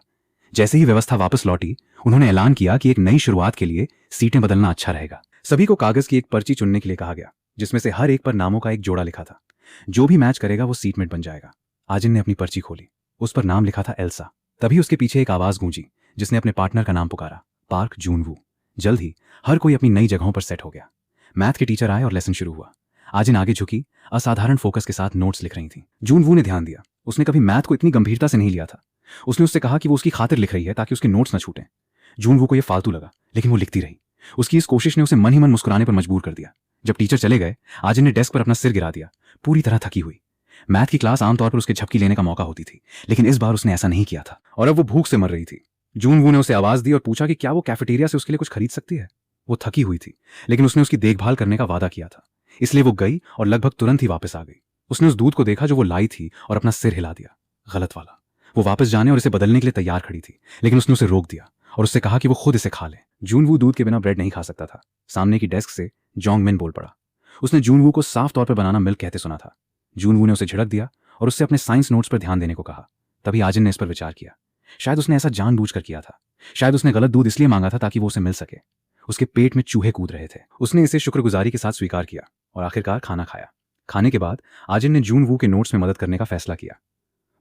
जैसे ही व्यवस्था वापस लौटी, उन्होंने ऐलान किया कि एक नई शुरुआत के लिए सीटें बदलना अच्छा रहेगा। सभी को कागज की एक पर्ची चुनने के लिए कहा गया, जिसमें से हर एक पर नामों का एक जोड़ा लिखा था। जो भी मैच करेगा वो सीटमेट बन जाएगा। आजिन ने अपनी पर्ची खोली। उस पर नाम लिखा था एल्सा। तभी उसके पीछे एक आवाज गूंजी जिसने अपने पार्टनर का नाम पुकारा, पार्क जून वू। जल्द ही हर कोई अपनी नई जगहों पर सेट हो गया। मैथ के टीचर आए और लेसन शुरू हुआ। आजिन आगे झुकी, असाधारण फोकस के साथ नोट्स लिख रही थी। जून वू ने ध्यान दिया। उसने कभी मैथ को इतनी गंभीरता से नहीं लिया था। उसने उससे कहा कि वो उसकी खातिर लिख रही है ताकि उसके नोट्स न छूटें। जून वू को यह फालतू लगा, लेकिन वो लिखती रही। उसकी इस कोशिश ने उसे मन ही मन मुस्कुराने पर मजबूर कर दिया। जब टीचर चले गए, आजिन ने डेस्क पर अपना सिर गिरा दिया, पूरी तरह थकी हुई। मैथ की क्लास आमतौर पर उसके झपकी लेने का मौका होती थी, लेकिन इस बार उसने ऐसा नहीं किया था और अब वो भूख से मर रही थी। जून वू ने उसे आवाज दी और पूछा कि क्या वो कैफेटेरिया से उसके लिए कुछ खरीद सकती है। वो थकी हुई थी, लेकिन उसने उसकी देखभाल करने का वादा किया था, इसलिए वो गई और लगभग तुरंत ही वापस आ गई। उसने उस दूध को देखा जो वो लाई थी और अपना सिर हिला दिया, गलत वाला। वो वापस जाने और इसे बदलने के लिए तैयार खड़ी थी, लेकिन उसने उसे रोक दिया और उससे कहा कि वो खुद इसे खा ले। जून वू दूध के बिना ब्रेड नहीं खा सकता था। सामने की डेस्क से जोंग मिन बोल पड़ा। उसने जून वू को साफ तौर पर बनाना मिल्क कहते सुना था। जून वू ने उसे झिड़क दिया और उससे अपने साइंस नोट्स पर ध्यान देने को कहा। तभी आजिन ने इस पर विचार किया। शायद उसने ऐसा जानबूझकर किया था। शायद उसने गलत दूध इसलिए मांगा था ताकि वो उसे मिल सके। उसके पेट में चूहे कूद रहे थे। उसने इसे शुक्रगुजारी के साथ स्वीकार किया और आखिरकार खाना खाया। खाने के बाद आजिन ने जून वू के नोट्स में मदद करने का फैसला किया।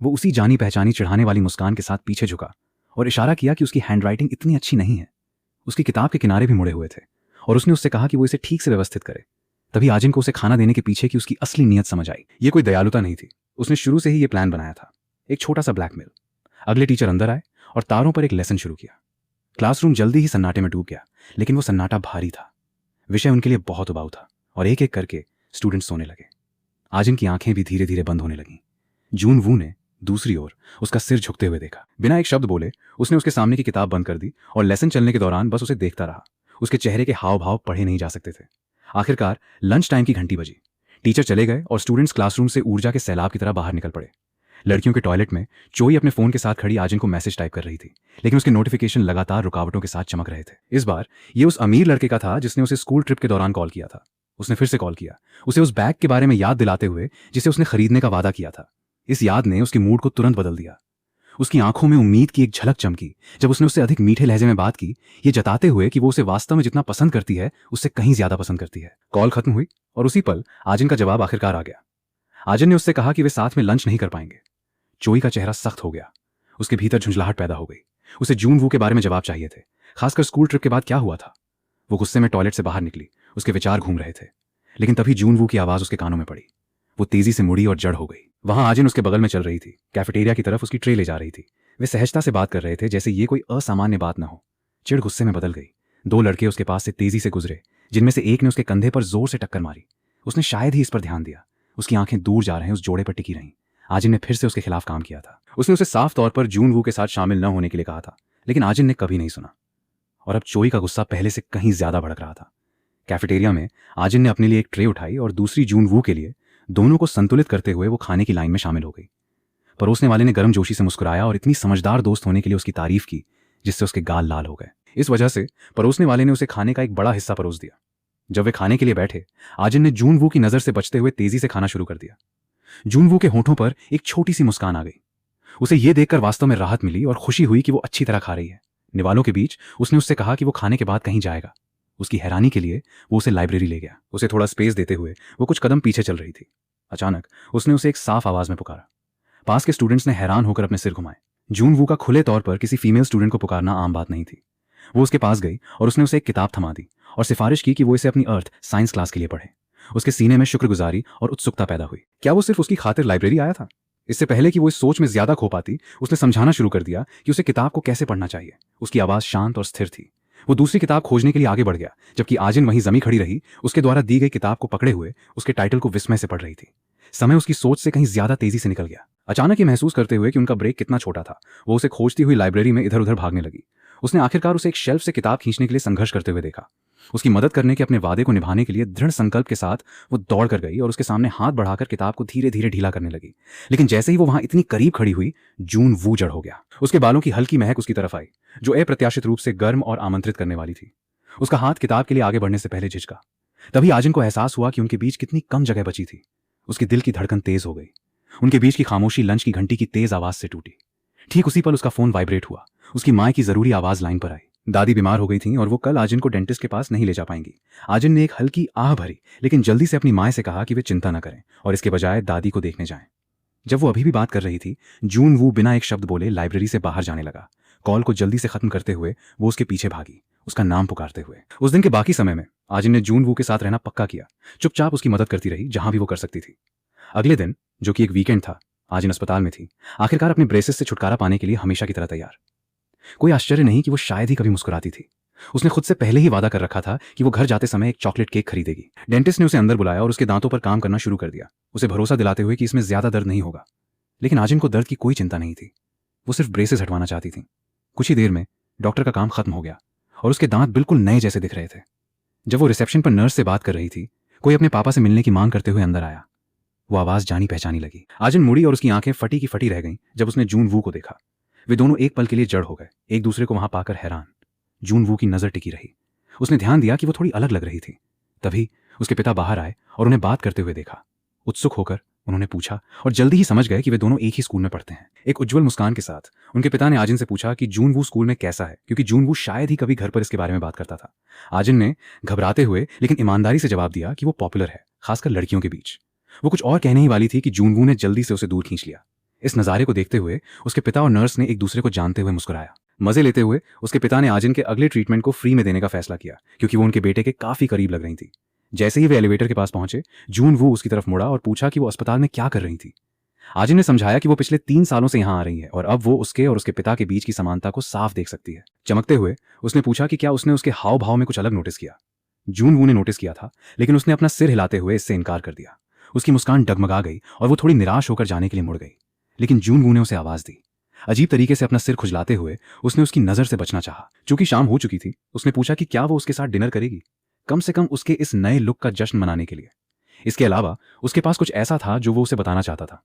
वो उसी जानी पहचानी चिढ़ाने वाली मुस्कान के साथ पीछे झुका और इशारा किया कि उसकी हैंडराइटिंग इतनी अच्छी नहीं है। उसकी किताब के किनारे भी मुड़े हुए थे और उसने उससे कहा कि वो इसे ठीक से व्यवस्थित करे। तभी आजिन को उसे खाना देने के पीछे की उसकी असली नीयत समझ आई। ये कोई दयालुता नहीं थी। उसने शुरू से ही ये प्लान बनाया था, एक छोटा सा ब्लैकमेल। अगले टीचर अंदर आए और तारों पर एक लेसन शुरू किया। क्लासरूम जल्दी ही सन्नाटे में डूब गया, लेकिन वो सन्नाटा भारी था। विषय उनके लिए बहुत उबाऊ था और एक एक करके स्टूडेंट सोने लगे। आजिन की आंखें भी धीरे धीरे बंद होने लगीं। जून वू ने दूसरी ओर उसका सिर झुकते हुए देखा। बिना एक शब्द बोले उसने उसके सामने की किताब बंद कर दी और लेसन चलने के दौरान बस उसे देखता रहा। उसके चेहरे के हाव भाव पढ़े नहीं जा सकते थे। आखिरकार लंच टाइम की घंटी बजी। टीचर चले गए और स्टूडेंट्स क्लासरूम से ऊर्जा के सैलाब की तरह बाहर निकल पड़े। लड़कियों के टॉयलेट में चोई अपने फोन के साथ खड़ी आजिन को मैसेज टाइप कर रही थी, लेकिन उसके नोटिफिकेशन लगातार रुकावटों के साथ चमक रहे थे। इस बार ये उस अमीर लड़के का था जिसने उसे स्कूल ट्रिप के दौरान कॉल किया था। उसने फिर से कॉल किया, उसे उस बैग के बारे में याद दिलाते हुए जिसे उसने खरीदने का वादा किया था। इस याद ने उसके मूड को तुरंत बदल दिया। उसकी आंखों में उम्मीद की एक झलक चमकी जब उसने उससे अधिक मीठे लहजे में बात की, ये जताते हुए कि वो उसे वास्तव में जितना पसंद करती है उससे कहीं ज्यादा पसंद करती है। कॉल खत्म हुई और उसी पल आजिन का जवाब आखिरकार आ गया। आजिन ने उससे कहा कि वे साथ में लंच नहीं कर पाएंगे। चोई का चेहरा सख्त हो गया। उसके भीतर झुंझलाहट पैदा हो गई। उसे जून वू के बारे में जवाब चाहिए थे, खासकर स्कूल ट्रिप के बाद क्या हुआ था। वो गुस्से में टॉयलेट से बाहर निकली। उसके विचार घूम रहे थे, लेकिन तभी जून वू की आवाज उसके कानों में पड़ी। वो तेजी से मुड़ी और जड़ हो गई। वहां आजिन उसके बगल में चल रही थी, कैफेटेरिया की तरफ उसकी ट्रे ले जा रही थी। वे सहजता से बात कर रहे थे जैसे ये कोई असामान्य बात न हो। चिढ़ गुस्से में बदल गई। दो लड़के उसके पास से तेजी से गुजरे, जिनमें से एक ने उसके कंधे पर जोर से टक्कर मारी। उसने शायद ही इस पर ध्यान दिया। उसकी आंखें दूर जा रहे उस जोड़े पर टिकी रहीं। आजिन ने फिर से उसके खिलाफ काम किया था। उसने उसे साफ तौर पर जून वू के साथ शामिल न होने के लिए कहा था, लेकिन आजिन ने कभी नहीं सुना। और अब चोई का गुस्सा पहले से कहीं ज्यादा भड़क रहा था। कैफेटेरिया में आजिन ने अपने लिए एक ट्रे उठाई और दूसरी जून वू के लिए। दोनों को संतुलित करते हुए वो खाने की लाइन में शामिल हो गई। परोसने वाले ने गर्मजोशी से मुस्कुराया और इतनी समझदार दोस्त होने के लिए उसकी तारीफ की जिससे उसके गाल लाल हो गए। इस वजह से परोसने वाले ने उसे खाने का एक बड़ा हिस्सा परोस दिया। जब वे खाने के लिए बैठे, आजिन ने जून वू की नजर से बचते हुए तेजी से खाना शुरू कर दिया। जून वू के होठों पर एक छोटी सी मुस्कान आ गई। उसे यह देखकर वास्तव में राहत मिली और खुशी हुई कि वो अच्छी तरह खा रही है। निवालों के बीच उसने उससे कहा कि वो खाने के बाद कहीं जाएगा। उसकी हैरानी के लिए वो उसे लाइब्रेरी ले गया। उसे थोड़ा स्पेस देते हुए वो कुछ कदम पीछे चल रही थी। अचानक उसने उसे एक साफ आवाज में पुकारा। पास के स्टूडेंट्स ने हैरान होकर अपने सिर घुमाए। जून वू का खुले तौर पर किसी फीमेल स्टूडेंट को पुकारना आम बात नहीं थी। वो उसके पास गई और उसने उसे एक किताब थमा दी और सिफारिश की कि वो इसे अपनी अर्थ साइंस क्लास के लिए पढ़े। उसके सीने में शुक्रगुजारी और उत्सुकता पैदा हुई। क्या वो सिर्फ उसकी खातिर लाइब्रेरी आया था? इससे पहले कि वो इस सोच में ज्यादा खो पाती, उसने समझाना शुरू कर दिया कि उसे किताब को कैसे पढ़ना चाहिए। उसकी आवाज शांत और स्थिर थी। वो दूसरी किताब खोजने के लिए आगे बढ़ गया, जबकि आजिन वहीं जमी खड़ी रही, उसके द्वारा दी गई किताब को पकड़े हुए उसके टाइटल को विस्मय से पढ़ रही थी। समय उसकी सोच से कहीं ज्यादा तेजी से निकल गया। अचानक ये महसूस करते हुए कि उनका ब्रेक कितना छोटा था, वो उसे खोजती हुई लाइब्रेरी में इधर उधर भागने लगी। उसने आखिरकार उसे एक शेल्फ से किताब खींचने के लिए संघर्ष करते हुए देखा। उसकी मदद करने के अपने वादे को निभाने के लिए दृढ़ संकल्प के साथ वो दौड़ कर गई और उसके सामने हाथ बढ़ाकर किताब को धीरे धीरे ढीला करने लगी। लेकिन जैसे ही वो वहां इतनी करीब खड़ी हुई, जून वू जड़ हो गया। उसके बालों की हल्की महक उसकी तरफ आई, जो अप्रत्याशित रूप से गर्म और आमंत्रित करने वाली थी। उसका हाथ किताब के लिए आगे बढ़ने से पहले झिझका। तभी आजिन को एहसास हुआ कि उनके बीच कितनी कम जगह बची थी। उसके दिल की धड़कन तेज हो गई। उनके बीच की खामोशी लंच की घंटी की तेज आवाज से टूटी। ठीक उसी पल उसका फोन वाइब्रेट हुआ। उसकी मां की जरूरी आवाज लाइन पर आई। दादी बीमार हो गई थीं और वो कल आजिन को डेंटिस्ट के पास नहीं ले जा पाएंगी। आजिन ने एक हल्की आह भरी, लेकिन जल्दी से अपनी मां से कहा कि वे चिंता न करें और इसके बजाय दादी को देखने जाएं। जब वो अभी भी बात कर रही थी, जून वू बिना एक शब्द बोले लाइब्रेरी से बाहर जाने लगा। कॉल को जल्दी से खत्म करते हुए वो उसके पीछे भागी, उसका नाम पुकारते हुए। उस दिन के बाकी समय में आजिन ने जून वू के साथ रहना पक्का किया। चुपचाप उसकी मदद करती रही जहां भी वो कर सकती थी। अगले दिन, जो कि एक वीकेंड था, आजिन अस्पताल में थी, आखिरकार अपने ब्रेसेस से छुटकारा पाने के लिए हमेशा की तरह तैयार। कोई आश्चर्य नहीं कि वो शायद ही कभी मुस्कुराती थी। उसने खुद से पहले ही वादा कर रखा था कि वो घर जाते समय एक चॉकलेट केक खरीदेगी। डेंटिस्ट ने उसे अंदर बुलाया और उसके दांतों पर काम करना शुरू कर दिया, उसे भरोसा दिलाते हुए कि इसमें ज्यादा दर्द नहीं होगा। लेकिन आजिन को दर्द की कोई चिंता नहीं थी। वो सिर्फ ब्रेसेस हटवाना चाहती थी। कुछ ही देर में डॉक्टर का काम खत्म हो गया और उसके दांत बिल्कुल नए जैसे दिख रहे थे। जब वो रिसेप्शन पर नर्स से बात कर रही थी, कोई अपने पापा से मिलने की मांग करते हुए अंदर आया। वो आवाज जानी पहचानी लगी। आजिन मुड़ी और उसकी आंखें फटी की फटी रह गईं जब उसने जून वू को देखा। वे दोनों एक पल के लिए जड़ हो गए, एक दूसरे को वहां पाकर हैरान। जून वू की नजर टिकी रही। उसने ध्यान दिया कि वो थोड़ी अलग लग रही थी। तभी उसके पिता बाहर आए और उन्हें बात करते हुए देखा। उत्सुक होकर उन्होंने पूछा और जल्दी ही समझ गए कि वे दोनों एक ही स्कूल में पढ़ते हैं। एक उज्जवल मुस्कान के साथ उनके पिता ने आजिन से पूछा कि जून वू स्कूल में कैसा है, क्योंकि जून वू शायद ही कभी घर पर इसके बारे में बात करता था। आजिन ने घबराते हुए लेकिन ईमानदारी से जवाब दिया कि वो पॉपुलर है, खासकर लड़कियों के बीच। वो कुछ और कहने ही वाली थी कि जून वू ने जल्दी से उसे दूर खींच लिया। इस नज़ारे को देखते हुए उसके पिता और नर्स ने एक दूसरे को जानते हुए मुस्कुराया। मजे लेते हुए उसके पिता ने आजिन के अगले ट्रीटमेंट को फ्री में देने का फैसला किया, क्योंकि वो उनके बेटे के काफी करीब लग रही थी। जैसे ही वे एलिवेटर के पास पहुंचे, जून वू उसकी तरफ मुड़ा और पूछा कि वो अस्पताल में क्या कर रही थी। आजिन ने समझाया कि वो पिछले 3 सालों से यहाँ आ रही है और अब वो उसके और उसके पिता के बीच की समानता को साफ देख सकती है। चमकते हुए उसने पूछा कि क्या उसने उसके हाव भाव में कुछ अलग नोटिस किया। जून वू ने नोटिस किया था, लेकिन उसने अपना सिर हिलाते हुए इससे इनकार कर दिया। उसकी मुस्कान डगमगा गई और वो थोड़ी निराश होकर जाने के लिए मुड़ गई, लेकिन जून वू ने उसे आवाज दी। अजीब तरीके से अपना सिर खुजलाते हुए उसने उसकी नजर से बचना चाहा। चूंकि शाम हो चुकी थी, उसने पूछा कि क्या वो उसके साथ डिनर करेगी, कम से कम उसके इस नए लुक का जश्न मनाने के लिए। इसके अलावा उसके पास कुछ ऐसा था जो वो उसे बताना चाहता था।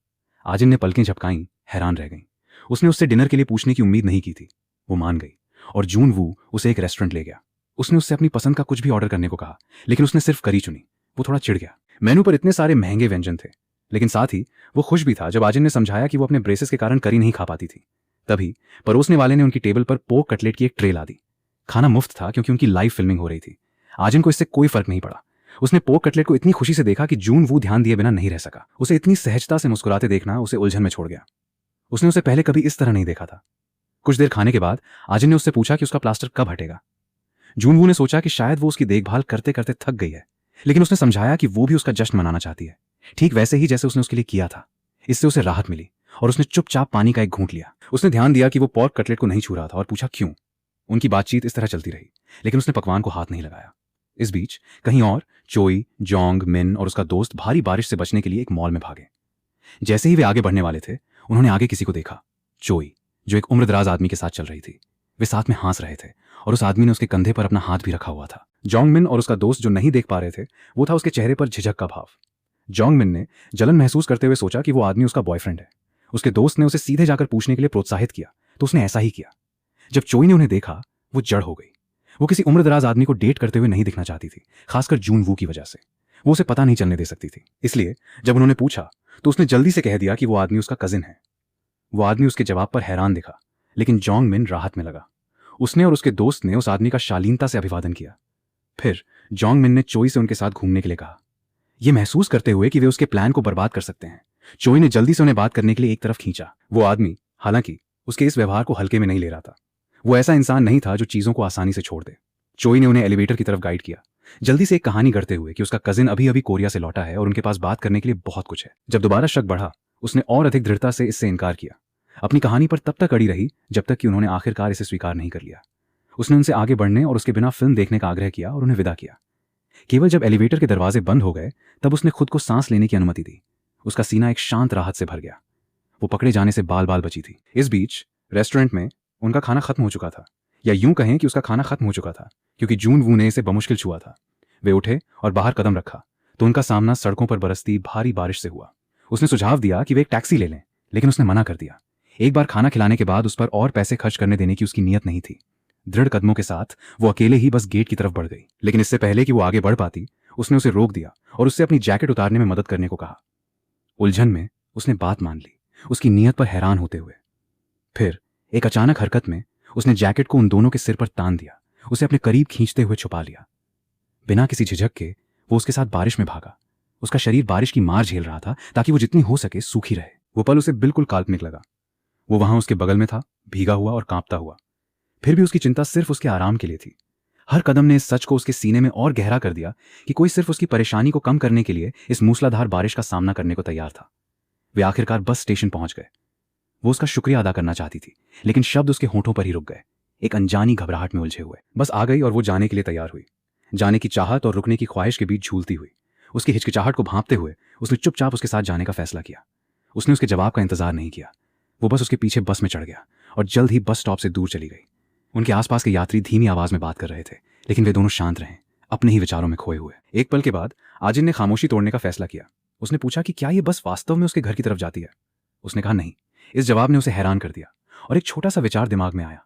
आजिन ने पलकें झपकाईं, हैरान रह गई। उसने उससे डिनर के लिए पूछने की उम्मीद नहीं की थी। वो मान गई और जून वू उसे एक रेस्टोरेंट ले गया। उसने उससे अपनी पसंद का कुछ भी ऑर्डर करने को कहा, लेकिन उसने सिर्फ करी चुनी। वो थोड़ा चिढ़ गया। मेनू पर इतने सारे महंगे व्यंजन थे, लेकिन साथ ही वो खुश भी था जब आजिन ने समझाया कि वो अपने ब्रेसेस के कारण करी नहीं खा पाती थी। तभी परोसने वाले ने उनकी टेबल पर पोर्क कटलेट की एक ट्रे ला दी। खाना मुफ्त था क्योंकि उनकी लाइव फिल्मिंग हो रही थी। आजिन को इससे कोई फर्क नहीं पड़ा। उसने पोर्क कटलेट को इतनी खुशी से देखा कि जून वू ध्यान दिए बिना नहीं रह सका। उसे इतनी सहजता से मुस्कुराते देखना उसे उलझन में छोड़ गया। उसने उसे पहले कभी इस तरह नहीं देखा था। कुछ देर खाने के बाद आजिन ने उससे पूछा कि उसका प्लास्टर कब हटेगा। जून वू ने सोचा कि शायद वो उसकी देखभाल करते करते थक गई है, लेकिन उसने समझाया कि वो भी उसका जश्न मनाना चाहती है, ठीक वैसे ही जैसे उसने उसके लिए किया था। इससे उसे राहत मिली और उसने चुपचाप पानी का एक घूंट लिया। उसने ध्यान दिया कि वो पोर्क कटलेट को नहीं छू रहा था और पूछा क्यों। उनकी बातचीत इस तरह चलती रही, लेकिन उसने पकवान को हाथ नहीं लगाया। इस बीच कहीं और चोई, जोंग, मिन और उसका दोस्त भारी बारिश से बचने के लिए एक मॉल में भागे। जैसे ही वे आगे बढ़ने वाले थे, उन्होंने आगे किसी को देखा। चोई, जो एक उम्रदराज आदमी के साथ चल रही थी। वे साथ में हंस रहे थे और उस आदमी ने उसके कंधे पर अपना हाथ भी रखा हुआ था। जोंग मिन और उसका दोस्त जो नहीं देख पा रहे थे, वो था उसके चेहरे पर झिझक का भाव। जोंग मिन ने जलन महसूस करते हुए सोचा कि वो आदमी उसका बॉयफ्रेंड है। उसके दोस्त ने उसे सीधे जाकर पूछने के लिए प्रोत्साहित किया, तो उसने ऐसा ही किया। जब चोई ने उन्हें देखा, वो जड़ हो गई। वो किसी उम्रदराज आदमी को डेट करते हुए नहीं दिखना चाहती थी, खासकर जून वू की वजह से। वो उसे पता नहीं चलने दे सकती थी। इसलिए जब उन्होंने पूछा तो उसने जल्दी से कह दिया कि वो आदमी उसका कजिन है। वो आदमी उसके जवाब पर हैरान दिखा, लेकिन जोंग मिन राहत में लगा। उसने और उसके दोस्त ने उस आदमी का शालीनता से अभिवादन किया। फिर जोंग मिन ने चोई से उनके साथ घूमने के लिए कहा, ये महसूस करते हुए कि वे उसके प्लान को बर्बाद कर सकते हैं। चोई ने जल्दी से उन्हें बात करने के लिए एक तरफ खींचा। वो आदमी हालांकि उसके इस व्यवहार को हल्के में नहीं ले रहा था। वो ऐसा इंसान नहीं था जो चीजों को आसानी से छोड़ दे। चोई ने उन्हें एलिवेटर की तरफ गाइड किया, जल्दी से एक कहानी करते हुए कि उसका कजिन अभी अभी कोरिया से लौटा है और उनके पास बात करने के लिए बहुत कुछ है। जब दोबारा शक बढ़ा, उसने और अधिक दृढ़ता से इससे इनकार किया। अपनी कहानी पर तब तक अड़ी रही जब तक कि उन्होंने आखिरकार इसे स्वीकार नहीं कर लिया। उसने उनसे आगे बढ़ने और उसके बिना फिल्म देखने का आग्रह किया और उन्हें विदा किया। केवल जब एलिवेटर के दरवाजे बंद हो गए तब उसने खुद को सांस लेने की अनुमति दी। उसका सीना एक शांत राहत से भर गया। वो पकड़े जाने से बाल बाल बची थी। इस बीच रेस्टोरेंट में उनका खाना खत्म हो चुका था, या यूं कहें कि उसका खाना खत्म हो चुका था, क्योंकि जून वू ने इसे बमुश्किल छुआ था। वे उठे और बाहर कदम रखा तो उनका सामना सड़कों पर बरसती भारी बारिश से हुआ। उसने सुझाव दिया कि वे एक टैक्सी ले लें, लेकिन उसने मना कर दिया। एक बार खाना खिलाने के बाद उस पर और पैसे खर्च करने देने की उसकी नीयत नहीं थी। दृढ़ कदमों के साथ वो अकेले ही बस गेट की तरफ बढ़ गई, लेकिन इससे पहले कि वो आगे बढ़ पाती, उसने उसे रोक दिया और उससे अपनी जैकेट उतारने में मदद करने को कहा। उलझन में उसने बात मान ली, उसकी नीयत पर हैरान होते हुए। फिर एक अचानक हरकत में उसने जैकेट को उन दोनों के सिर पर तान दिया, उसे अपने करीब खींचते हुए छुपा लिया। बिना किसी झिझक के वो उसके साथ बारिश में भागा। उसका शरीर बारिश की मार झेल रहा था ताकि वो जितनी हो सके सूखी रहे। वो पल उसे बिल्कुल काल्पनिक लगा। वो वहां उसके बगल में था, भीगा हुआ और कांपता हुआ। फिर भी उसकी चिंता सिर्फ उसके आराम के लिए थी। हर कदम ने इस सच को उसके सीने में और गहरा कर दिया कि कोई सिर्फ उसकी परेशानी को कम करने के लिए इस मूसलाधार बारिश का सामना करने को तैयार था। वे आखिरकार बस स्टेशन पहुंच गए। वो उसका शुक्रिया अदा करना चाहती थी, लेकिन शब्द उसके होठों पर ही रुक गए, एक अनजानी घबराहट में उलझे हुए। बस आ गई और वो जाने के लिए तैयार हुई, जाने की चाहत और रुकने की ख्वाहिश के बीच झूलती हुई। उसकी हिचकिचाहट को भांपते हुए उसने चुपचाप उसके साथ जाने का फैसला किया। उसने उसके जवाब का इंतजार नहीं किया। वो बस उसके पीछे बस में चढ़ गया और जल्द ही बस स्टॉप से दूर चली गई। उनके आसपास के यात्री धीमी आवाज में बात कर रहे थे, लेकिन वे दोनों शांत रहे, अपने ही विचारों में खोए हुए। एक पल के बाद आजिन ने खामोशी तोड़ने का फैसला किया। उसने पूछा कि क्या ये बस वास्तव में उसके घर की तरफ जाती है। उसने कहा नहीं। इस जवाब ने उसे हैरान कर दिया और एक छोटा सा विचार दिमाग में आया,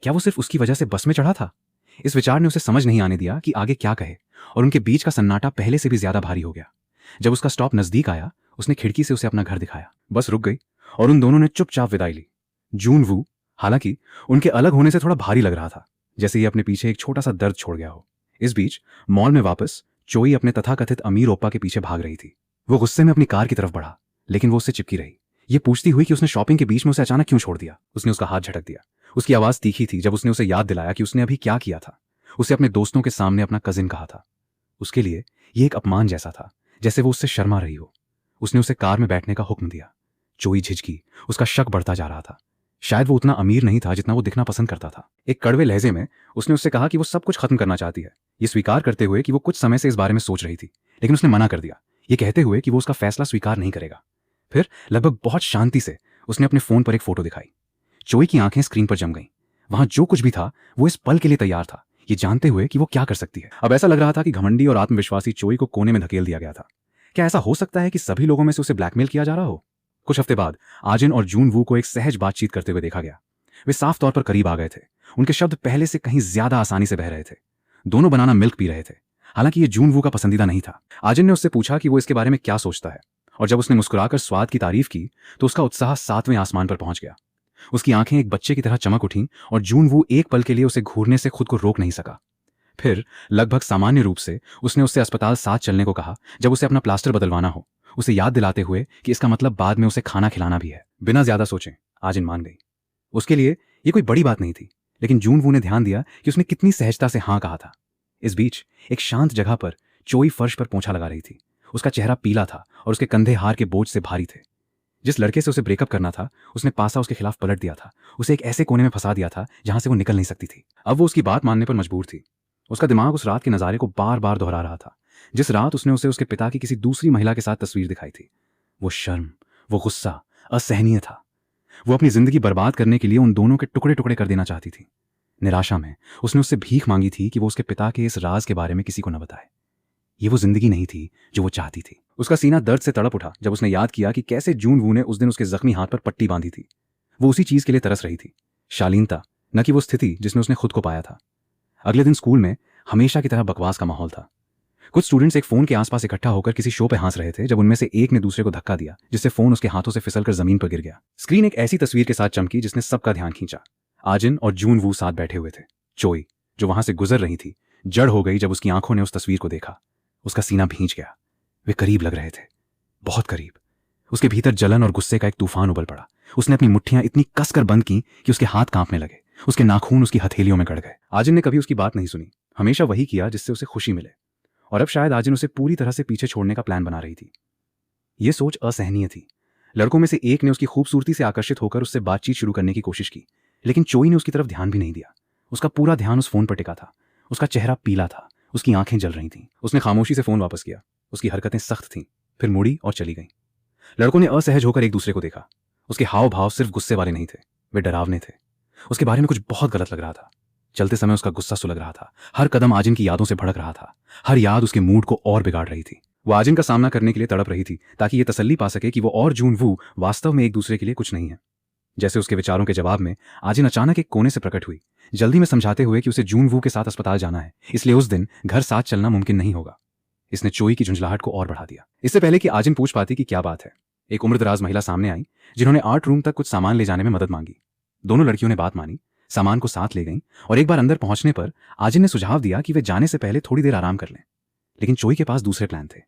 क्या वो सिर्फ उसकी वजह से बस में चढ़ा था? इस विचार ने उसे समझ नहीं आने दिया कि आगे क्या कहे, और उनके बीच का सन्नाटा पहले से भी ज्यादा भारी हो गया। जब उसका स्टॉप नजदीक आया, उसने खिड़की से उसे अपना घर दिखाया। बस रुक गई और उन दोनों ने चुपचाप विदाई ली। जून वू हालांकि उनके अलग होने से थोड़ा भारी लग रहा था, जैसे ये अपने पीछे एक छोटा सा दर्द छोड़ गया हो। इस बीच मॉल में वापस चोई अपने तथाकथित अमीर ओप्पा के पीछे भाग रही थी। वो गुस्से में अपनी कार की तरफ बढ़ा, लेकिन वो उससे चिपकी रही, ये पूछती हुई कि उसने शॉपिंग के बीच में उसे अचानक क्यों छोड़ दिया। उसने उसका हाथ झटक दिया। उसकी आवाज तीखी थी जब उसने उसे याद दिलाया कि उसने अभी क्या किया था। उसे अपने दोस्तों के सामने अपना कजिन कहा था। उसके लिए ये एक अपमान जैसा था, जैसे वो उससे शर्मा रही हो। उसने उसे कार में बैठने का हुक्म दिया। चोई झिझकी, उसका शक बढ़ता जा रहा था। शायद वो उतना अमीर नहीं था जितना वो दिखना पसंद करता था। एक कड़वे लहजे में उसने उससे कहा कि वो सब कुछ खत्म करना चाहती है, ये स्वीकार करते हुए कि वो कुछ समय से इस बारे में सोच रही थी, लेकिन उसने मना कर दिया, ये कहते हुए कि वो उसका फैसला स्वीकार नहीं करेगा। फिर लगभग बहुत शांति से उसने अपने फोन पर एक फोटो दिखाई। चोई की आंखें स्क्रीन पर जम गईं। वहां जो कुछ भी था वो इस पल के लिए तैयार था, ये जानते हुए कि वो क्या कर सकती है। अब ऐसा लग रहा था कि घमंडी और आत्मविश्वासी चोई को कोने में धकेल दिया गया था। क्या ऐसा हो सकता है कि सभी लोगों में से उसे ब्लैकमेल किया जा रहा हो? कुछ हफ्ते बाद आजिन और जून वू को एक सहज बातचीत करते हुए देखा गया। वे साफ तौर पर करीब आ गए थे। उनके शब्द पहले से कहीं ज्यादा आसानी से बह रहे थे। दोनों बनाना मिल्क पी रहे थे। हालांकि ये जून वू का पसंदीदा नहीं था। आजिन ने उससे पूछा कि वो इसके बारे में क्या सोचता है, और जब उसने मुस्कुराकर स्वाद की तारीफ की तो उसका उत्साह 7वें आसमान पर पहुंच गया। उसकी आंखें एक बच्चे की तरह चमक उठीं और जून वू एक पल के लिए उसे घूरने से खुद को रोक नहीं सका। फिर लगभग सामान्य रूप से उसने उससे अस्पताल साथ चलने को कहा जब उसे अपना प्लास्टर बदलवाना हो, उसे याद दिलाते हुए कि इसका मतलब बाद में उसे खाना खिलाना भी है। बिना ज्यादा सोचे आजिन मान गई। उसके लिए ये कोई बड़ी बात नहीं थी, लेकिन जून वू ने ध्यान दिया कि उसने कितनी सहजता से हाँ कहा था। इस बीच एक शांत जगह पर चोई फर्श पर पोंछा लगा रही थी। उसका चेहरा पीला था और उसके कंधे हार के बोझ से भारी थे। जिस लड़के से उसे ब्रेकअप करना था उसने पासा उसके खिलाफ पलट दिया था, उसे एक ऐसे कोने में फंसा दिया था जहां से वो निकल नहीं सकती थी। अब वो उसकी बात मानने पर मजबूर थी। उसका दिमाग उस रात के नज़ारे को बार बार दोहरा रहा था, जिस रात उसने उसे उसके पिता की किसी दूसरी महिला के साथ तस्वीर दिखाई थी। वो शर्म, वो गुस्सा असहनीय था। वो अपनी जिंदगी बर्बाद करने के लिए उन दोनों के टुकड़े टुकड़े कर देना चाहती थी। निराशा में उसने उससे भीख मांगी थी कि वो उसके पिता के इस राज के बारे में किसी को न बताए। ये वो जिंदगी नहीं थी जो वो चाहती थी। उसका सीना दर्द से तड़प उठा जब उसने याद किया कि कैसे जून वू ने उस दिन उसके जख्मी हाथ पर पट्टी बांधी थी। वो उसी चीज के लिए तरस रही थी, शालीनता, न कि वो स्थिति जिसमें उसने खुद को पाया था। अगले दिन स्कूल में हमेशा की तरह बकवास का माहौल था। कुछ स्टूडेंट्स एक फोन के आसपास इकट्ठा होकर किसी शो पे हंस रहे थे जब उनमें से एक ने दूसरे को धक्का दिया, जिससे फोन उसके हाथों से फिसलकर जमीन पर गिर गया। स्क्रीन एक ऐसी तस्वीर के साथ चमकी जिसने सबका ध्यान खींचा। आजिन और जून वू साथ बैठे हुए थे। चोई, जो वहां से गुजर रही थी, जड़ हो गई जब उसकी आंखों ने उस तस्वीर को देखा। उसका सीना भींच गया। वे करीब लग रहे थे, बहुत करीब। उसके भीतर जलन और गुस्से का एक तूफान उबल पड़ा। उसने अपनी मुट्ठियां इतनी कसकर बंद की कि उसके हाथ कांपने लगे। उसके नाखून उसकी हथेलियों में गड़ गए। आजिन ने कभी उसकी बात नहीं सुनी, हमेशा वही किया जिससे उसे खुशी मिले, और अब शायद आजिन उसे पूरी तरह से पीछे छोड़ने का प्लान बना रही थी। यह सोच असहनीय थी। लड़कों में से एक ने उसकी खूबसूरती से आकर्षित होकर उससे बातचीत शुरू करने की कोशिश की, लेकिन चोई ने उसकी तरफ ध्यान भी नहीं दिया। उसका पूरा ध्यान उस फोन पर टिका था। उसका चेहरा पीला था, उसकी आंखें जल रही थीं। उसने खामोशी से फोन वापस किया। उसकी हरकतें सख्त थीं, फिर मुड़ी और चली गईं। लड़कों ने असहज होकर एक दूसरे को देखा। उसके हाव भाव सिर्फ गुस्से वाले नहीं थे, वे डरावने थे। उसके बारे में कुछ बहुत गलत लग रहा था। चलते समय उसका गुस्सा सुलग रहा था। हर कदम आजिन की यादों से भड़क रहा था। हर याद उसके मूड को और बिगाड़ रही थी। वो आजिन का सामना करने के लिए तड़प रही थी ताकि ये तसल्ली पा सके कि वो और जून वू वास्तव में एक दूसरे के लिए कुछ नहीं है। जैसे उसके विचारों के जवाब में आजिन अचानक एक कोने से प्रकट हुई, जल्दी में समझाते हुए कि उसे जून वू के साथ अस्पताल जाना है, इसलिए उस दिन घर साथ चलना मुमकिन नहीं होगा। इसने चोई की झुंझलाहट को और बढ़ा दिया। इससे पहले कि आजिन पूछ पाती कि क्या बात है, एक उम्रदराज महिला सामने आई जिन्होंने आर्ट रूम तक कुछ सामान ले जाने में मदद मांगी। दोनों लड़कियों ने बात मानी, सामान को साथ ले गईं, और एक बार अंदर पहुंचने पर आजिन ने सुझाव दिया कि वे जाने से पहले थोड़ी देर आराम कर लें। लेकिन चोई के पास दूसरे प्लान थे।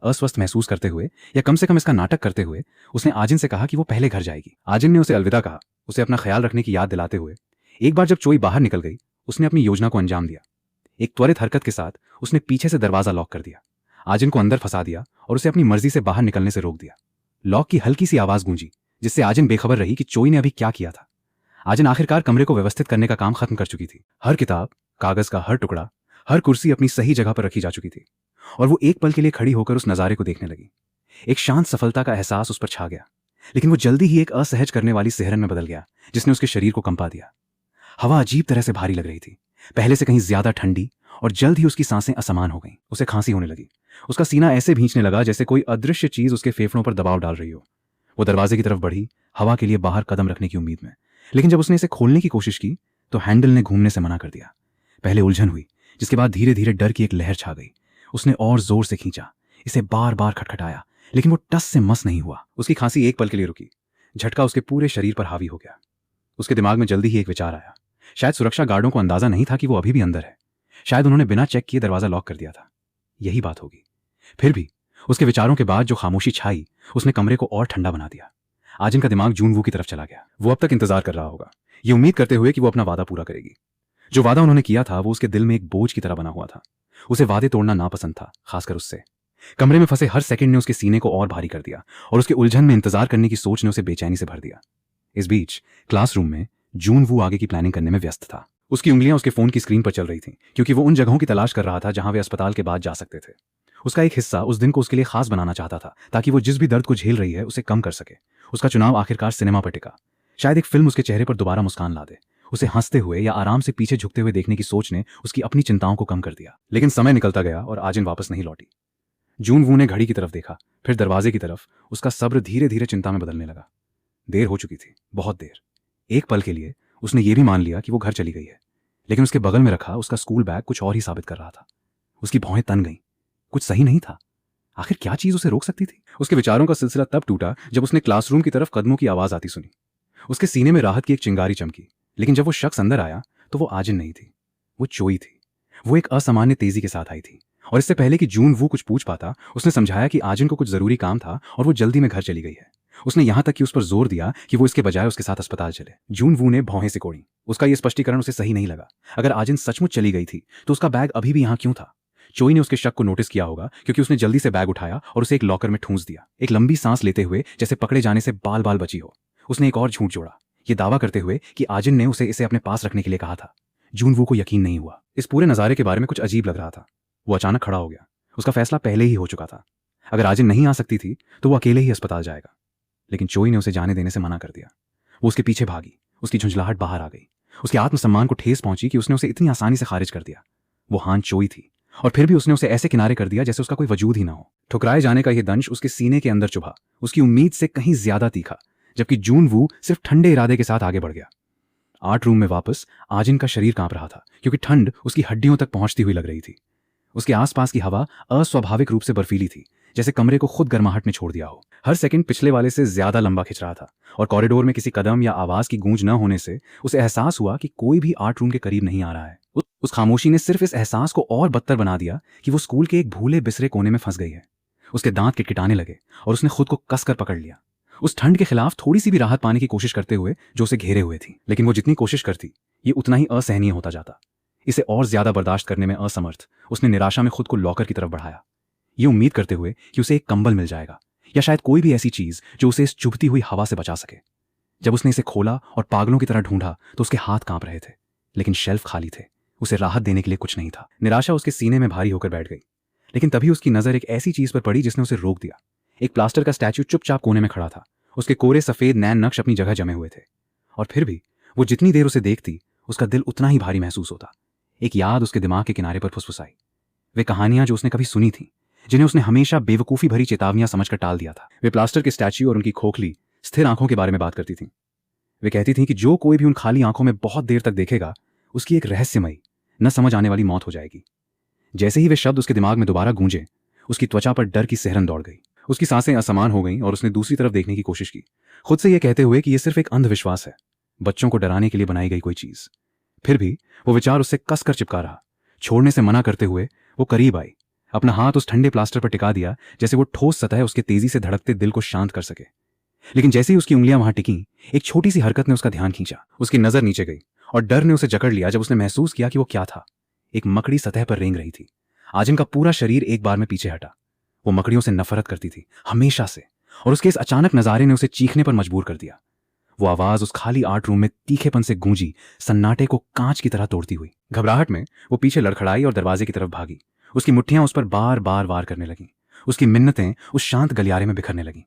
अस्वस्थ महसूस करते हुए या कम से कम इसका नाटक करते हुए उसने आजिन से कहा कि वो पहले घर जाएगी। आजिन ने उसे अलविदा कहा, उसे अपना ख्याल रखने की याद दिलाते हुए। एक बार जब चोई बाहर निकल गई, उसने अपनी योजना को अंजाम दिया। एक त्वरित हरकत के साथ उसने पीछे से दरवाजा लॉक कर दिया, आजिन को अंदर फंसा दिया और उसे अपनी मर्जी से बाहर निकलने से रोक दिया। लॉक की हल्की सी आवाज गूंजी, जिससे आजिन बेखबर रही कि चोई ने अभी क्या किया था। आजिन आखिरकार कमरे को व्यवस्थित करने का काम खत्म कर चुकी थी। हर किताब, कागज का हर टुकड़ा, हर कुर्सी अपनी सही जगह पर रखी जा चुकी थी, और वो एक पल के लिए खड़ी होकर उस नजारे को देखने लगी। एक शांत सफलता का एहसास उस पर छा गया, लेकिन वो जल्दी ही एक असहज करने वाली सिहरन में बदल गया जिसने उसके शरीर को कंपा दिया। हवा अजीब तरह से भारी लग रही थी, पहले से कहीं ज्यादा ठंडी, और जल्द ही उसकी सांसें असमान हो गईं। उसे खांसी होने लगी। उसका सीना ऐसे भींचने लगा जैसे कोई अदृश्य चीज उसके फेफड़ों पर दबाव डाल रही हो। वो दरवाजे की तरफ बढ़ी, हवा के लिए बाहर कदम रखने की उम्मीद में, लेकिन जब उसने इसे खोलने की कोशिश की तो हैंडल ने घूमने से मना कर दिया। पहले उलझन हुई, जिसके बाद धीरे धीरे डर की एक लहर छा गई। उसने और जोर से खींचा, इसे बार बार खटखटाया, लेकिन वो टस से मस नहीं हुआ। उसकी खांसी एक पल के लिए रुकी, झटका उसके पूरे शरीर पर हावी हो गया। उसके दिमाग में जल्दी ही एक विचार आया। शायद सुरक्षा गार्डों को अंदाजा नहीं था कि वो अभी भी अंदर है। शायद उन्होंने बिना चेक किए दरवाजा लॉक कर दिया था। यही बात होगी। फिर भी उसके विचारों के बाद जो खामोशी छाई, उसने कमरे को और ठंडा बना दिया। आजिन का दिमाग जून वू की तरफ चला गया। वो अब तक इंतजार कर रहा होगा, ये उम्मीद करते हुए कि वो अपना वादा पूरा करेगी। जो वादा उन्होंने किया था वो उसके दिल में एक बोझ की तरह बना हुआ था। उसे वादे तोड़ना नापसंद था, खासकर उससे। कमरे में फंसे हर सेकंड ने उसके सीने को और भारी कर दिया, और उसके उलझन में इंतजार करने की सोच ने उसे बेचैनी से भर दिया। इस बीच क्लासरूम में जून वू आगे की प्लानिंग करने में व्यस्त था। उसकी उंगलियां उसके फोन की स्क्रीन पर चल रही थीं, क्योंकि वो उन जगहों की तलाश कर रहा था जहां वे अस्पताल के बाद जा सकते थे। उसका एक हिस्सा उस दिन को उसके लिए खास बनाना चाहता था, ताकि वो जिस भी दर्द को झेल रही है उसे कम कर सके। उसका चुनाव आखिरकार सिनेमा पर टिका। शायद एक फिल्म उसके चेहरे पर दोबारा मुस्कान ला दे। उसे हंसते हुए या आराम से पीछे झुकते हुए देखने की सोच ने उसकी अपनी चिंताओं को कम कर दिया। लेकिन समय निकलता गया और आजिन वापस नहीं लौटी। जून वू ने घड़ी की तरफ देखा, फिर दरवाजे की तरफ। उसका सब्र धीरे धीरे चिंता में बदलने लगा। देर हो चुकी थी, बहुत देर। एक पल के लिए उसने ये भी मान लिया कि वो घर चली गई है, लेकिन उसके बगल में रखा उसका स्कूल बैग कुछ और ही साबित कर रहा था। उसकी भौहें तन गईं। कुछ सही नहीं था। आखिर क्या चीज उसे रोक सकती थी? उसके विचारों का सिलसिला तब टूटा जब उसने क्लासरूम की तरफ कदमों की आवाज आती सुनी। उसके सीने में राहत की एक चिंगारी चमकी, लेकिन जब वो शख्स अंदर आया तो वो आजिन नहीं थी, वो चोई थी। वो एक असामान्य तेजी के साथ आई थी, और इससे पहले कि जून वू कुछ पूछ पाता, उसने समझाया कि आजिन को कुछ जरूरी काम था और वो जल्दी में घर चली गई है। उसने यहां तक कि उस पर जोर दिया कि वो इसके बजाय उसके साथ अस्पताल चले। जून वू ने भौहें सिकोड़ी। उसका यह स्पष्टीकरण उसे सही नहीं लगा। अगर आजिन सचमुच चली गई थी तो उसका बैग अभी भी यहां क्यों था? चोई ने उसके शक को नोटिस किया होगा, क्योंकि उसने जल्दी से बैग उठाया और उसे एक लॉकर में ठूंस दिया। एक लंबी सांस लेते हुए, जैसे पकड़े जाने से बाल बाल बची हो, उसने एक और झूठ जोड़ा, ये दावा करते हुए कि आजिन ने उसे इसे अपने पास रखने के लिए कहा था। जून वू को यकीन नहीं हुआ। इस पूरे नज़ारे के बारे में कुछ अजीब लग रहा था। वो अचानक खड़ा हो गया। उसका फैसला पहले ही हो चुका था। अगर आजिन नहीं आ सकती थी तो वो अकेले ही अस्पताल जाएगा। लेकिन चोई ने उसे जाने देने से मना कर दिया। वो उसके पीछे भागी। उसकी झुंझलाहट बाहर आ गई। उसके आत्मसम्मान को ठेस पहुंची कि उसने उसे इतनी आसानी से खारिज कर दिया। वो हान चोई थी, और फिर भी उसने उसे ऐसे किनारे कर दिया जैसे उसका कोई वजूद ही ना हो। ठुकराए जाने का यह दंश उसके सीने के अंदर चुभा, उसकी उम्मीद से कहीं ज्यादा तीखा, जबकि जून वू सिर्फ ठंडे इरादे के साथ आगे बढ़ गया। आर्ट रूम में वापस आजिन का शरीर कांप रहा था, क्योंकि ठंड उसकी हड्डियों तक पहुंचती हुई लग रही थी। उसके आसपास की हवा अस्वाभाविक रूप से बर्फीली थी, जैसे कमरे को खुद गर्माहट में छोड़ दिया हो। हर सेकंड पिछले वाले से ज्यादा लंबा खिंच रहा था, और कॉरिडोर में किसी कदम या आवाज की गूंज न होने से उसे एहसास हुआ कि कोई भी आर्ट रूम के करीब नहीं आ रहा है। उस खामोशी ने सिर्फ इस एहसास को और बदतर बना दिया कि वो स्कूल के एक भूले बिसरे कोने में फंस गई है। उसके दांत किटकिटाने लगे और उसने खुद को कसकर पकड़ लिया, उस ठंड के खिलाफ थोड़ी सी भी राहत पाने की कोशिश करते हुए जो उसे घेरे हुए थी। लेकिन वो जितनी कोशिश करती, ये उतना ही असहनीय होता जाता। इसे और ज्यादा बर्दाश्त करने में असमर्थ, उसने निराशा में खुद को लॉकर की तरफ बढ़ाया, ये उम्मीद करते हुए कि उसे एक कंबल मिल जाएगा, या शायद कोई भी ऐसी चीज जो उसे इस चुभती हुई हवा से बचा सके। जब उसने इसे खोला और पागलों की तरह ढूंढा तो उसके हाथ कांप रहे थे, लेकिन शेल्फ खाली थे। उसे राहत देने के लिए कुछ नहीं था। निराशा उसके सीने में भारी होकर बैठ गई। लेकिन तभी उसकी नजर एक ऐसी चीज पर पड़ी जिसने उसे रोक दिया। एक प्लास्टर का स्टैच्यू चुपचाप कोने में खड़ा था। उसके कोरे सफेद नैन नक्श अपनी जगह जमे हुए थे, और फिर भी वो जितनी देर उसे देखती, उसका दिल उतना ही भारी महसूस होता। एक याद उसके दिमाग के किनारे पर फुसफुसाई। वे कहानियां जो उसने कभी सुनी थी, जिन्हें उसने हमेशा बेवकूफी भरी चेतावनियां समझकर टाल दिया था। वे प्लास्टर के स्टैच्यू और उनकी खोखली स्थिर आंखों के बारे में बात करती थीं। वे कहती थीं कि जो कोई भी उन खाली आंखों में बहुत देर तक देखेगा, उसकी एक रहस्यमयी, न समझ आने वाली मौत हो जाएगी। जैसे ही वे शब्द उसके दिमाग में दोबारा गूंजे, उसकी त्वचा पर डर की सिहरन दौड़ गई। उसकी सांसें असमान हो गईं और उसने दूसरी तरफ देखने की कोशिश की, खुद से यह कहते हुए कि यह सिर्फ एक अंधविश्वास है, बच्चों को डराने के लिए बनाई गई कोई चीज। फिर भी वो विचार उससे कसकर चिपका रहा। छोड़ने से मना करते हुए वो करीब आई, अपना हाथ उस ठंडे प्लास्टर पर टिका दिया, जैसे वो ठोस सतह उसके तेजी से धड़कते दिल को शांत कर सके। लेकिन जैसे ही उसकी उंगलियां वहां टिकी, एक छोटी सी हरकत ने उसका ध्यान खींचा। उसकी नजर नीचे गई और डर ने उसे जकड़ लिया जब उसने महसूस किया कि वो क्या था। एक मकड़ी सतह पर रेंग रही थी। आजिन का पूरा शरीर एक बार में पीछे हटा। वो मकड़ियों से नफरत करती थी, हमेशा से, और उसके इस अचानक नजारे ने उसे चीखने पर मजबूर कर दिया। वो आवाज उस खाली आर्ट रूम में तीखेपन से गूंजी, सन्नाटे को कांच की तरह तोड़ती हुई। घबराहट में वो पीछे लड़खड़ाई और दरवाजे की तरफ भागी। उसकी मुट्ठियां उस पर बार बार वार करने लगीं। उसकी मिन्नतें उस शांत गलियारे में बिखरने लगीं।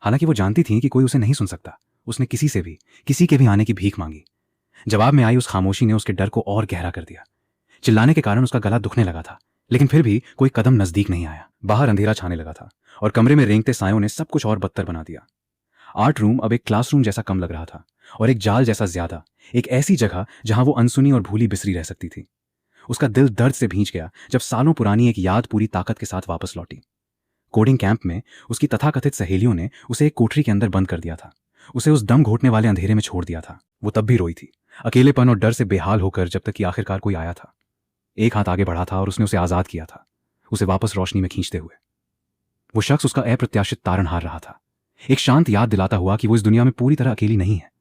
हालांकि वो जानती थी कि कोई उसे नहीं सुन सकता। उसने किसी के भी आने की भीख मांगी। जवाब में आई उस खामोशी ने उसके डर को और गहरा कर दिया। चिल्लाने के कारण उसका गला दुखने लगा था, लेकिन फिर भी कोई कदम नजदीक नहीं आया। बाहर अंधेरा छाने लगा था और कमरे में रेंगते सायों ने सब कुछ और बदतर बना दिया। आर्ट रूम अब एक क्लासरूम जैसा कम लग रहा था, और एक जाल जैसा ज्यादा, एक ऐसी जगह जहां वो अनसुनी और भूली बिसरी रह सकती थी। उसका दिल दर्द से भींच गया जब सालों पुरानी एक याद पूरी ताकत के साथ वापस लौटी। कोडिंग कैंप में उसकी तथाकथित सहेलियों ने उसे एक कोठरी के अंदर बंद कर दिया था। उसे उस दम घोटने वाले अंधेरे में छोड़ दिया था। वो तब भी रोई थी, अकेलेपन और डर से बेहाल होकर, जब तक कि आखिरकार कोई आया था। एक हाथ आगे बढ़ा था और उसने उसे आजाद किया था, उसे वापस रोशनी में खींचते हुए। वो शख्स उसका अप्रत्याशित तारणहार रहा था, एक शांत याद दिलाता हुआ कि वो इस दुनिया में पूरी तरह अकेली नहीं है।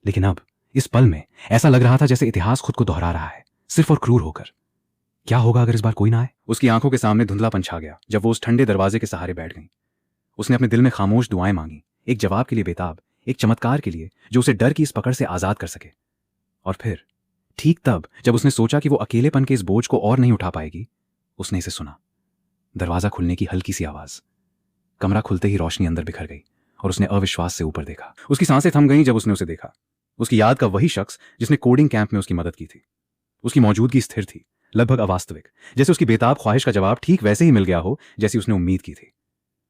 लेकिन अब इस पल में ऐसा लग रहा था जैसे इतिहास खुद को दोहरा रहा है, सिर्फ और क्रूर होकर। क्या होगा अगर इस बार कोई ना आए? उसकी आंखों के सामने धुंधलापन छा गया जब वो उस ठंडे दरवाजे के सहारे बैठ गई। उसने अपने दिल में खामोश दुआएं मांगी, एक जवाब के लिए बेताब, एक चमत्कार के लिए जो उसे डर की इस पकड़ से आजाद कर सके। और फिर ठीक तब जब उसने सोचा कि वो अकेलेपन के इस बोझ को और नहीं उठा पाएगी, उसने इसे सुना। दरवाजा खुलने की हल्की सी आवाज। कमरा खुलते ही रोशनी अंदर बिखर गई और उसने अविश्वास से ऊपर देखा। उसकी सांसें थम गईं जब उसने उसे देखा। उसकी याद का वही शख्स जिसने कोडिंग कैंप में उसकी मदद की थी। उसकी मौजूदगी स्थिर थी, लगभग अवास्तविक, जैसे उसकी बेताब ख्वाहिश का जवाब ठीक वैसे ही मिल गया हो जैसी उसने उम्मीद की थी।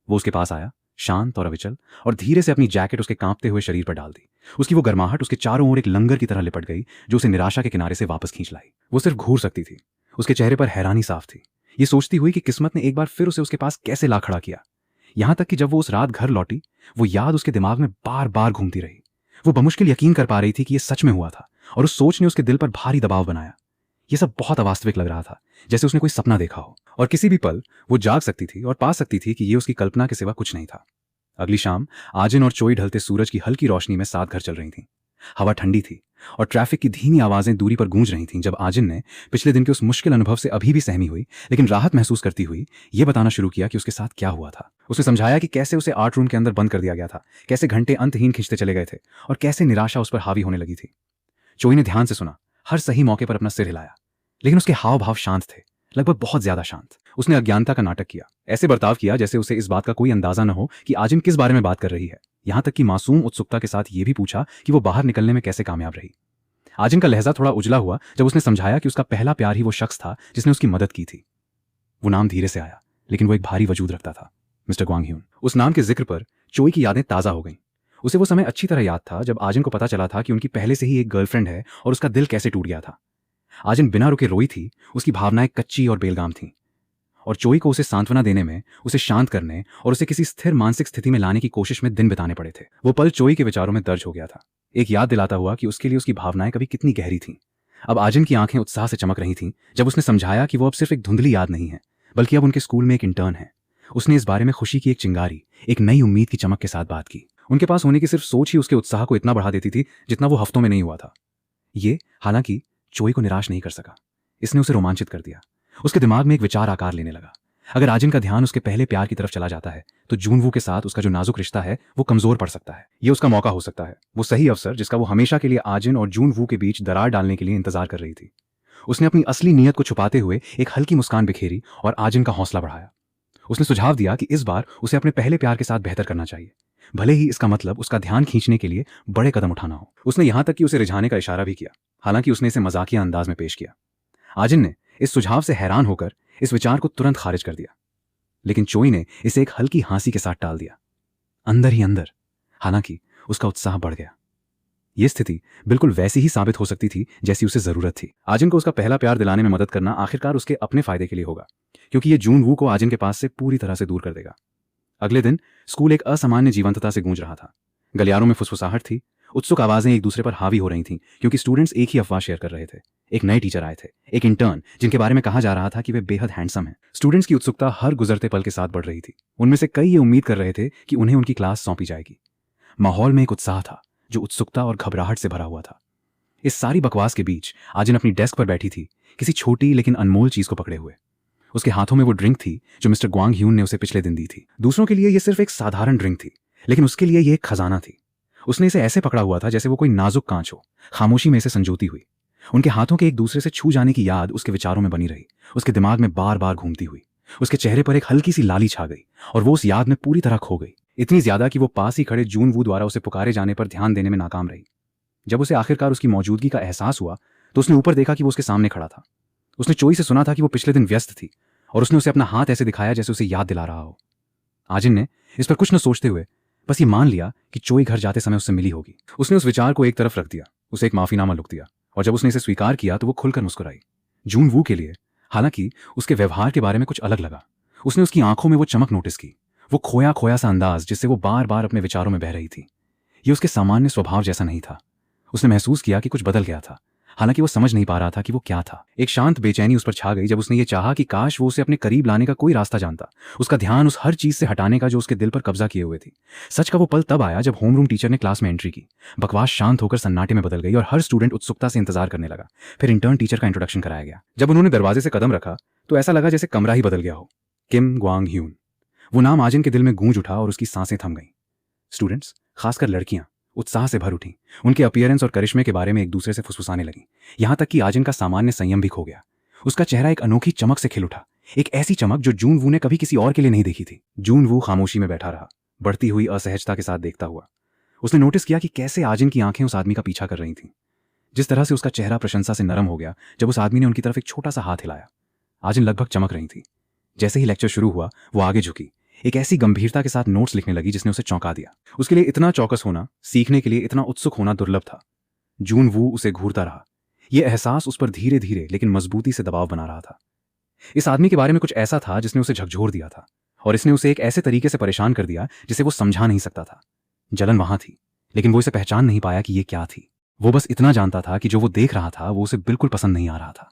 वो उसके पास आया, शांत और अविचल, और धीरे से अपनी जैकेट उसके कांपते हुए शरीर पर डाल दी। उसकी वो गर्माहट उसके चारों ओर एक लंगर की तरह लिपट गई जो उसे निराशा के किनारे से वापस खींच लाई। वो सिर्फ घूर सकती थी। उसके चेहरे पर हैरानी साफ थी, ये सोचती हुई कि किस्मत ने एक बार फिर उसे उसके पास कैसे ला खड़ा किया। यहां तक कि जब वो उस रात घर लौटी, वो याद उसके दिमाग में बार बार घूमती रही। वो बमुश्किल यकीन कर पा रही थी कि ये सच में हुआ था, और उस सोच ने उसके दिल पर भारी दबाव बनाया। ये सब बहुत अवास्तविक लग रहा था, जैसे उसने कोई सपना देखा हो, और किसी भी पल वो जाग सकती थी और पा सकती थी कि ये उसकी कल्पना के सिवा कुछ नहीं था। अगली शाम आजिन और चोई ढलते सूरज की हल्की रोशनी में साथ घर चल रही थीं। हवा ठंडी थी और ट्रैफिक की धीमी आवाजें दूरी पर गूंज रही थीं जब आजिन ने पिछले दिन के उस मुश्किल अनुभव से अभी भी सहमी हुई लेकिन राहत महसूस करती हुई ये बताना शुरू किया कि उसके साथ क्या हुआ था। उसने समझाया कि कैसे उसे आर्ट रूम के अंदर बंद कर दिया गया था, कैसे घंटे अंतहीन खींचते चले गए थे और कैसे निराशा उस पर हावी होने लगी थी। चोई ने ध्यान से सुना, हर सही मौके पर अपना सिर हिलाया, लेकिन उसके हाव भाव शांत थे, लगभग बहुत ज्यादा शांत। उसने अज्ञानता का नाटक किया, ऐसे बर्ताव किया जैसे उसे इस बात का कोई अंदाजा न हो कि आजिन किस बारे में बात कर रही है। यहां तक कि मासूम उत्सुकता के साथ ये भी पूछा कि वो बाहर निकलने में कैसे कामयाब रही। आजिन का लहजा थोड़ा उजला हुआ जब उसने समझाया कि उसका पहला प्यार ही वो शख्स था जिसने उसकी मदद की थी। वो नाम धीरे से आया, लेकिन वो एक भारी वजूद रखता था, मिस्टर ग्वांग ह्यून। उस नाम के जिक्र पर चोई की यादें ताजा हो गईं। उसे वो समय अच्छी तरह याद था जब आजिन को पता चला था कि उनकी पहले से ही एक गर्लफ्रेंड है और उसका दिल कैसे टूट गया था। आजिन बिना रुके रोई थी, उसकी भावनाएं कच्ची और बेलगाम थीं, और चोई को उसे सांत्वना देने में, उसे शांत करने और उसे किसी स्थिर मानसिक स्थिति में लाने की कोशिश में दिन बिताने पड़े थे। वो पल चोई के विचारों में दर्ज हो गया था, एक याद दिलाता हुआ कि उसके लिए उसकी भावनाएं कभी कितनी गहरी थीं। अब आजिन की आंखें उत्साह से चमक रही थीं जब उसने समझाया कि वो अब सिर्फ एक धुंधली याद नहीं है, बल्कि अब उनके स्कूल में एक इंटर्न है। उसने इस बारे में खुशी की एक चिंगारी, एक नई उम्मीद की चमक के साथ बात की। उनके पास होने की सिर्फ सोच ही उसके उत्साह को इतना बढ़ा देती थी जितना वो हफ्तों में नहीं हुआ था। ये हालांकि चोई को निराश नहीं कर सका, इसने उसे रोमांचित कर दिया। उसके दिमाग में एक विचार आकार लेने लगा। अगर आजिन का ध्यान उसके पहले प्यार की तरफ चला जाता है तो जूनवू के साथ उसका जो नाजुक रिश्ता है वो कमजोर पड़ सकता है। ये उसका मौका हो सकता है, वो सही अवसर जिसका वो हमेशा के लिए आजिन और जूनवू के बीच दरार डालने के लिए इंतजार कर रही थी। उसने अपनी असली नीयत को छुपाते हुए एक हल्की मुस्कान बिखेरी और आजिन का हौसला बढ़ाया। उसने सुझाव दिया कि इस बार उसे अपने पहले प्यार के साथ बेहतर करना चाहिए, भले ही इसका मतलब उसका ध्यान खींचने के लिए बड़े कदम उठाना हो। उसने यहां तक कि उसे रिझाने का इशारा भी किया, हालांकि उसने इसे मजाकिया अंदाज में पेश किया। आजिन ने इस सुझाव से हैरान होकर इस विचार को तुरंत खारिज कर दिया, लेकिन चोई ने इसे एक हल्की हंसी के साथ टाल दिया। अंदर ही अंदर हालांकि उसका उत्साह बढ़ गया। यह स्थिति बिल्कुल वैसी ही साबित हो सकती थी जैसी उसे जरूरत थी। आजिन को उसका पहला प्यार दिलाने में मदद करना आखिरकार उसके अपने फायदे के लिए होगा, क्योंकि यह जूनवू को आजिन के पास से पूरी तरह से दूर कर देगा। अगले दिन स्कूल एक असामान्य जीवंतता से गूंज रहा था। गलियारों में फुसफुसाहट थी, उत्सुक आवाजें एक दूसरे पर हावी हो रही थीं क्योंकि स्टूडेंट्स एक ही अफवाह शेयर कर रहे थे। एक नए टीचर आए थे, एक इंटर्न जिनके बारे में कहा जा रहा था कि वे बेहद हैंडसम हैं। स्टूडेंट्स की उत्सुकता हर गुजरते पल के साथ बढ़ रही थी। उनमें से कई ये उम्मीद कर रहे थे कि उन्हें उनकी क्लास सौंपी जाएगी। माहौल में एक उत्साह था जो उत्सुकता और घबराहट से भरा हुआ था। इस सारी बकवास के बीच आजिन अपनी डेस्क पर बैठी थी, किसी छोटी लेकिन अनमोल चीज को पकड़े हुए। उसके हाथों में वो ड्रिंक थी जो मिस्टर ग्वांग ह्यून ने उसे पिछले दिन दी थी। दूसरों के लिए यह सिर्फ एक साधारण ड्रिंक थी, लेकिन उसके लिए यह एक खजाना थी। उसने इसे ऐसे पकड़ा हुआ था जैसे वो कोई नाजुक कांच हो, खामोशी में इसे संजोती हुई। उनके हाथों के एक दूसरे से छू जाने की याद उसके विचारों में बनी रही, उसके दिमाग में बार बार घूमती हुई। उसके चेहरे पर एक हल्की सी लाली छा गई और वो उस याद में पूरी तरह खो गई, इतनी ज्यादा कि वो पास ही खड़े जूनवू द्वारा उसे पुकारे जाने पर ध्यान देने में नाकाम रही। जब उसे आखिरकार उसकी मौजूदगी का एहसास हुआ तो उसने ऊपर देखा कि वो उसके सामने खड़ा था। उसने चोई से सुना था कि वो पिछले दिन व्यस्त थी और उसने उसे अपना हाथ ऐसे दिखाया जैसे उसे याद दिला रहा हो। आजिन ने इस पर कुछ न सोचते हुए बस ये मान लिया कि चोई घर जाते समय उससे मिली होगी। उसने उस विचार को एक तरफ रख दिया, उसे एक माफीनामा लिख दिया, और जब उसने इसे स्वीकार किया तो वो खुलकर मुस्कुराई। जूनवू के लिए हालांकि उसके व्यवहार के बारे में कुछ अलग लगा। उसने उसकी आंखों में वो चमक नोटिस की, वो खोया खोया सा अंदाज जिससे वो बार बार अपने विचारों में बह रही थी। ये उसके सामान्य स्वभाव जैसा नहीं था। उसने महसूस किया कि कुछ बदल गया था, हालांकि वो समझ नहीं पा रहा था कि वो क्या था। एक शांत बेचैनी उस पर छा गई जब उसने ये चाहा कि काश वो उसे अपने करीब लाने का कोई रास्ता जानता, उसका ध्यान उस हर चीज से हटाने का जो उसके दिल पर कब्जा किए हुए थी। सच का वो पल तब आया जब होमरूम टीचर ने क्लास में एंट्री की। बकवास शांत होकर सन्नाटे में बदल गई और हर स्टूडेंट उत्सुकता से इंतजार करने लगा। फिर इंटर्न टीचर का इंट्रोडक्शन कराया गया। जब उन्होंने दरवाजे से कदम रखा तो ऐसा लगा जैसे कमरा ही बदल गया हो। किम ग्वांग ह्यून, वो नाम आजिन के दिल में गूंज उठा और उसकी सांसें थम गईं। स्टूडेंट्स, खासकर लड़कियां, उत्साह से भर उठी। उनके अपीयरेंस और करिश्मे के बारे में एक दूसरे से फुसफुसाने लगी, यहां तक कि आजिन का सामान्य संयम भी खो गया। उसका चेहरा एक अनोखी चमक से खिल उठा, एक ऐसी चमक जो जूनवू ने कभी किसी और के लिए नहीं देखी थी। जूनवू खामोशी में बैठा रहा, बढ़ती हुई असहजता के साथ देखता हुआ। उसने नोटिस किया कि कैसे आजिन की आंखें उस आदमी का पीछा कर रही थीं। जिस तरह से उसका चेहरा प्रशंसा से नरम हो गया जब उस आदमी ने उनकी तरफ एक छोटा सा हाथ हिलाया। आजिन लगभग चमक रही थी। जैसे ही लेक्चर शुरू हुआ वो आगे झुकी, एक ऐसी गंभीरता के साथ नोट्स लिखने लगी जिसने उसे चौंका दिया। उसके लिए इतना चौकस होना, सीखने के लिए इतना उत्सुक होना दुर्लभ था। जूनवू उसे घूरता रहा। यह एहसास उस पर धीरे धीरे लेकिन मजबूती से दबाव बना रहा था। इस आदमी के बारे में कुछ ऐसा था जिसने उसे झकझोर दिया था, और इसने उसे एक ऐसे तरीके से परेशान कर दिया जिसे वो समझा नहीं सकता था। जलन वहां थी, लेकिन वो इसे पहचान नहीं पाया कि ये क्या थी। वो बस इतना जानता था कि जो वो देख रहा था वो उसे बिल्कुल पसंद नहीं आ रहा था।